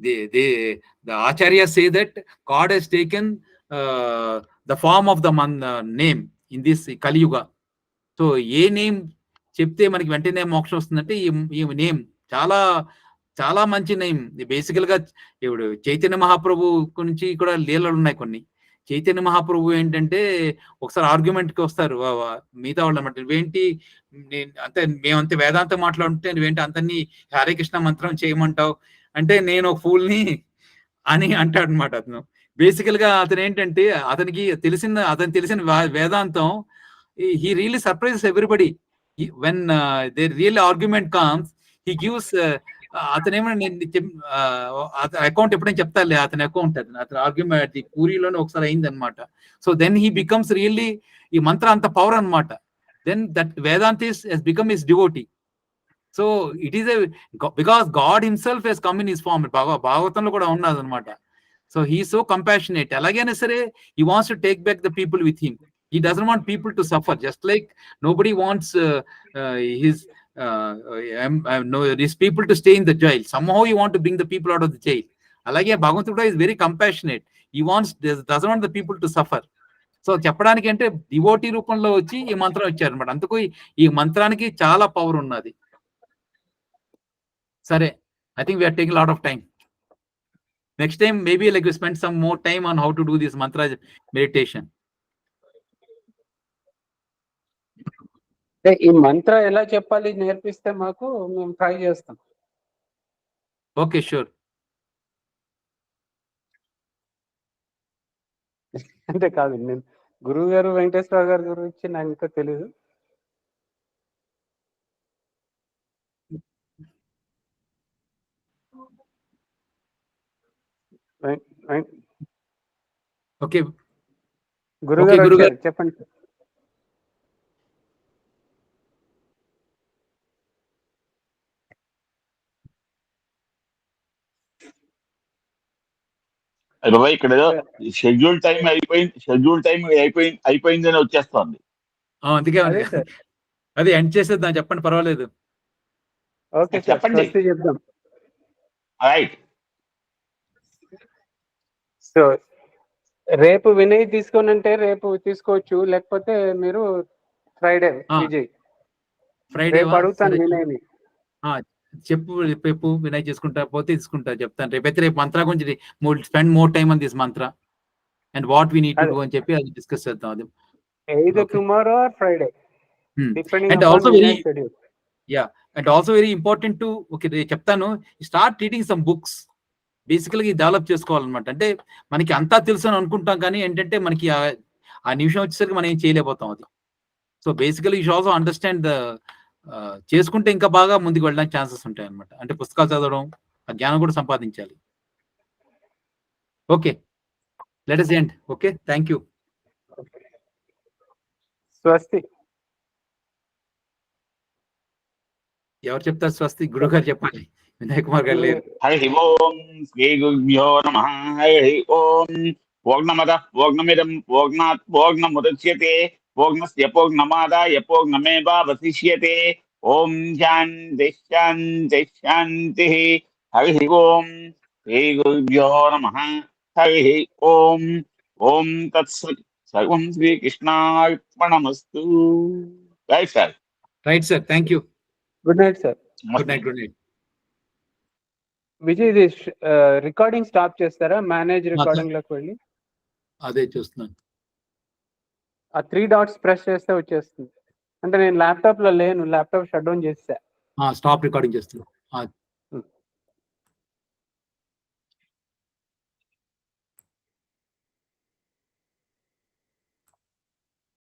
Speaker 1: the Acharya say that God has taken the form of the name in this Kali Yuga. So A name చెప్తే మనకి వెంటనే మోక్షం వస్తుందంటే ఈ name చాలా చాలా మంచి నేమ్. బేసికల్ గా ఇప్పుడు చైతన్య మహాప్రభు నుంచి కూడా లీలలు ఉన్నాయి కొన్ని. చైతన్య మహాప్రభు ఏంటంటే ఒకసారి ఆర్గ్యుమెంట్ కి వస్తారు మిగతా వాళ్ళు అనమాట. నువ్వేంటి అంతే మేమంతే వేదాంతం మాట్లాడుతుంటే నువ్వేంటి అంతని హరే కృష్ణ మంత్రం చేయమంటావు అంటే నేను ఒక ఫూల్ని అని అంటాడు అనమాట అతను. బేసికల్ గా అతను ఏంటంటే అతనికి తెలిసిన వేదాంతం he really surprises everybody. When the real argument comes, he gives అతనేమన్నా అకౌంట్ ఎప్పుడైనా చెప్తాలే అతని అకౌంట్ అతని ఆర్గ్యుమెంట్ పూరిలోనే ఒకసారి అయింది అనమాట. So then he becomes really ఈ మంత్ర అంత పవర్ అనమాట. Then that Vedantis he's become his devotee. So it is because god himself he's come in his form. భాగవతంలో కూడా ఉన్నది అనమాట. So he so compassionate. ఎలాగైనా సరే he wants to take back the people with him. He doesn't want people to suffer, just like nobody wants his people to stay in the jail. Somehow he want to bring the people out of the jail. Alage Bhagavatada is very compassionate. He doesn't want the people to suffer. So చెప్పడానికి అంటే devotee రూపంలో వచ్చి ఈ మంత్రం ఇచ్చారనమాట. అందుకు ఈ మంత్రానికి చాలా పవర్ ఉన్నది. సరే, I think we are taking a lot of time. Next time maybe like we spend some more time on how to do this mantra meditation.
Speaker 4: ఈ మంత్ర ఎలా చెప్పాలి నేర్పిస్తే మాకు మేము ట్రై చేస్తాం.
Speaker 1: Okay, sure.
Speaker 4: అంటే కాదు, నేను గురువు గారు వెంకటేశ్వర గారి గురించి నాకు ఇంకా తెలీదు.
Speaker 1: ఓకే
Speaker 4: గురువు గారు చెప్పండి.
Speaker 8: బాబాయ్ ఇక్కడ షెడ్యూల్ టైం అయిపోయిందని వచ్చేస్తుంది.
Speaker 1: అందుకే అది ఎండ్ చేసేద్దాం. చెప్పండి, పర్వాలేదు.
Speaker 4: ఓకే చెప్పండి, చెప్దాం.
Speaker 8: రైట్.
Speaker 4: సో రేపు వినయ్ తీసుకోనంటే రేపు తీసుకోవచ్చు, లేకపోతే మీరు ఫ్రైడే విజయ్ రేపు అడుగుతాను వినయ్ని.
Speaker 1: చెప్పు రేపు వినయ్ చేసుకుంటా పోతే తీసుకుంటా చెప్తాను. రేపు మంత్ర గురించి spend more time on this mantra and what we need to do అని చెప్పి అది డిస్కస్ చేద్దాం. అది
Speaker 4: either tomorrow or Friday, depending
Speaker 1: and
Speaker 4: upon
Speaker 1: also
Speaker 4: Vinay's schedule.
Speaker 1: And also very important to చెప్తాను, స్టార్ట్ రీడింగ్ సమ్ బుక్స్. బేసికల్గా ఇది develop చేసుకోవాలన్నమాట. అంటే మనకి అంతా తెలుసు అని అనుకుంటాం, కానీ ఏంటంటే మనకి ఆ నిమిషం వచ్చేసరికి మనం ఏం చేయలేకపోతాం అది. So basically you should also understand చేసుకుంటే ఇంకా బాగా ముందుకు వెళ్ళడానికి ఛాన్సెస్ ఉంటాయి అనమాట. అంటే పుస్తకాలు చదవడం, ఆ జ్ఞానం కూడా సంపాదించాలి. Okay, let us end. Okay, thank you.
Speaker 4: స్వస్తి.
Speaker 1: ఎవరు చెప్తారు స్వస్తి? గురువు గారు చెప్పాలి. వినయ్ కుమార్ గారు లేరు.
Speaker 8: హరి ఓం శ్రీ గురుభ్యో నమః. హరి ఓం. పూర్ణమదః పూర్ణమిదం పూర్ణాత్ పూర్ణముదచ్యతే పూర్ణస్య పూర్ణమాదాయ పూర్ణమేవావశిష్యతే. ఓం శాంతి శాంతి శాంతి. హరి ఓం శ్రీ గురుభ్యో నమః. హరి ఓం. ఓం తత్సత్. సర్వం శ్రీకృష్ణార్పణమస్తు. Right sir.
Speaker 1: Right sir, thank you.
Speaker 4: Good night sir.
Speaker 1: Good night. Good night.
Speaker 4: Vijay, ఇది రికార్డింగ్ స్టాప్ చేస్తారా? మేనేజ్ రికార్డింగ్ లోకి వెళ్ళి
Speaker 1: అదే చూస్తున్నాను.
Speaker 4: ఆ 3 డాట్స్ ప్రెస్ చేస్తే వచ్చేస్తుంది. అంటే నేను ల్యాప్టాప్ లో లేను, ల్యాప్టాప్ షట్ డౌన్ చేసా.
Speaker 1: స్టాప్ రికార్డింగ్ చేస్తున్నాను.